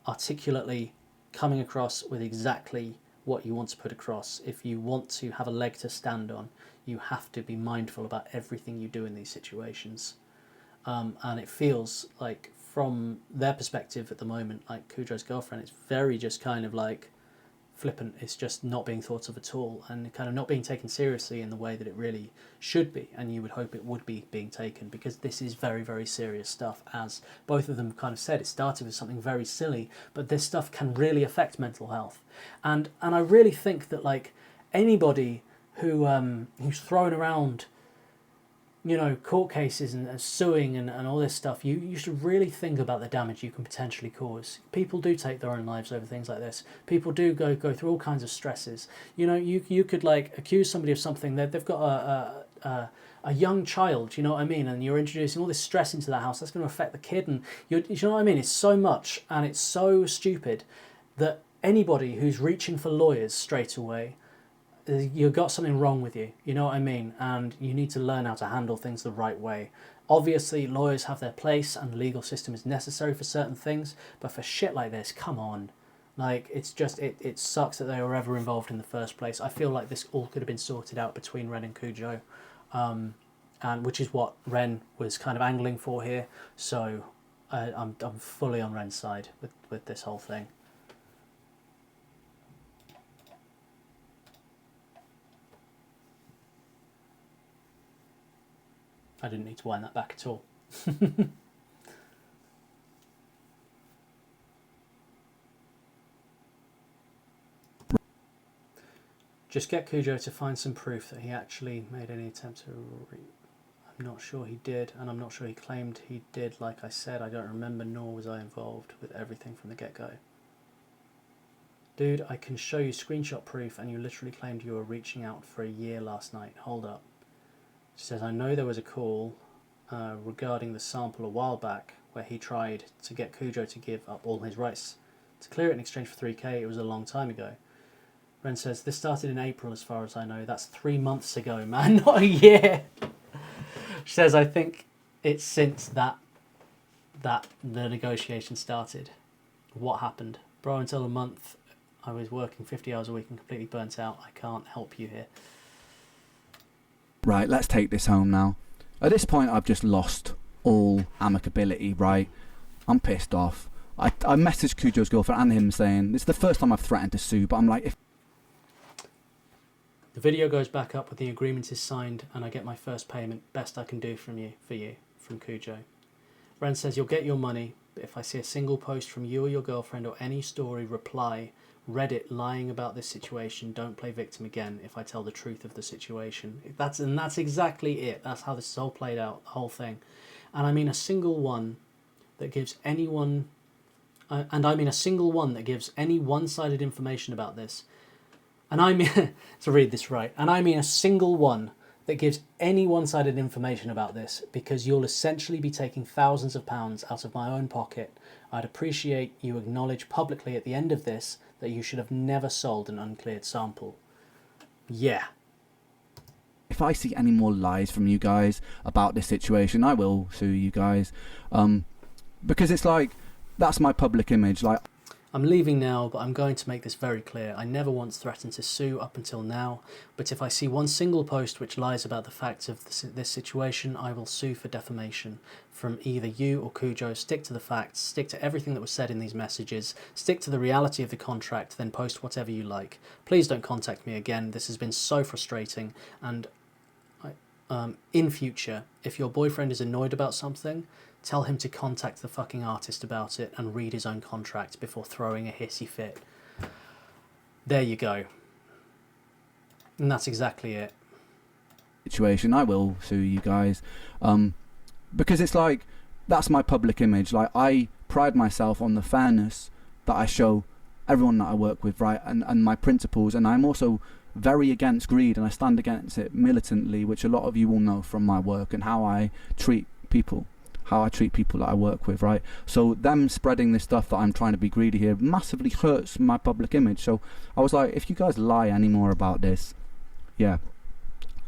articulately, coming across with exactly what you want to put across. If you want to have a leg to stand on, you have to be mindful about everything you do in these situations. And it feels like, from their perspective at the moment, like Kujo's girlfriend, it's very just kind of like flippant. It's just not being thought of at all, and kind of not being taken seriously in the way that it really should be, and you would hope it would be being taken, because this is very, very serious stuff. As both of them kind of said, it started with something very silly, but this stuff can really affect mental health. And I really think that, like, anybody who's throwing around court cases and suing and all this stuff, you should really think about the damage you can potentially cause. People do take their own lives over things like this. People do go through all kinds of stresses. You could, like, accuse somebody of something that they've got a young child, you know what I mean, and you're introducing all this stress into that house. That's going to affect the kid, and you know what I mean. It's so much, and it's so stupid that anybody who's reaching for lawyers straight away, you've got something wrong with you, you know what I mean? And you need to learn how to handle things the right way. Obviously, lawyers have their place and the legal system is necessary for certain things, but for shit like this, come on. Like, it's just, it sucks that they were ever involved in the first place. I feel like this all could have been sorted out between Ren and Kujo, and which is what Ren was kind of angling for here. So I'm fully on Ren's side with this whole thing. I didn't need to wind that back at all. Just get Kujo to find some proof that he actually made any attempt to I'm not sure he did, and I'm not sure he claimed he did. Like I said, I don't remember, nor was I involved with everything from the get-go. Dude, I can show you screenshot proof, and you literally claimed you were reaching out for a year last night. Hold up. She says, I know there was a call regarding the sample a while back where he tried to get Kujo to give up all his rights to clear it in exchange for 3K. It was a long time ago. Ren says, this started in April as far as I know. That's 3 months ago, man, not a year. She says, I think it's since that the negotiation started. What happened? Bro, until a month I was working 50 hours a week and completely burnt out. I can't help you here. Right, let's take this home now. At this point, I've just lost all amicability, right? I'm pissed off. I messaged Kujo's girlfriend and him saying, it's the first time I've threatened to sue, but I'm like, if... The video goes back up with the agreement is signed and I get my first payment. Best I can do for you, from Kujo. Ren says, you'll get your money, but if I see a single post from you or your girlfriend or any story, reply, Reddit lying about this situation, don't play victim again if I tell the truth of the situation. That's exactly it. That's how this is all played out, the whole thing. And I mean a single one that gives anyone... a single one that gives any one-sided information about this. And I mean, to read this right, and I mean a single one that gives any one-sided information about this, because you'll essentially be taking thousands of pounds out of my own pocket. I'd appreciate you acknowledge publicly at the end of this that you should have never sold an uncleared sample. Yeah. If I see any more lies from you guys about this situation, I will sue you guys. Because it's like, that's my public image. Like, I'm leaving now, but I'm going to make this very clear. I never once threatened to sue up until now, but if I see one single post which lies about the facts of this situation, I will sue for defamation. From either you or Kujo, stick to the facts, stick to everything that was said in these messages, stick to the reality of the contract, then post whatever you like. Please don't contact me again. This has been so frustrating, and in future, if your boyfriend is annoyed about something, tell him to contact the fucking artist about it and read his own contract before throwing a hissy fit. There you go. And that's exactly it. Situation, I will sue you guys. Because it's like, that's my public image. Like, I pride myself on the fairness that I show everyone that I work with, right? And my principles. And I'm also very against greed, and I stand against it militantly, which a lot of you will know from my work and how I treat people. How I treat people that I work with, right? So them spreading this stuff that I'm trying to be greedy here massively hurts my public image. So I was like, if you guys lie anymore about this, yeah,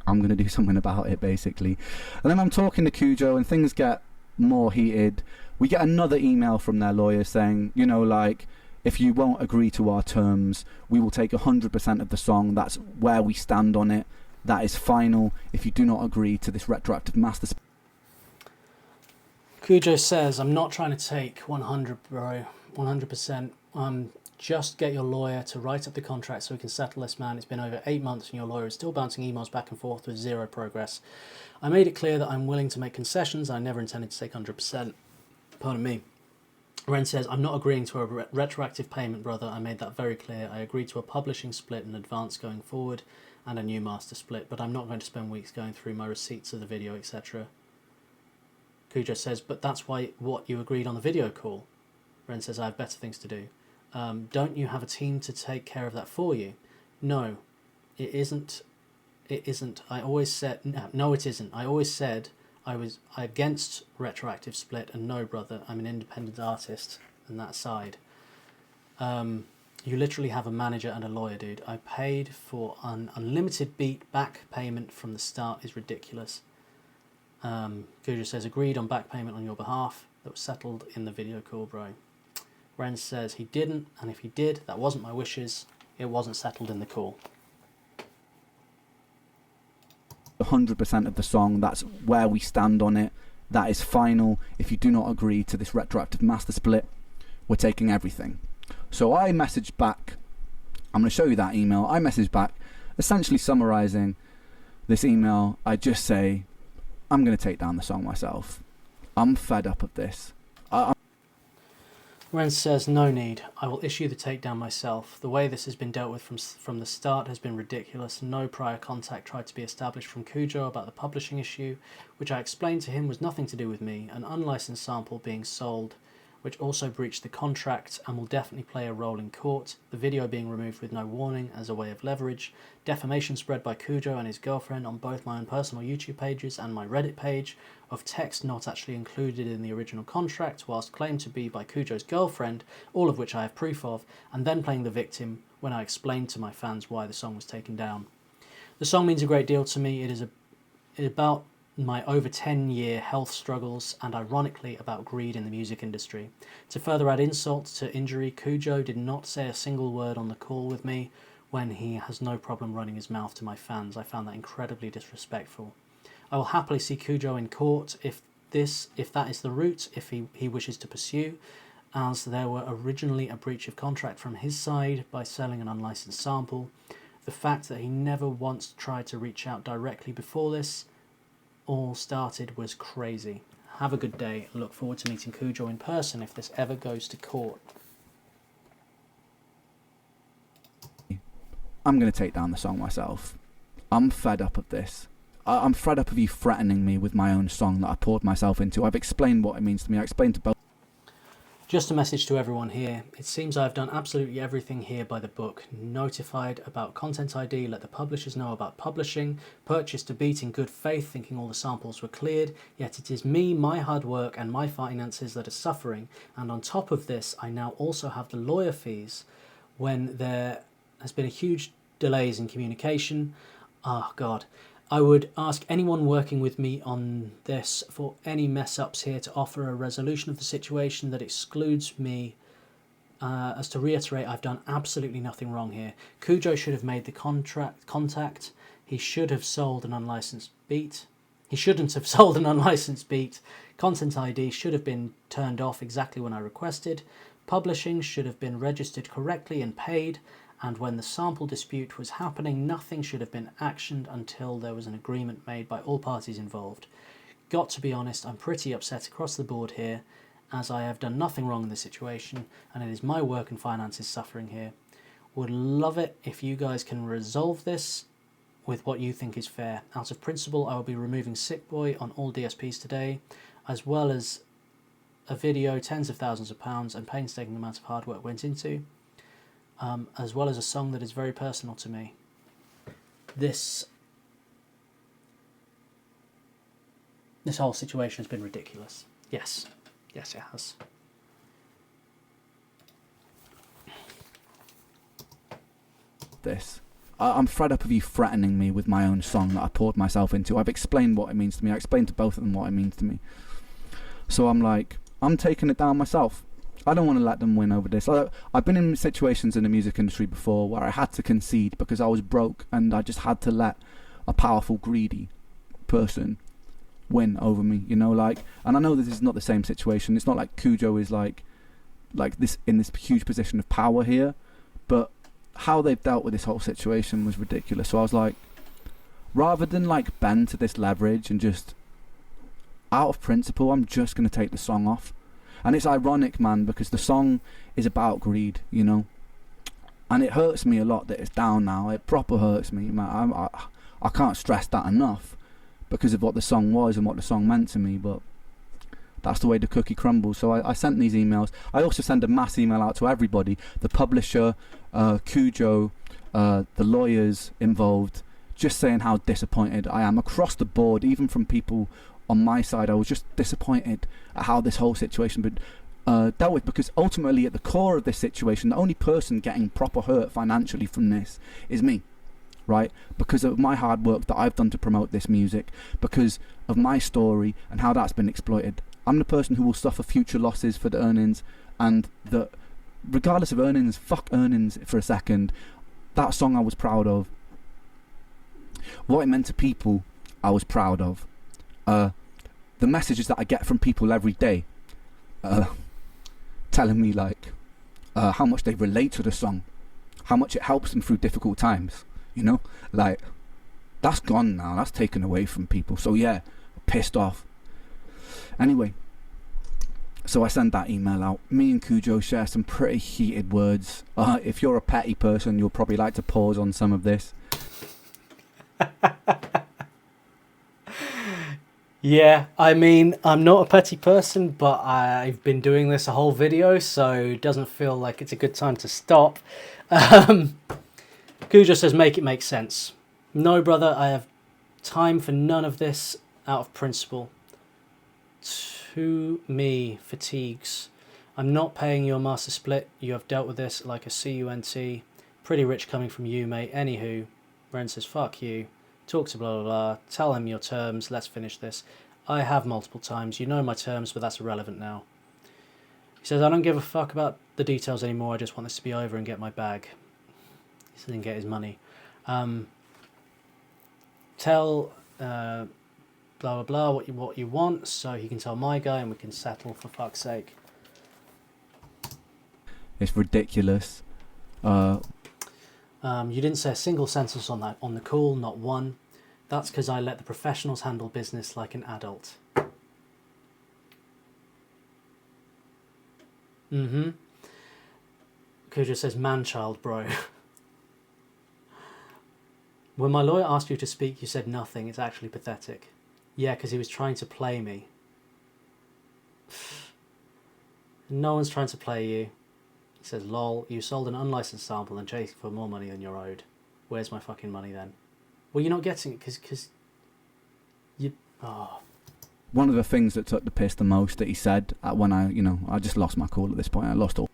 I'm going to do something about it, basically. And then I'm talking to Kujo and things get more heated. We get another email from their lawyer saying, you know, like, if you won't agree to our terms, we will take 100% of the song. That's where we stand on it. That is final. If you do not agree to this retroactive master... Kujo says, I'm not trying to take 100, bro. 100%. Just get your lawyer to write up the contract so we can settle this, man. It's been over 8 months and your lawyer is still bouncing emails back and forth with zero progress. I made it clear that I'm willing to make concessions. I never intended to take 100%. Pardon me. Ren says, I'm not agreeing to a retroactive payment, brother. I made that very clear. I agreed to a publishing split in advance going forward and a new master split, but I'm not going to spend weeks going through my receipts of the video, etc. Kujo says, but that's what you agreed on the video call. Ren says, I have better things to do. Don't you have a team to take care of that for you? No, it isn't. It isn't. I always said, no, it isn't. I always said I was against retroactive split, and no, brother, I'm an independent artist on that side. You literally have a manager and a lawyer, dude. I paid for an unlimited beat. Back payment from the start is ridiculous. Kujo says, agreed on back payment on your behalf. That was settled in the video call, bro. Ren says he didn't, and if he did, that wasn't my wishes. It wasn't settled in the call. 100% of the song, that's where we stand on it. That is final. If you do not agree to this retroactive master split, we're taking everything. So I messaged back. I'm going to show you that email. I messaged back, essentially summarizing this email. I just say, I'm going to take down the song myself. I'm fed up of this. Ren says, no need. I will issue the takedown myself. The way this has been dealt with from the start has been ridiculous. No prior contact tried to be established from Kujo about the publishing issue, which I explained to him was nothing to do with me. An unlicensed sample being sold, which also breached the contract and will definitely play a role in court. The video being removed with no warning as a way of leverage. Defamation spread by Kujo and his girlfriend on both my own personal YouTube pages and my Reddit page of text not actually included in the original contract, whilst claimed to be by Kujo's girlfriend, all of which I have proof of, and then playing the victim when I explained to my fans why the song was taken down. The song means a great deal to me. It is about my over 10-year health struggles and ironically about greed in the music industry. To further add insult to injury, Kujo did not say a single word on the call with me when he has no problem running his mouth to my fans. I found that incredibly disrespectful. I will happily see Kujo in court if that is the route, if he wishes to pursue, as there were originally a breach of contract from his side by selling an unlicensed sample. The fact that he never once tried to reach out directly before this all started was crazy. Have a good day. Look forward to meeting Kujo in person if this ever goes to court. I'm going to take down the song myself. I'm fed up of this. I'm fed up of you threatening me with my own song that I poured myself into. I've explained what it means to me. I explained to both. Just a message to everyone here. It seems I've done absolutely everything here by the book. Notified about content ID, let the publishers know about publishing, purchased a beat in good faith thinking all the samples were cleared, yet it is me, my hard work and my finances that are suffering, and on top of this I now also have the lawyer fees when there has been a huge delays in communication. Oh God. I would ask anyone working with me on this for any mess-ups here to offer a resolution of the situation that excludes me. As to reiterate, I've done absolutely nothing wrong here. Kujo should have made the contact. He should have sold an unlicensed beat. He shouldn't have sold an unlicensed beat. Content ID should have been turned off exactly when I requested. Publishing should have been registered correctly and paid. And when the sample dispute was happening, nothing should have been actioned until there was an agreement made by all parties involved. Got to be honest, I'm pretty upset across the board here, as I have done nothing wrong in this situation, and it is my work and finances suffering here. Would love it if you guys can resolve this with what you think is fair. Out of principle, I will be removing Sick Boi on all DSPs today, as well as a video tens of thousands of pounds and painstaking amount of hard work went into. As well as a song that is very personal to me. This whole situation has been ridiculous. Yes, it has. I'm fed up of you threatening me with my own song that I poured myself into. I've explained what it means to me. I explained to both of them what it means to me. So I'm taking it down myself. I don't want to let them win over this. I've been in situations in the music industry before where I had to concede because I was broke and I just had to let a powerful, greedy person win over me, you know, and I know this is not the same situation. It's not like Kujo is like this in this huge position of power here, but how they've dealt with this whole situation was ridiculous. So I was like, rather than bend to this leverage and just out of principle, I'm just going to take the song off. And it's ironic, man, because the song is about greed, you know. And it hurts me a lot that it's down now. It proper hurts me, man. I can't stress that enough because of what the song was and what the song meant to me. But that's the way the cookie crumbles. So I sent these emails. I also sent a mass email out to everybody. The publisher, Kujo, the lawyers involved, just saying how disappointed I am across the board, even from people on my side. I was just disappointed at how this whole situation been dealt with, because ultimately at the core of this situation, the only person getting proper hurt financially from this is me, right? Because of my hard work that I've done to promote this music, because of my story and how that's been exploited. I'm the person who will suffer future losses for the earnings, and that regardless of earnings, fuck earnings for a second, that song I was proud of. What it meant to people, I was proud of. The messages that I get from people every day, telling me how much they relate to the song, how much it helps them through difficult times, you know, that's gone now, that's taken away from people. So yeah, pissed off. Anyway, So I send that email out. Me and Kujo share some pretty heated words. If you're a petty person, you'll probably like to pause on some of this. Yeah, I mean, I'm not a petty person, but I've been doing this a whole video, so it doesn't feel like it's a good time to stop. Kujo says, make it make sense. No, brother, I have time for none of this out of principle. To me, fatigues. I'm not paying your master split. You have dealt with this like a CUNT. Pretty rich coming from you, mate. Anywho, Ren says, fuck you. Talk to blah, blah, blah. Tell him your terms. Let's finish this. I have multiple times. You know my terms, but that's irrelevant now. He says, I don't give a fuck about the details anymore. I just want this to be over and get my bag. He didn't get his money. Tell blah, blah, blah what you want so he can tell my guy and we can settle, for fuck's sake. It's ridiculous. You didn't say a single sentence on the call, not one. That's because I let the professionals handle business like an adult. Kujo says, man-child, bro. When my lawyer asked you to speak, you said nothing. It's actually pathetic. Yeah, because he was trying to play me. No one's trying to play you. He says, lol, you sold an unlicensed sample and chased for more money than you're owed. Where's my fucking money then? Well, you're not getting it because you... Oh. One of the things that took the piss the most that he said when I just lost my cool at this point. I lost all.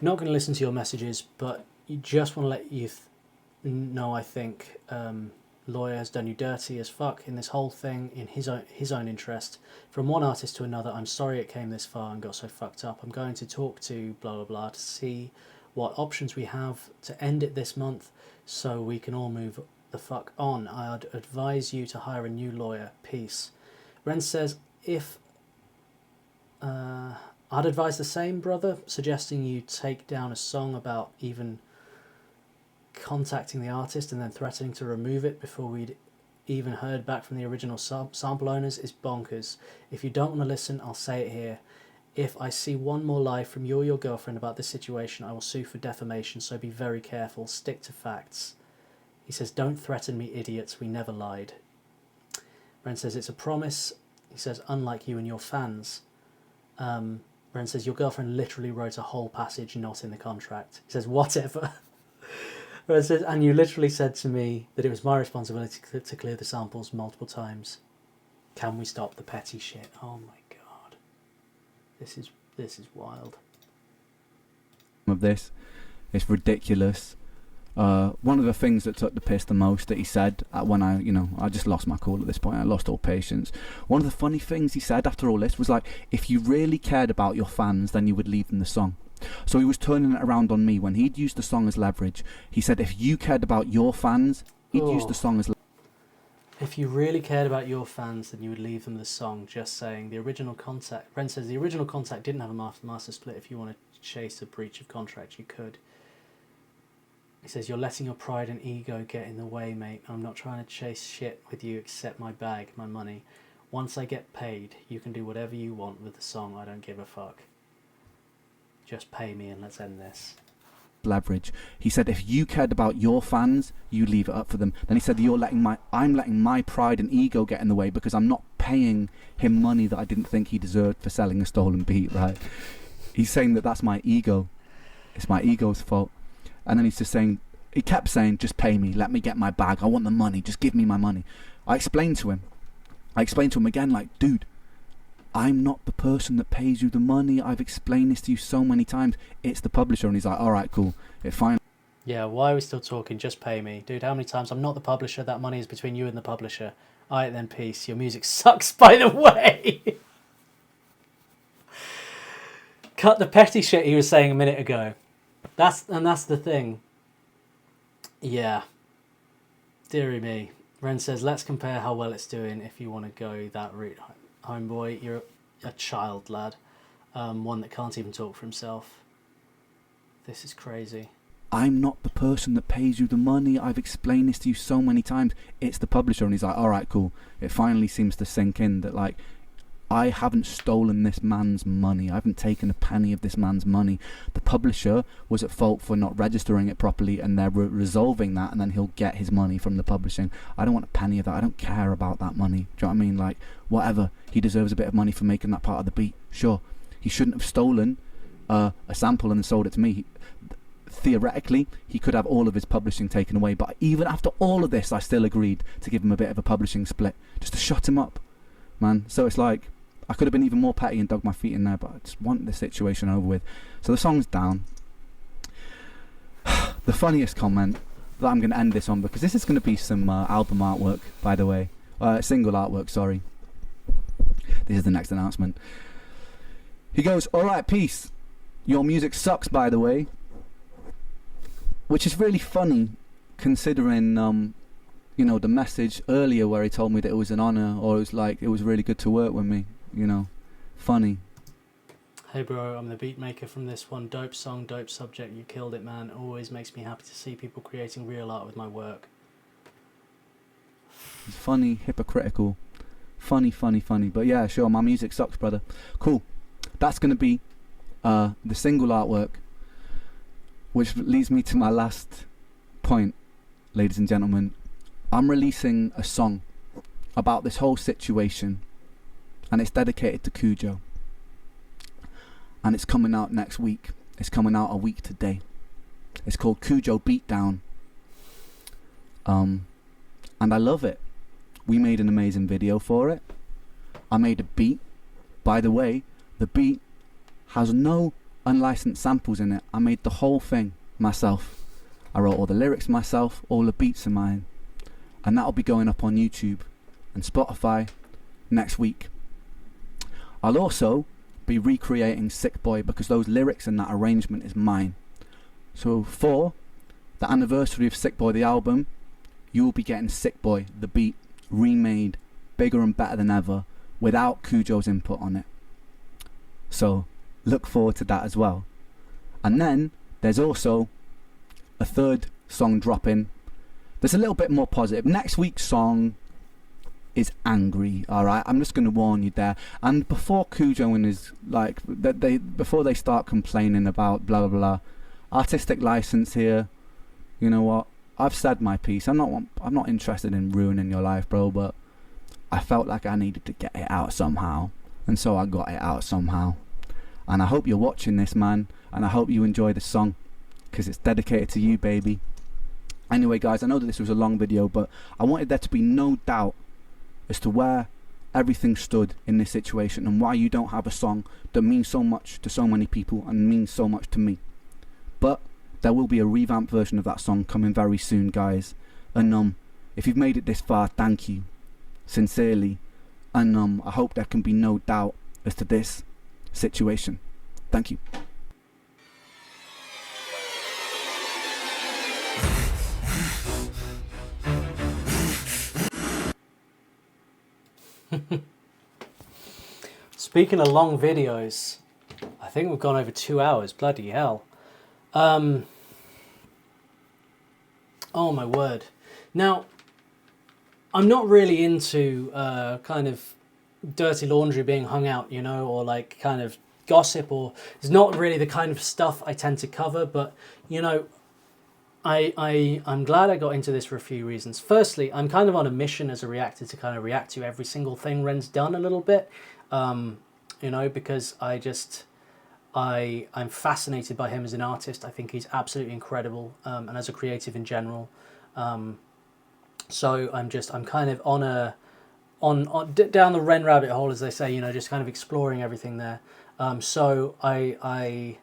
Not going to listen to your messages, but you just want to let you know, I think, lawyer has done you dirty as fuck in this whole thing in his own interest. From one artist to another, I'm sorry it came this far and got so fucked up. I'm going to talk to blah blah blah to see what options we have to end it this month so we can all move the fuck on. I'd advise you to hire a new lawyer. Peace. Ren says, I'd advise the same, brother, suggesting you take down a song about even contacting the artist and then threatening to remove it before we'd even heard back from the original sample owners is bonkers. If you don't want to listen, I'll say it here. If I see one more lie from you or your girlfriend about this situation, I will sue for defamation, so be very careful. Stick to facts. He says, don't threaten me, idiots. We never lied. Ren says, it's a promise. He says, unlike you and your fans. Ren says, your girlfriend literally wrote a whole passage not in the contract. He says, whatever. Ren says, and you literally said to me that it was my responsibility to clear the samples multiple times. Can we stop the petty shit? Oh my god. This is wild. Of this. It's ridiculous. One of the things that took the piss the most that he said when I just lost my cool at this point. I lost all patience. One of the funny things he said after all this was like, if you really cared about your fans, then you would leave them the song. So he was turning it around on me when he'd used the song as leverage. He said if you cared about your fans, he'd use the song as if you really cared about your fans, then you would leave them the song. Just saying. The original contact. Ren says the original contact didn't have a master split. If you want to chase a breach of contract, you could. He says, you're letting your pride and ego get in the way, mate. I'm not trying to chase shit with you except my bag, my money. Once I get paid, you can do whatever you want with the song. I don't give a fuck. Just pay me and let's end this. Leverage. He said, if you cared about your fans, you leave it up for them. Then he said, I'm letting my pride and ego get in the way because I'm not paying him money that I didn't think he deserved for selling a stolen beat, right? He's saying that that's my ego. It's my ego's fault. And then he's just saying, he kept saying, just pay me, let me get my bag, I want the money, just give me my money. I explained to him again, like, dude, I'm not the person that pays you the money. I've explained this to you so many times. It's the publisher. And he's like, all right, cool. It finally... Yeah, why are we still talking? Just pay me. Dude, how many times? I'm not the publisher. That money is between you and the publisher. All right, then, peace. Your music sucks, by the way. Cut the petty shit he was saying a minute ago. That's the thing. Yeah. Deary me. Ren says, let's compare how well it's doing if you want to go that route. Homeboy, you're a child, lad. One that can't even talk for himself. This is crazy. I'm not the person that pays you the money. I've explained this to you so many times. It's the publisher. And he's like, all right, cool. It finally seems to sink in that, like, I haven't stolen this man's money. I haven't taken a penny of this man's money. The publisher was at fault for not registering it properly, and they're resolving that, and then he'll get his money from the publishing. I don't want a penny of that. I don't care about that money. Do you know what I mean? Like, whatever. He deserves a bit of money for making that part of the beat. Sure. He shouldn't have stolen a sample and sold it to me. Theoretically, he could have all of his publishing taken away, but even after all of this, I still agreed to give him a bit of a publishing split, just to shut him up, man. So it's like, I could have been even more petty and dug my feet in there, but I just want this situation over with. So the song's down. The funniest comment that I'm going to end this on, because this is going to be some album artwork, by the way. Single artwork, sorry. This is the next announcement. He goes, "Alright, peace. Your music sucks, by the way." Which is really funny, considering, you know, the message earlier where he told me that it was an honour, or it was like, it was really good to work with me. You know, funny. Hey bro, I'm the beat maker from this one. Dope song, dope subject, you killed it, man. Always makes me happy to see people creating real art with my work. It's funny, hypocritical. Funny. But yeah, sure, my music sucks, brother. Cool. That's going to be the single artwork, which leads me to my last point, ladies and gentlemen. I'm releasing a song about this whole situation, and it's dedicated to Kujo. And it's coming out next week. It's coming out a week today. It's called Kujo Beatdown. And I love it. We made an amazing video for it. I made a beat. By the way, the beat has no unlicensed samples in it. I made the whole thing myself. I wrote all the lyrics myself, all the beats are mine. And that'll be going up on YouTube and Spotify next week. I'll also be recreating Sick Boi, because those lyrics and that arrangement is mine. So for the anniversary of Sick Boi the album, you will be getting Sick Boi the beat remade, bigger and better than ever, without Kujo's input on it. So look forward to that as well. And then there's also a third song dropping. There's a little bit more positive. Next week's song is angry, alright? I'm just going to warn you there. And before Kujo and his, like, before they start complaining about blah blah blah, artistic license here, you know what? I've said my piece. I'm not interested in ruining your life, bro, but I felt like I needed to get it out somehow, and so I got it out somehow. And I hope you're watching this, man, and I hope you enjoy the song, because it's dedicated to you, baby. Anyway, guys, I know that this was a long video, but I wanted there to be no doubt as to where everything stood in this situation, and why you don't have a song that means so much to so many people and means so much to me. But there will be a revamped version of that song coming very soon, guys. And if you've made it this far, thank you sincerely. And I hope there can be no doubt as to this situation. Thank you. Speaking of long videos, I think we've gone over 2 hours. Bloody hell. Oh my word. Now, I'm not really into kind of dirty laundry being hung out, you know, or like kind of gossip, or it's not really the kind of stuff I tend to cover. But, you know, I'm glad I got into this for a few reasons. Firstly, I'm kind of on a mission as a reactor to kind of react to every single thing Ren's done a little bit, you know, because I'm fascinated by him as an artist. I think he's absolutely incredible, and as a creative in general. So I'm kind of on down the Ren rabbit hole, as they say, you know, just kind of exploring everything there. So I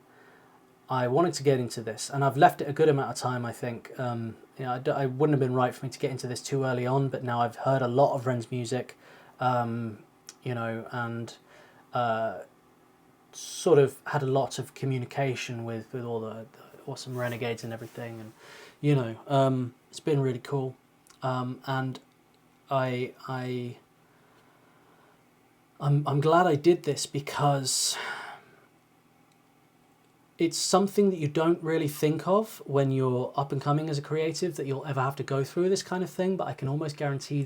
wanted to get into this, and I've left it a good amount of time, I think. You know, I wouldn't have been right for me to get into this too early on, but now I've heard a lot of Ren's music, you know, and sort of had a lot of communication with all the awesome renegades and everything, and you know, it's been really cool. And I'm glad I did this, because it's something that you don't really think of when you're up and coming as a creative, that you'll ever have to go through this kind of thing. But I can almost guarantee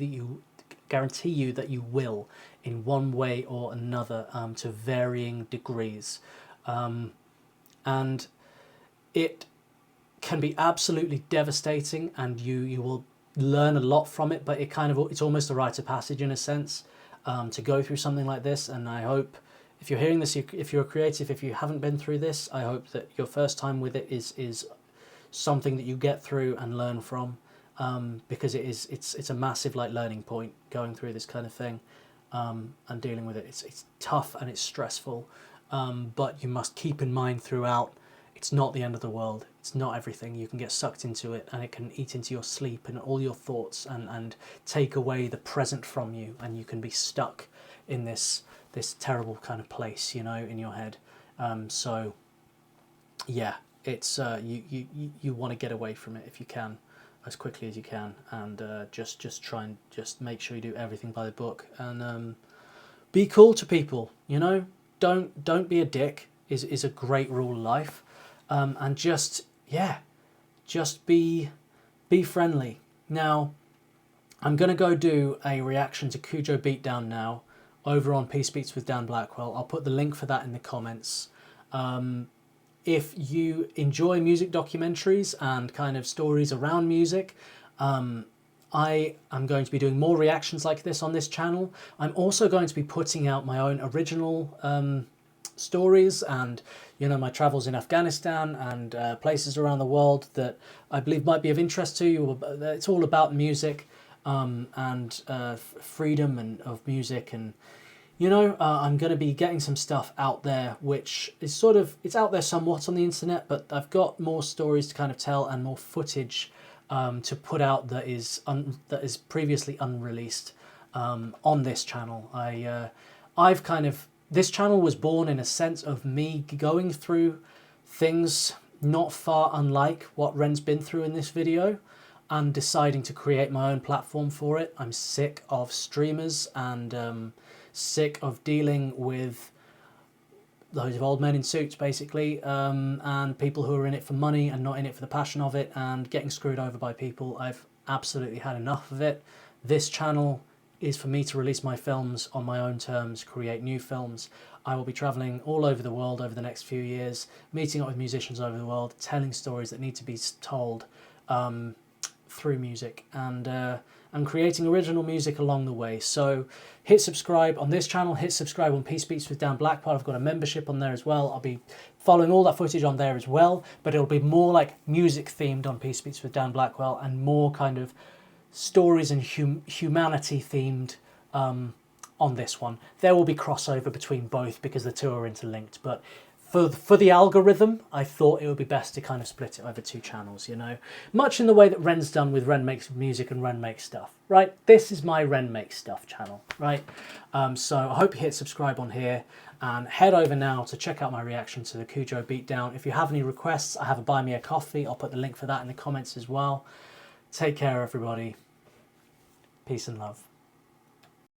guarantee you that you will in one way or another, to varying degrees. And it can be absolutely devastating, and you will learn a lot from it, but it's almost a rite of passage in a sense, to go through something like this. And I hope, if you're hearing this, if you're a creative, if you haven't been through this, I hope that your first time with it is something that you get through and learn from, because it's a massive like learning point going through this kind of thing, and dealing with it. It's tough and it's stressful, but you must keep in mind throughout, it's not the end of the world. It's not everything. You can get sucked into it, and it can eat into your sleep and all your thoughts, and take away the present from you, and you can be stuck in this terrible kind of place, you know, in your head. So yeah, it's you want to get away from it if you can, as quickly as you can, and just try and just make sure you do everything by the book, and be cool to people, you know. Don't be a dick is a great rule of life, and just be friendly. Now I'm gonna go do a reaction to Kujo Beatdown now over on Peace Beats with Dan Blackwell. I'll put the link for that in the comments. If you enjoy music documentaries and kind of stories around music, I am going to be doing more reactions like this on this channel. I'm also going to be putting out my own original stories, and you know, my travels in Afghanistan and places around the world that I believe might be of interest to you. It's all about music, and freedom and of music, and you know, I'm going to be getting some stuff out there which is sort of, it's out there somewhat on the internet, but I've got more stories to kind of tell and more footage to put out that is previously unreleased on this channel. This channel was born in a sense of me going through things not far unlike what Ren's been through in this video, and deciding to create my own platform for it. I'm sick of streamers, and sick of dealing with loads of old men in suits, basically, and people who are in it for money and not in it for the passion of it, and getting screwed over by people. I've absolutely had enough of it. This channel is for me to release my films on my own terms, create new films. I will be traveling all over the world over the next few years, meeting up with musicians over the world, telling stories that need to be told through music, and creating original music along the way. So hit subscribe on this channel, hit subscribe on Peace Beats with Dan Blackwell. I've got a membership on there as well. I'll be following all that footage on there as well, but it'll be more like music themed on Peace Beats with Dan Blackwell, and more kind of stories and humanity themed on this one. There will be crossover between both because the two are interlinked, but for the algorithm, I thought it would be best to kind of split it over two channels, you know, much in the way that Ren's done with Ren Makes Music and Ren Makes Stuff, right? This is my Ren Makes Stuff channel, right? So I hope you hit subscribe on here, and head over now to check out my reaction to the Kujo Beatdown. If you have any requests, I have a Buy Me a Coffee. I'll put the link for that in the comments as well. Take care, everybody. Peace and love.